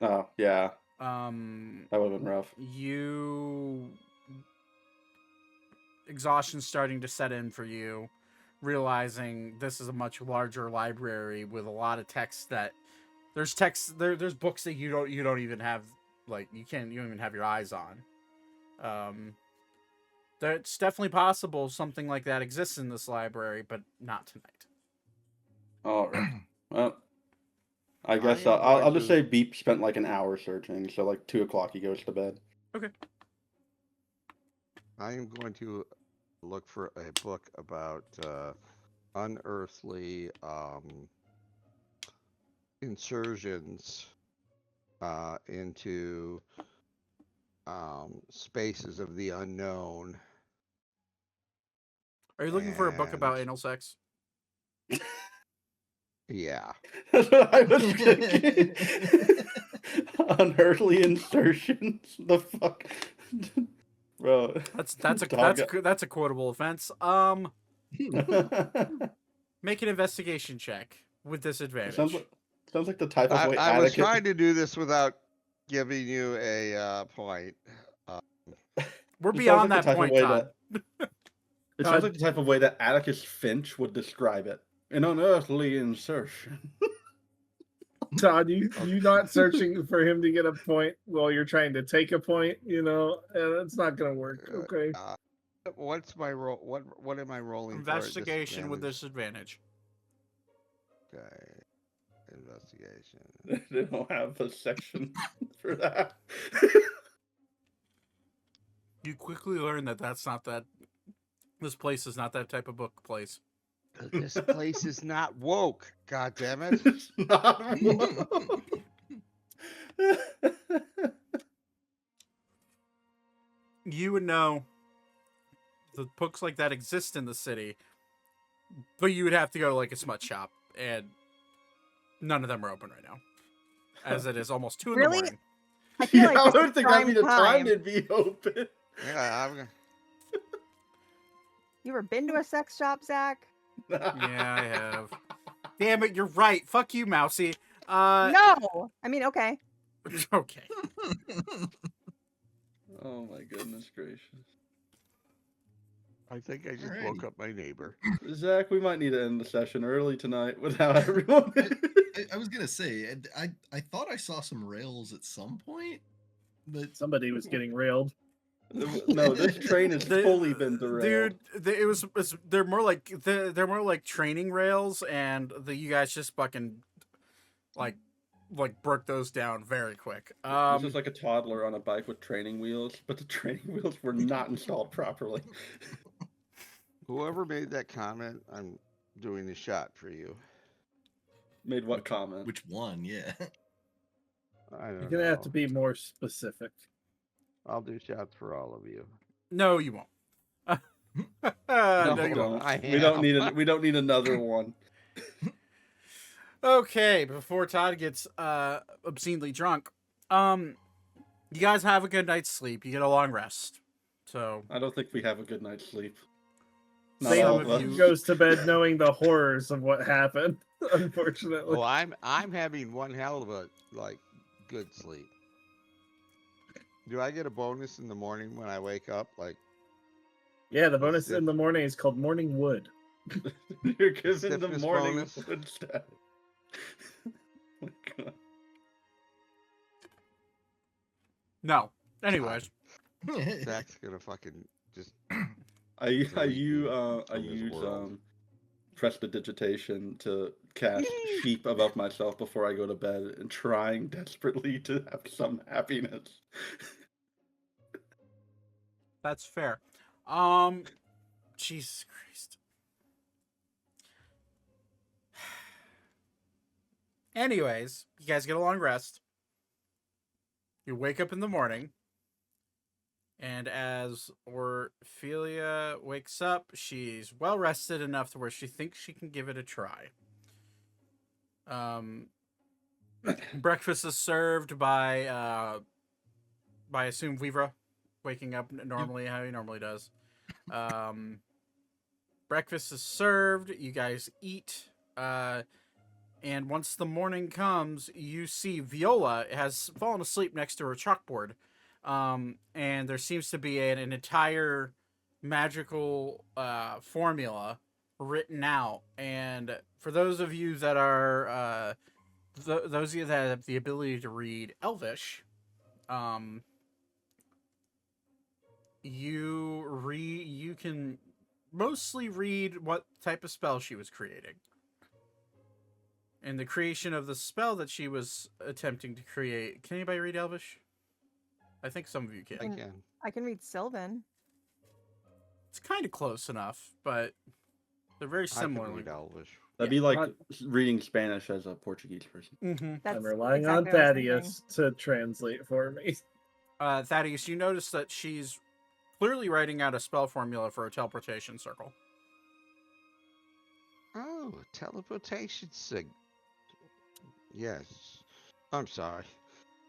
Oh, yeah. That That would have been rough. exhaustion's starting to set in for you. realizing this is a much larger library with a lot of text that there's there's books that you don't even have, like you don't even have your eyes on. It's definitely possible something like that exists in this library, but not tonight. All right. Well, I guess am I'll going just to- say Beep spent like an hour searching, so like 2 o'clock he goes to bed. Okay. I am going to look for a book about unearthly insertions into spaces of the unknown. Are you looking for a book about And- anal sex? Yeah. That's what I was thinking. Unearthly insertions. The fuck, bro. That's a quotable offense. Make an investigation check with disadvantage. Sounds like the type of way I was Atticus. trying to do this without giving you a point. We're It sounds beyond like the that type of point, way Todd. It sounds like the type of way that Atticus Finch would describe it. An unearthly insertion. Todd, you not searching for him to get a point while you're trying to take a point, it's not gonna work. Okay. What's my roll? What am I rolling for? at Investigation with disadvantage? disadvantage. Okay. Investigation. They don't have a section for that. You quickly learn that this place is not that type of book place. This place is not woke. God damn it. It's not woke. You would know the books like that exist in the city, but you would have to go to like a smut shop, and none of them are open right now, as it is almost 2 in the Really? morning. I feel like I this don't is think that'd be prime the time time. it'd be open. Yeah, I'm gonna. You ever been to a sex shop, Zach? Yeah, I have. Damn it, you're right. Fuck you, Mousy. No. I mean, okay. Okay. Oh my goodness gracious. I think I just Alrighty. woke up my neighbor. Zach, we might need to end the session early tonight without everyone. I was gonna say, I thought I saw some rails at some point, but Somebody was getting railed. No, this train has fully been derailed. Dude, they're more like training rails, and you guys just fucking like broke those down very quick. This is like a toddler on a bike with training wheels, but the training wheels were not installed properly. Whoever made that comment, I'm doing a shot for you. Made what comment? which one? Yeah. I don't You're know. gonna have to be more specific. I'll do shots for all of you. No, you won't. No, No, we you won't. don't. I We don't need another one. Okay, before Todd gets obscenely drunk, you guys have a good night's sleep. You get a long rest. So I don't think we have a good night's sleep. Not Sam all of us. you- goes to bed knowing the horrors of what happened. Unfortunately. Well, I'm having one hell of a good sleep. Do I get a bonus in the morning when I wake up? Yeah, the bonus Stiff- in the morning is called Morning Wood. You're given the Stiffness morning bonus. footstep. Oh my God. no. Anyways, Zach's gonna fucking just. I Delete use from his world. prestidigitation to cast sheep above myself before I go to bed and trying desperately to have some happiness. that's fair. Jesus Christ. Anyways, you guys get a long rest. You wake up in the morning. And as Orphelia wakes up, she's well rested enough to where she thinks she can give it a try. Breakfast is served by I assume Vivra, waking up normally how he normally does. Breakfast is served. You guys eat. And once the morning comes, you see Viola has fallen asleep next to her chalkboard. And there seems to be an entire magical formula written out. And for those of you that are those of you that have the ability to read Elvish, you can mostly read what type of spell she was creating. And the creation of the spell that she was attempting to create. Can anybody read Elvish? I think some of you I can. can. I can read Sylvan. It's kind of close enough, but they're very I similar. can read Elvish. That'd be like reading Spanish as a Portuguese person. Mm-hmm. That's I'm relying on exactly what I was thinking. Thaddeus to translate for me. Thaddeus, you notice that she's clearly writing out a spell formula for a teleportation circle. Oh, teleportation sig. Yes. I'm sorry.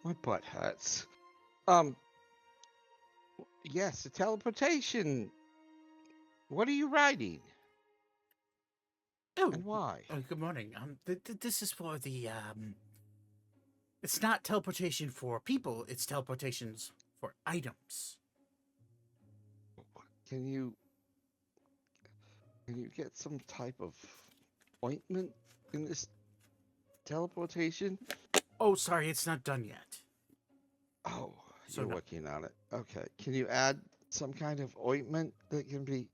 My butt hurts. Yes, the teleportation. What are you writing? Oh, And why? good morning. This is for the It's not teleportation for people. It's teleportations for items. Can you get some type of ointment in this teleportation? Oh, sorry, it's not done yet. Oh, So you're no. working on it. Okay. Can you add some kind of ointment that can be?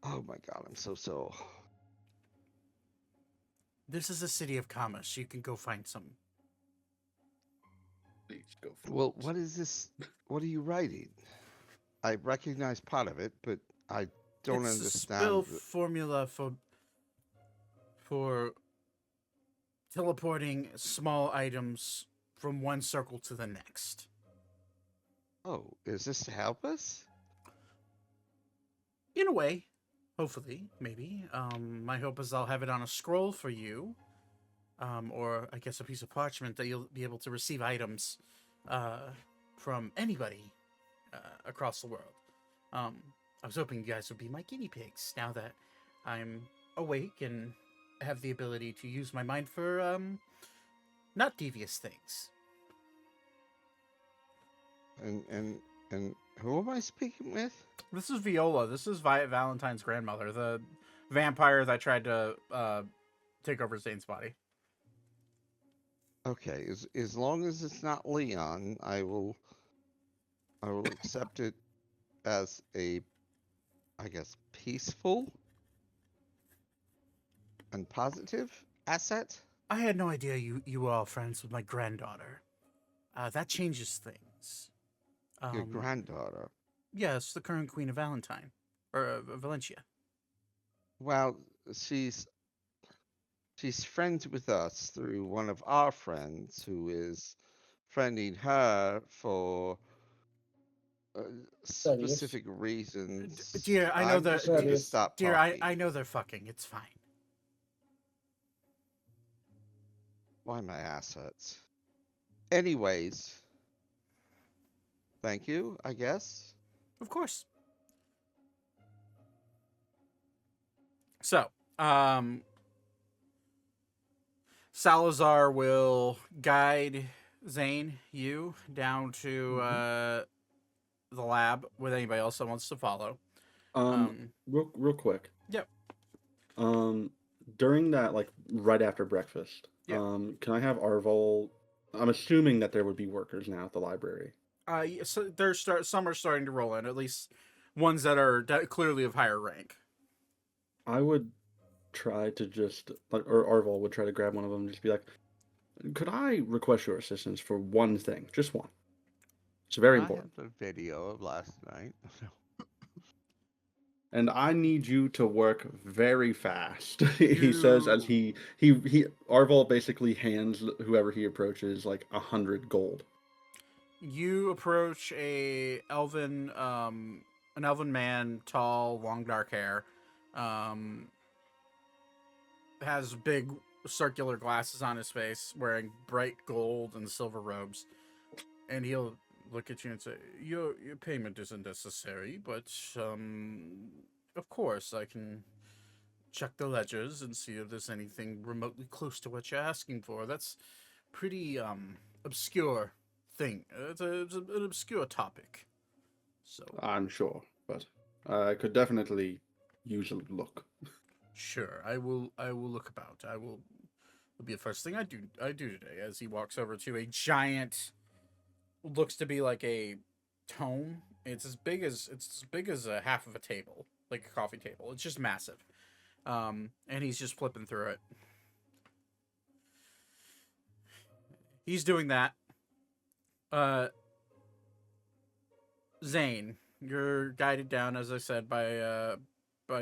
Oh my God, I'm so sore. This is a city of commerce. You can go find some. Please go for Well, what is this? What are you writing? I recognize part of it, but I don't It's understand. a spell formula for teleporting small items from one circle to the next. Oh, is this to help us? In a way, hopefully, maybe. My hope is I'll have it on a scroll for you, or I guess a piece of parchment that you'll be able to receive items from anybody across the world. I was hoping you guys would be my guinea pigs now that I'm awake and have the ability to use my mind for not devious things. And who am I speaking with? This is Viola. This is Valentine's grandmother, the vampire that tried to take over Zane's body. Okay, as long as it's not Leon, I will accept it as a, I guess, peaceful and positive asset. I had no idea you were all friends with my granddaughter. That changes things. Your granddaughter. Yes, the current queen of Valentine, or Valencia. Well, she's friends with us through one of our friends who is friending her for specific reasons. Dear, I know I'm that. just going to stop Dear, talking. I know they're fucking. It's fine. Why my assets? Anyways, thank you, I guess. Of course. So, Salazar will guide Zane, you, down to the lab with anybody else that wants to follow. Real quick. Yep. During that, like right after breakfast, Yep. Can I have Arval? I'm assuming that there would be workers now at the library. So some are starting to roll in, at least ones that are clearly of higher rank. I would try to just, like, or Arval would try to grab one of them and just be like, could I request your assistance for one thing? Just one. It's very important. I have the video of last night. And I need you to work very fast. He says as he Arval basically hands whoever he approaches like 100 gold. You approach an elven man, tall, long dark hair, has big circular glasses on his face, wearing bright gold and silver robes, and he'll look at you and say, "Your payment isn't necessary, but of course I can check the ledgers and see if there's anything remotely close to what you're asking for. That's pretty obscure thing. It's an obscure topic. So I'm sure, but I could definitely use a look. Sure, I will look about. Will be the first thing I do today. As he walks over to a giant, looks to be like a tome. It's as big as a half of a table, like a coffee table. It's just massive. And he's just flipping through it. He's doing that. Zane, you're guided down, as I said, by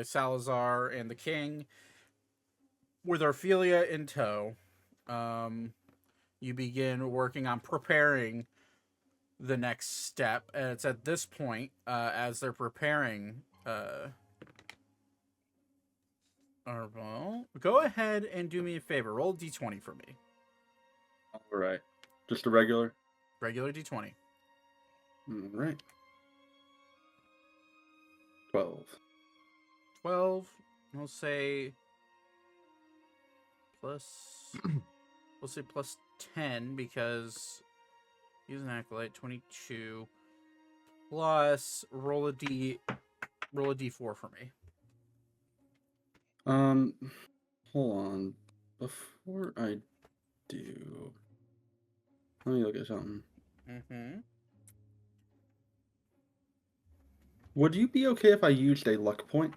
Salazar and the king, with Ophelia in tow. You begin working on preparing the next step. And it's at this point, as they're preparing, well, go ahead and do me a favor. Roll a d20 for me. All right. Just a regular? Regular d20. All right. 12. 12. We'll say plus. We'll say plus 10 because he's an acolyte. 22 plus roll a d4 for me. Hold on. Before I do, let me look at something. Mm-hmm. Would you be okay if I used a luck point?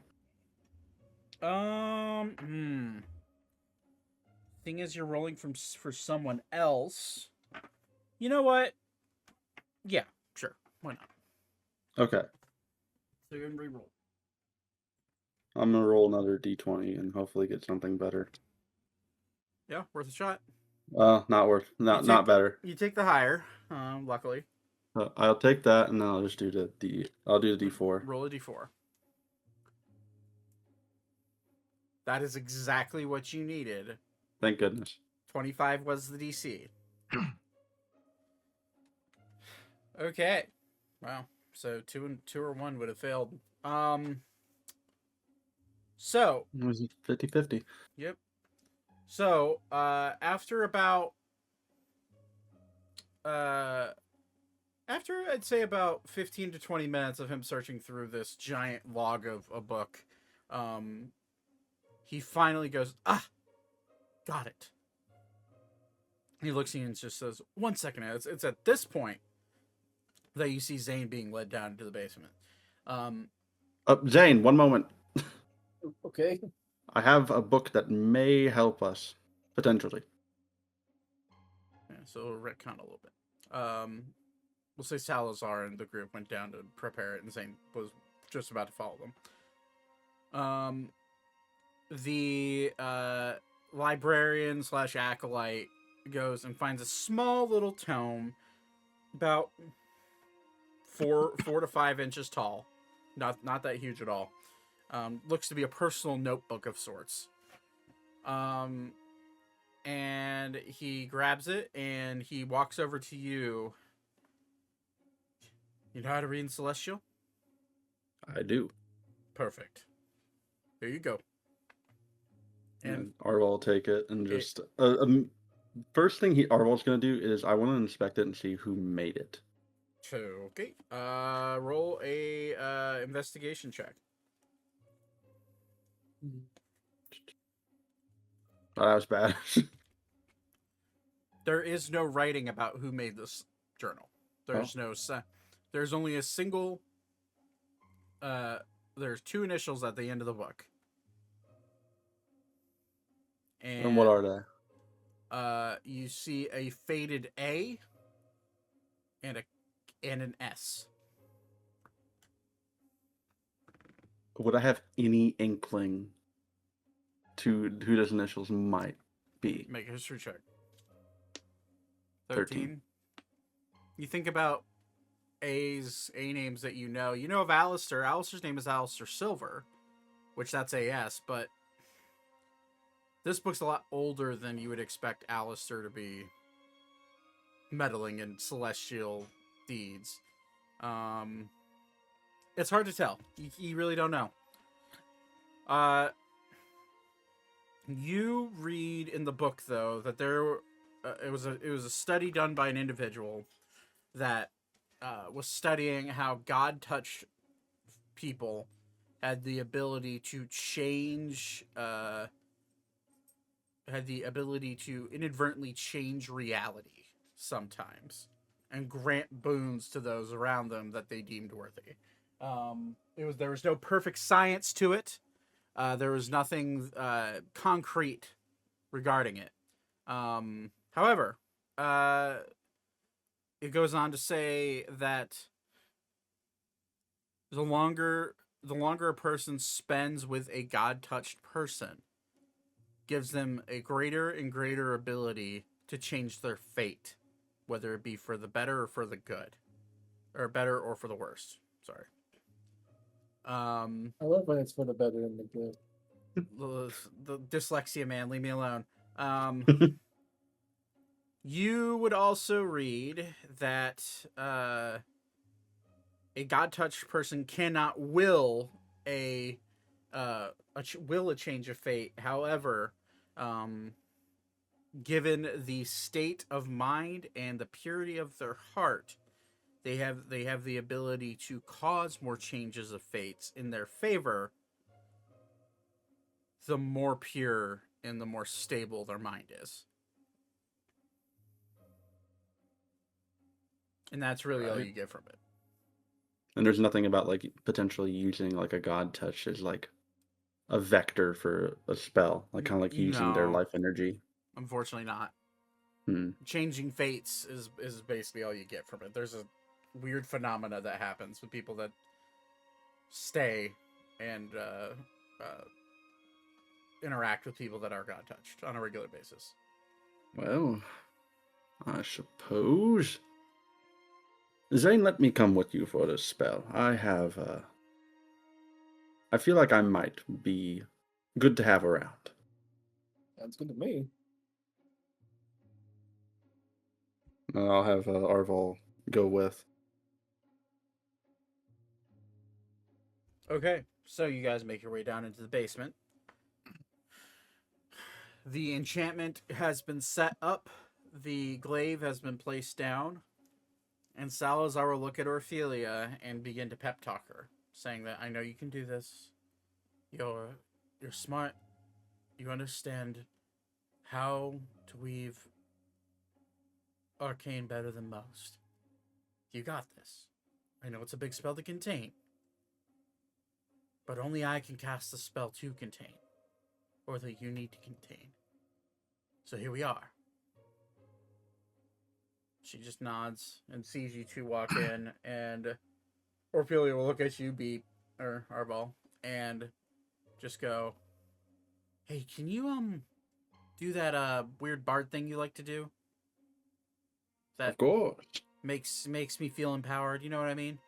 Thing is, you're rolling for someone else. You know what? Yeah, sure. Why not? Okay. So you're gonna re-roll. I'm gonna roll another d20 and hopefully get something better. Yeah, worth a shot. Not worth. Not better. You take the higher. Luckily. I'll take that, and then I'll just do I'll do the d4. Roll a d4. That is exactly what you needed. Thank goodness. 25 was the DC. Okay. Wow. So 2 or 1 would have failed. So It was 50-50. Yep. So, after about after I'd say about 15 to 20 minutes of him searching through this giant log of a book, he finally goes, got it. He looks at you and just says, 1 second. It's at this point that you see Zane being led down into the basement. Zane, 1 moment. Okay. I have a book that may help us, potentially. Yeah, so we'll retcon a little bit. We'll say Salazar and the group went down to prepare it, and Zane was just about to follow them. The librarian / acolyte goes and finds a small little tome, about 4 to 5 inches tall, not that huge at all. Looks to be a personal notebook of sorts. And he grabs it and he walks over to you. You know how to read in Celestial? I do. Perfect. There you go. And Arwell will take it and just... first thing Arwell's going to do is I want to inspect it and see who made it. Okay. Roll a investigation check. Oh, that was bad. There is no writing about who made this journal. There's there's only a single. There's 2 initials at the end of the book. And what are they? You see a faded A and an S. Would I have any inkling to who those initials might be? Make a history check. 13. You think about A names that you know. You know of Alistair. Alistair's name is Alistair Silver, which that's AS, but this book's a lot older than you would expect Alistair to be meddling in celestial deeds. It's hard to tell. You really don't know. You read in the book, though, that there it was a study done by an individual that was studying how God touched people had the ability to change, had the ability to inadvertently change reality sometimes and grant boons to those around them that they deemed worthy. There was no perfect science to it. There was nothing concrete regarding it. However, it goes on to say that the longer a person spends with a god-touched person, gives them a greater and greater ability to change their fate, whether it be for the better or for the good, or better or for the worst. Sorry. I love when it's for the better and the good. The dyslexia, man, leave me alone. You would also read that a god-touched person cannot will a change of fate. However, given the state of mind and the purity of their heart, they have the ability to cause more changes of fates in their favor, the more pure and the more stable their mind is. And that's really all you get from it. And there's nothing about like potentially using like a god touch as like a vector for a spell, like kind of like using their No. life energy. Unfortunately not. Hmm. Changing fates is basically all you get from it. There's a weird phenomena that happens with people that stay and interact with people that are god touched on a regular basis. Well, I suppose. Zane, let me come with you for this spell. I feel like I might be good to have around. Sounds good to me. I'll have Arval go with. Okay, so you guys make your way down into the basement. The enchantment has been set up. The glaive has been placed down. And Salazar will look at Orphelia and begin to pep talk her, saying that I know you can do this. You're smart. You understand how to weave arcane better than most. You got this. I know it's a big spell to contain, but only I can cast the spell to contain, or that you need to contain. So here we are. She just nods and sees you two walk in, and Orphelia will look at you, Arbal, and just go, "Hey, can you do that weird bard thing you like to do? That Of course. makes me feel empowered. You know what I mean?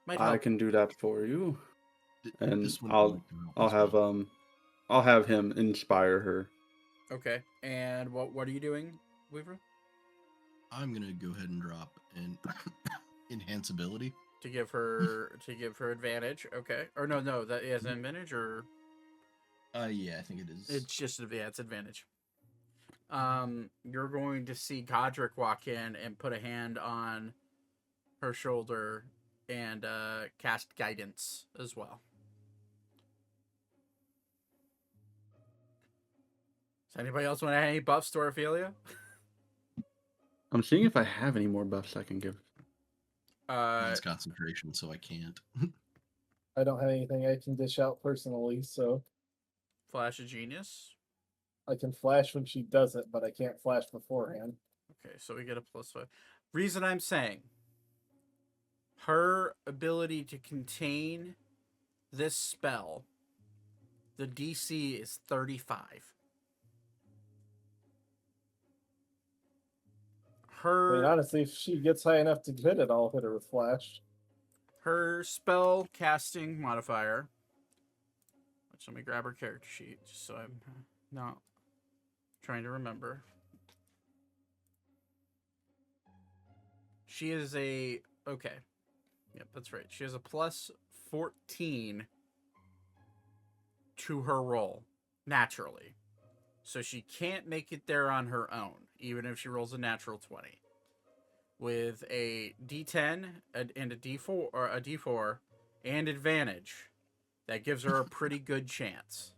Might I help." can do that for you. And This one I'll as well. I'll have him inspire her. Okay. And what are you doing, Weaver? I'm gonna go ahead and drop an enhance ability. To give her advantage. Okay. Or no, that is an advantage, or Yeah, I think it is. it's just it's advantage. You're going to see Godric walk in and put a hand on her shoulder and cast guidance as well. Does anybody else want to add any buffs to Orphelia? I'm seeing if I have any more buffs I can give. Mine's concentration, so I can't. I don't have anything I can dish out personally, so Flash of Genius. I can flash when she does it, but I can't flash beforehand. Okay, so we get a +5. Reason I'm saying her ability to contain this spell, the DC is 35. I mean, honestly, if she gets high enough to hit it, I'll hit her with flash. Her spell casting modifier, which let me grab her character sheet just so I'm not trying to remember. She is okay. Yep, that's right. She has a +14 to her roll naturally. So she can't make it there on her own, even if she rolls a natural 20. With a D10 and a D4 or a D4 and advantage, that gives her a pretty good chance.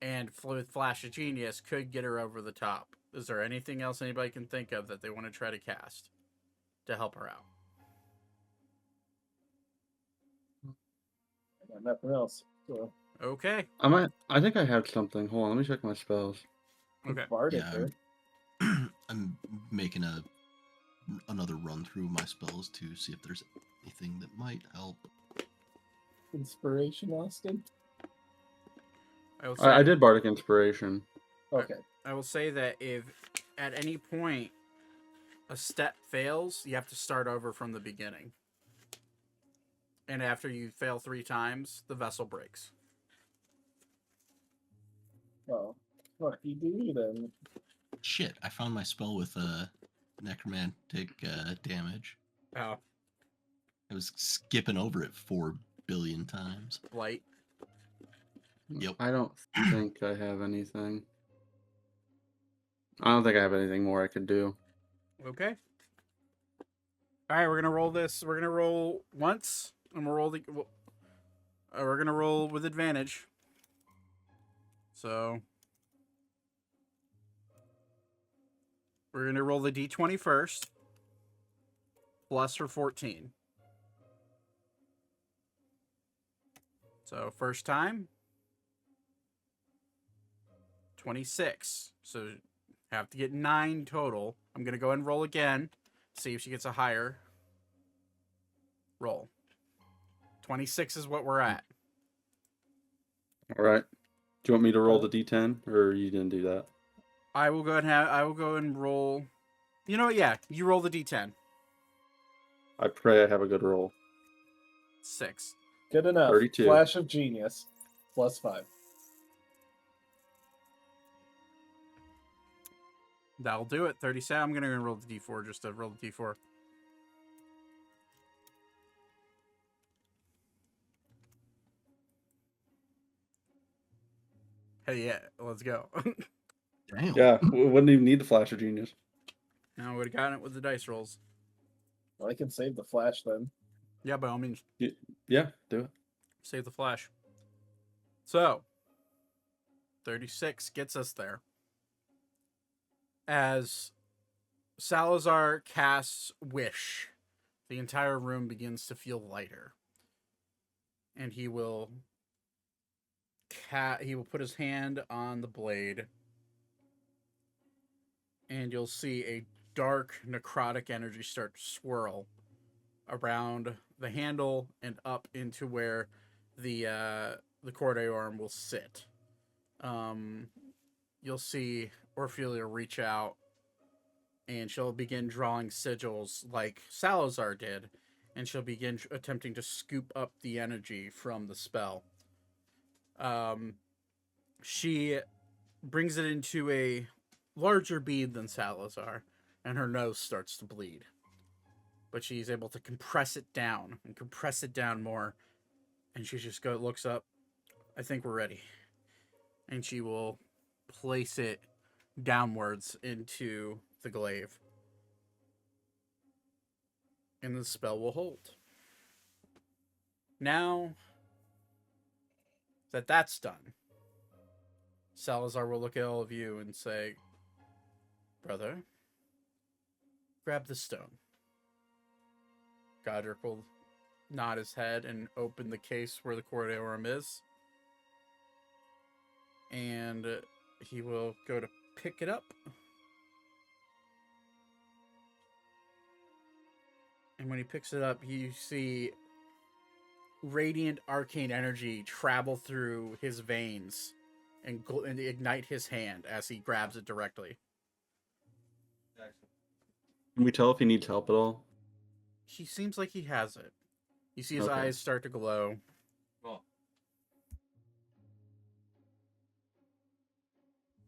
And with Flash of Genius could get her over the top. Is there anything else anybody can think of that they want to try to cast to help her out? I got nothing else. So, Okay. I think I have something. Hold on, let me check my spells. Okay. Bardic Yeah. here. I'm making another run through my spells to see if there's anything that might help. Inspiration, Austin. I did Bardic Inspiration. Okay. I will say that if at any point a step fails, you have to start over from the beginning. And after you fail 3 times, the vessel breaks. Well, fuck you do then. Shit, I found my spell with necromantic damage. Oh, I was skipping over it 4 billion times. blight. Yep. I don't think I have anything. I don't think I have anything more I could do. Okay. All right, we're gonna roll this. We're gonna roll once, and we're gonna roll with advantage. So we're gonna roll the d20 first, plus for 14. So first time, 26. So have to get 9 total. I'm gonna go ahead and roll again. See if she gets a higher roll. 26 is what we're at. All right. Do you want me to roll the d10, or you didn't do that? I will go and roll. You know what? Yeah, you roll the d10. I pray I have a good roll. 6. Good enough. 32. Flash of Genius. +5. That'll do it. 37. I'm gonna roll the d4 just to roll the d4. Hey, yeah, let's go. Damn. Yeah, we wouldn't even need the Flash of Genius. Now we would have gotten it with the dice rolls. Well, I can save the Flash then. Yeah, by all means, Yeah, do it. save the flash. So, 36 gets us there. As Salazar casts Wish, the entire room begins to feel lighter. And he will put his hand on the blade. And you'll see a dark necrotic energy start to swirl around the handle and up into where the Cor Deorum will sit. You'll see Orphelia reach out, and she'll begin drawing sigils like Salazar did, and she'll begin attempting to scoop up the energy from the spell. She brings it into a larger bead than Salazar, and her nose starts to bleed. But she's able to compress it down and compress it down more, and she just looks up. I think we're ready. And she will place it downwards into the glaive. And the spell will hold. Now that that's done, Salazar will look at all of you and say, "Brother, grab the stone." Godric will nod his head and open the case where the Cor Deorum is. And he will go to pick it up. And when he picks it up, you see radiant arcane energy travel through his veins and ignite his hand as he grabs it directly. Can we tell if he needs help at all? He seems like he has it. You see his Okay. eyes start to glow.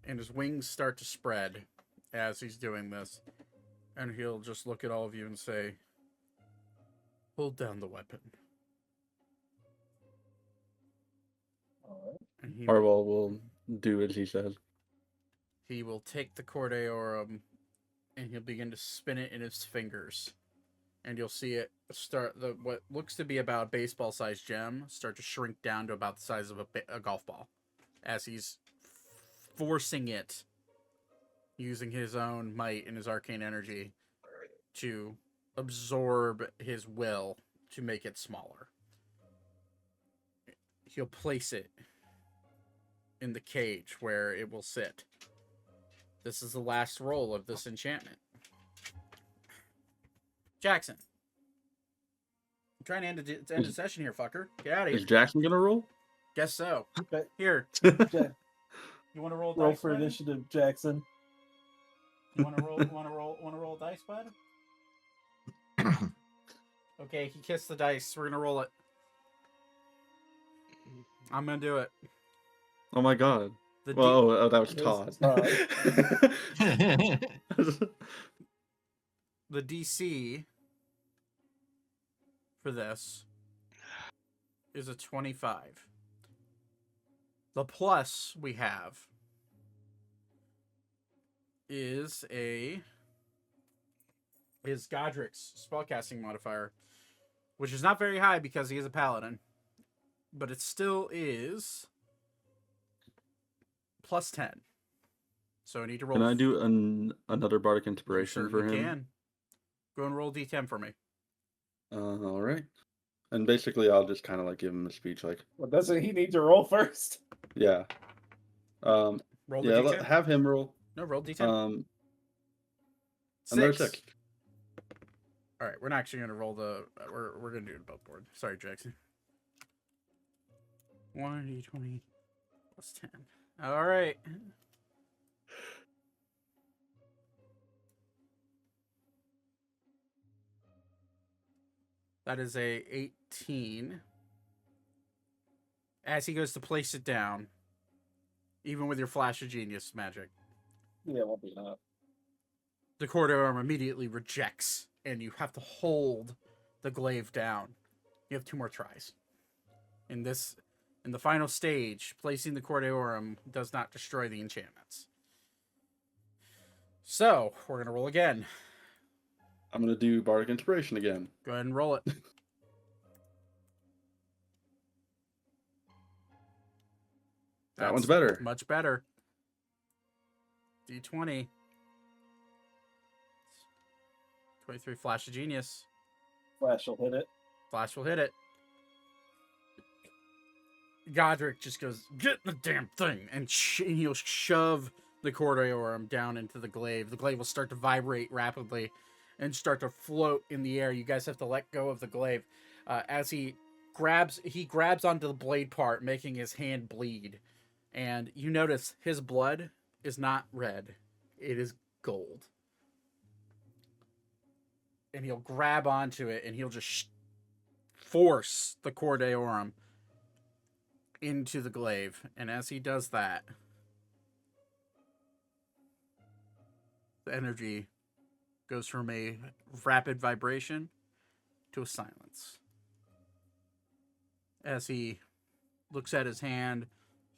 And his wings start to spread as he's doing this. And he'll just look at all of you and say, "Hold down the weapon." Alright. And Harwell will do as he says. he will take the Cor Deorum and he'll begin to spin it in his fingers. and you'll see it start what looks to be about a baseball-sized gem start to shrink down to about the size of a golf ball, as he's forcing it, using his own might and his arcane energy, to absorb his will to make it smaller. He'll place it in the cage where it will sit. This is the last roll of this enchantment. Jackson. I'm trying to end the session here, fucker. Get out of here. Is Jackson gonna roll? Guess so. Okay. Here. Jack, You want to roll? roll dice, for bud? initiative, Jackson. You want to roll? Want to roll dice, bud? Okay, he kissed the dice. We're gonna roll it. I'm gonna do it. Oh my god. The Well, that was It Todd. was Todd. the DC for this is a 25. The plus we have is Godric's spellcasting modifier, which is not very high because he is a paladin, but it still is plus 10. So I need to roll. Can I do another bardic inspiration for him? You can. Go and roll D10 for me. All right. And basically, I'll just kind of like give him a speech, like, Well, doesn't he need to roll first? yeah, Roll the yeah. D10. Have him roll. No, roll D10. Another 6. 6. All right, we're not actually gonna roll the. We're gonna do it above board. Sorry, Jackson. 1d20 plus 10. All right. That is a 18. As he goes to place it down, even with your flash of genius magic, Yeah, won't be enough. the Cor Deorum immediately rejects, and you have to hold the glaive down. You have 2 more tries. In the final stage, placing the Cor Deorum does not destroy the enchantments. So, we're going to roll again. I'm gonna do bardic inspiration again. Go ahead and roll it. That one's better. Much better. D20. 23 flash of genius. Flash will hit it. Flash will hit it. Godric just goes, "Get the damn thing!" And he'll shove the Cor Deorum down into the glaive. The glaive will start to vibrate rapidly and start to float in the air. You guys have to let go of the glaive. As he grabs onto the blade part, making his hand bleed. And you notice his blood is not red. It is gold. And he'll grab onto it, and he'll just force the Cor Deorum into the glaive. And as he does that, the energy goes from a rapid vibration to a silence. As he looks at his hand,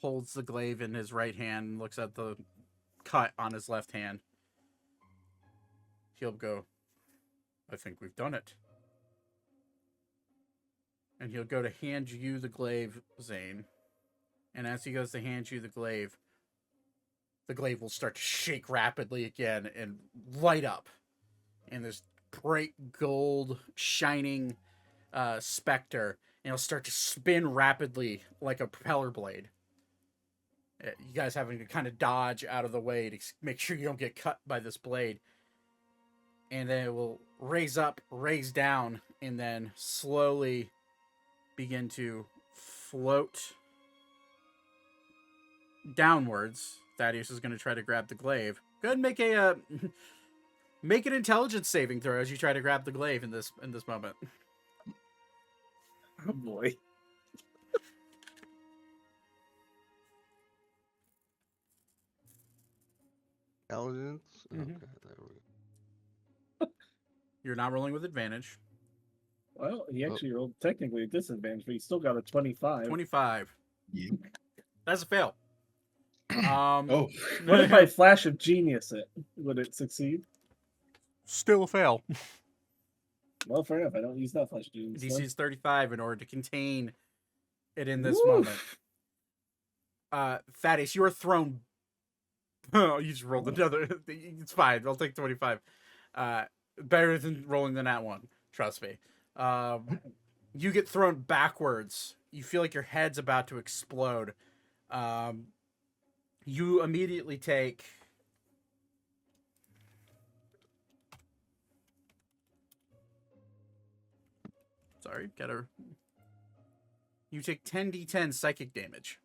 holds the glaive in his right hand, and looks at the cut on his left hand, he'll go, "I think we've done it." And he'll go to hand you the glaive, Zane. And as he goes to hand you the glaive will start to shake rapidly again and light up. And this bright gold shining specter, and it'll start to spin rapidly like a propeller blade. You guys having to kind of dodge out of the way to make sure you don't get cut by this blade. And then it will raise up, raise down, and then slowly begin to float downwards. Thaddeus is going to try to grab the glaive. Go ahead and make an intelligence saving throw as you try to grab the glaive in this moment. Oh boy. Intelligence? Mhm. Okay, there we go. You're not rolling with advantage. Well, he actually rolled technically a disadvantage, but he still got a 25. 25. Yeah. That's a fail. Oh, What if I flash of genius it? Would it succeed? Still a fail. Well, fair enough. I don't use that flesh dude. DC is 35 in order to contain it in this Woo! moment. Thaddeus, you are thrown. Oh, you just rolled another. It's fine. I'll take 25. Better than rolling the nat one. Trust me. You get thrown backwards. You feel like your head's about to explode. You immediately take. Sorry, You take 10d10 psychic damage.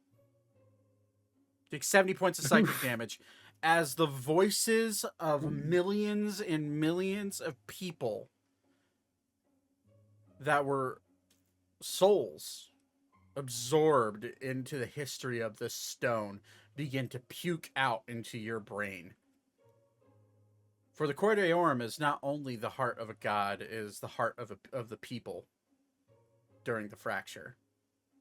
Take 70 points of psychic damage as the voices of millions and millions of people that were souls absorbed into the history of this stone begin to puke out into your brain. For the Cor Deorum is not only the heart of a god, it is the heart of the people during the fracture,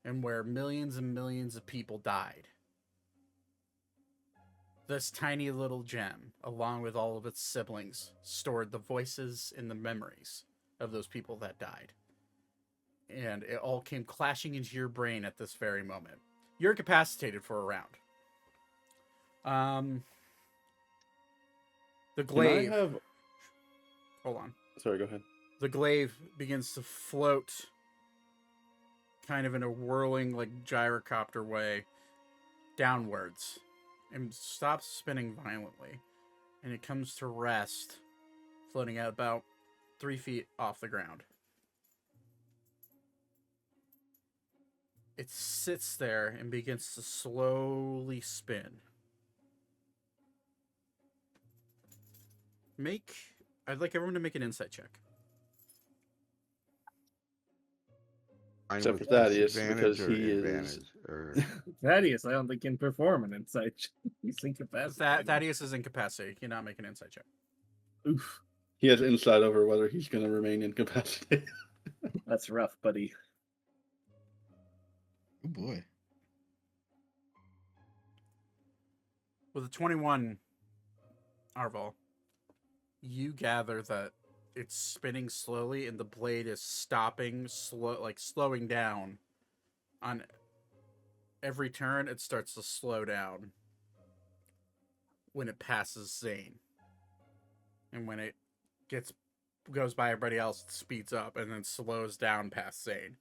and where millions and millions of people died. This tiny little gem, along with all of its siblings, stored the voices and the memories of those people that died. And it all came clashing into your brain at this very moment. You're incapacitated for a round. The glaive... Can I have... Hold on. Sorry, go ahead. The glaive begins to float kind of in a whirling, like, gyrocopter way downwards and stops spinning violently. And it comes to rest, floating at about 3 feet off the ground. It sits there and begins to slowly spin. I'd like everyone to make an insight check. Except for With Thaddeus, disadvantage because or he is- advantage, or Thaddeus, I don't think can perform an insight check. He's incapacitated. Thaddeus is incapacitated. He cannot make an insight check. Oof, He has insight over whether he's going to remain incapacitated. that's rough, buddy. Oh boy. With a 21, Arval, you gather that it's spinning slowly and the blade is stopping, slowing down. On every turn, it starts to slow down when it passes Zane. And when it goes by everybody else, it speeds up and then slows down past Zane.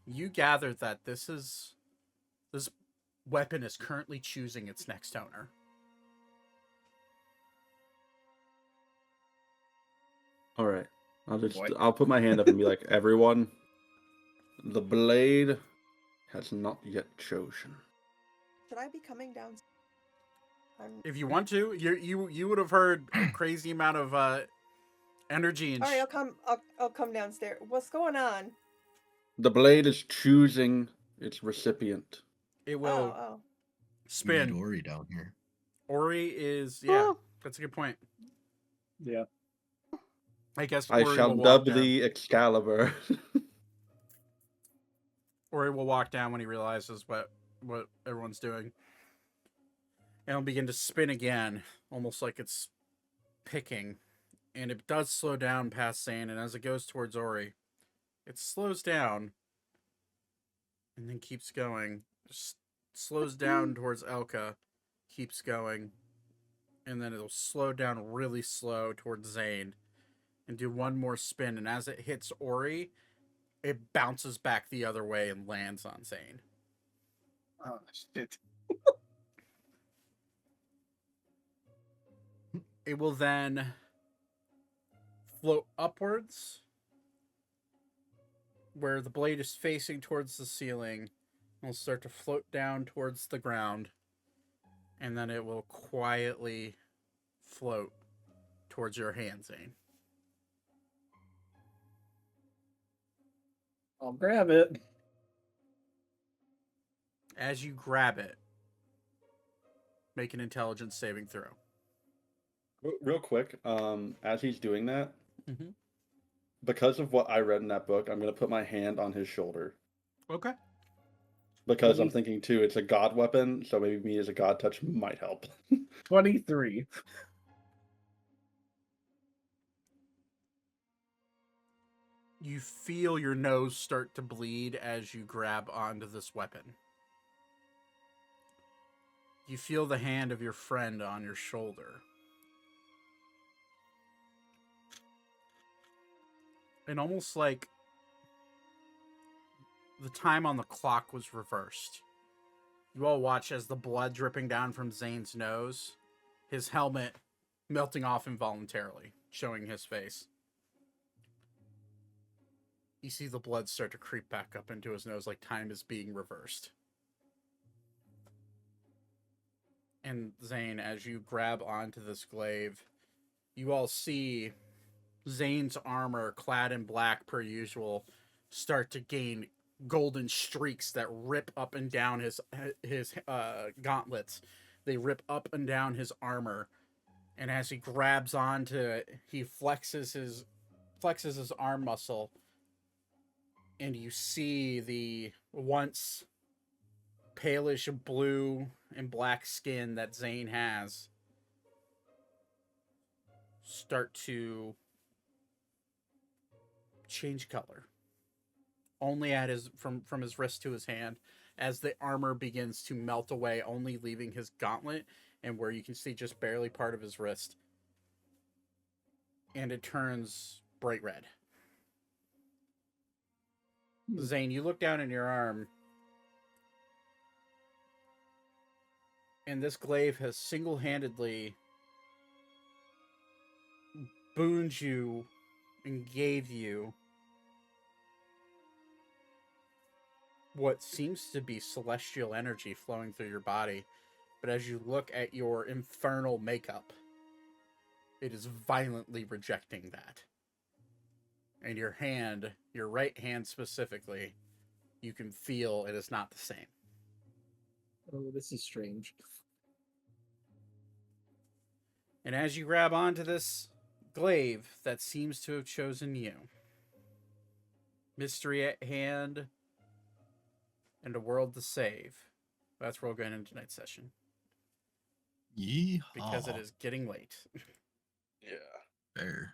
You gather that this weapon is currently choosing its next owner. All right. Boy. I'll put my hand up and be like, everyone, the blade has not yet chosen. Should I be coming down? If you want to, you would have heard a crazy amount of energy and. All right, I'll come downstairs. What's going on? The blade is choosing its recipient. It will Oh. spin. Ori down here. Ori is that's a good point. Yeah. I guess I Ori shall will walk dub down. thee Excalibur. Ori will walk down when he realizes what everyone's doing. And it'll begin to spin again, almost like it's picking. And it does slow down past Zane, and as it goes towards Ori, it slows down and then keeps going. Just slows down towards Elka, keeps going, and then it'll slow down really slow towards Zane and do one more spin. And as it hits Ori, it bounces back the other way and lands on Zane. Oh, shit. It will then float upwards where the blade is facing towards the ceiling. It will start to float down towards the ground, and then it will quietly float towards your hand, Zane. I'll grab it. As you grab it, make an intelligence saving throw. Real quick, as he's doing that, Mm-hmm. because of what I read in that book, I'm going to put my hand on his shoulder. Okay. Because I'm thinking, too, it's a god weapon, so maybe me as a god touch might help. You feel your nose start to bleed as you grab onto this weapon. You feel the hand of your friend on your shoulder. And almost like the time on the clock was reversed. You all watch as the blood dripping down from Zane's nose, his helmet melting off involuntarily, showing his face. You see the blood start to creep back up into his nose like time is being reversed. And Zane, as you grab onto this glaive, you all see Zane's armor, clad in black per usual, start to gain golden streaks that rip up and down his gauntlets. They rip up and down his armor, and as he grabs onto it, he flexes his arm muscle, and you see the once palish blue and black skin that Zane has start to change color. Only at his from his wrist to his hand, as the armor begins to melt away, only leaving his gauntlet and where you can see just barely part of his wrist. And it turns bright red. Zane, you look down in your arm, and this glaive has single-handedly booned you and gave you what seems to be celestial energy flowing through your body. But as you look at your infernal makeup, it is violently rejecting that. And your hand, your right hand specifically, you can feel it is not the same. Oh, this is strange. And as you grab onto this glaive that seems to have chosen you, mystery at hand and a world to save, that's where we'll go into tonight's session. Yeehaw. Because it is getting late. Yeah. Fair.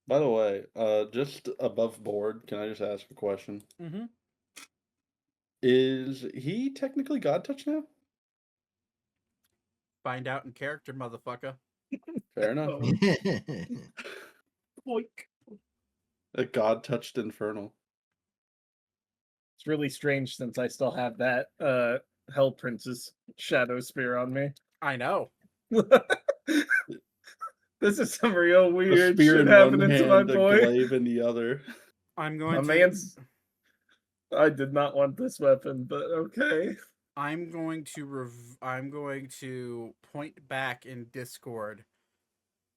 By the way, just above board, can I just ask a question? Mm-hmm. Is he technically God Touch now? Find out in character, motherfucker. Fair enough. Oh, boink. A God Touched Infernal. It's really strange since I still have that Hell Prince's Shadow Spear on me. I know. This is some real A weird spear shit in one happening to my hand, a boy. glaive in the other. I'm going My to man's. I did not want this weapon, but okay. I'm going to point back in Discord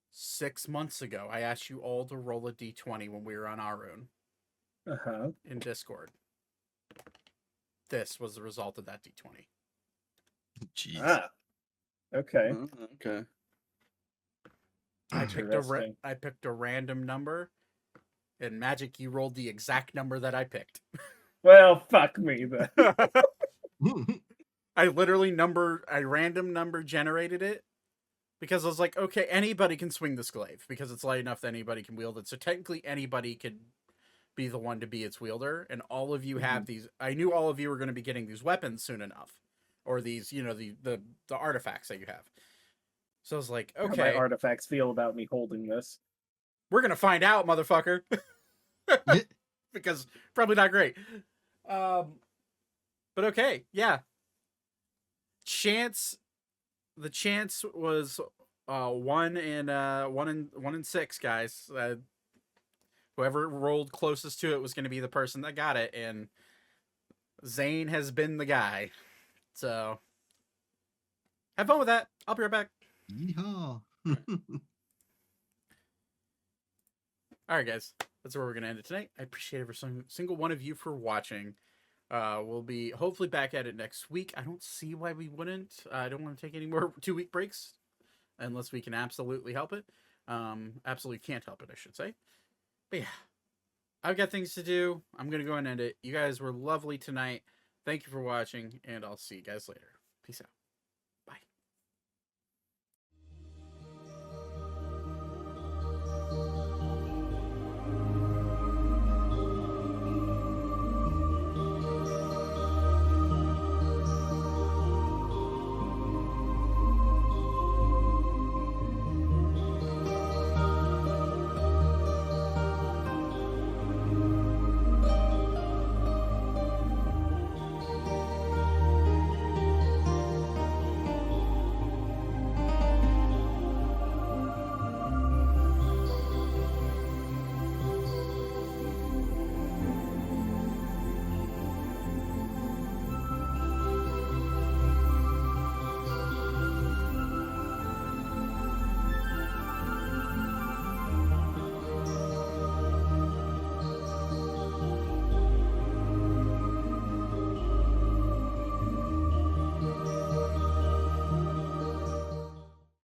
6 months ago. I asked you all to roll a d20 when we were on our own Uh-huh. in Discord. This was the result of that d20. Jeez. Ah. Okay. Oh, okay. I picked Interesting. I picked a random number, and Magic, you rolled the exact number that I picked. Well, fuck me then. I random number generated it because I was like, okay, anybody can swing this glaive because it's light enough that anybody can wield it. So technically anybody could be the one to be its wielder, and all of you have these. I knew all of you were going to be getting these weapons soon enough, or these, the artifacts that you have. So I was like, How my okay, artifacts feel about me holding this. we're going to find out, motherfucker. Because probably not great. But okay, yeah. The chance was 1 in 6, guys. Whoever rolled closest to it was going to be the person that got it, and Zane has been the guy. So have fun with that. I'll be right back. Yeehaw. All right, guys. That's where we're going to end it tonight. I appreciate every single one of you for watching. We'll be hopefully back at it next week. I don't see why we wouldn't. I don't want to take any more 2-week breaks unless we can absolutely help it. Absolutely can't help it, I should say. But yeah, I've got things to do. I'm going to go and end it. You guys were lovely tonight. Thank you for watching, and I'll see you guys later. Peace out.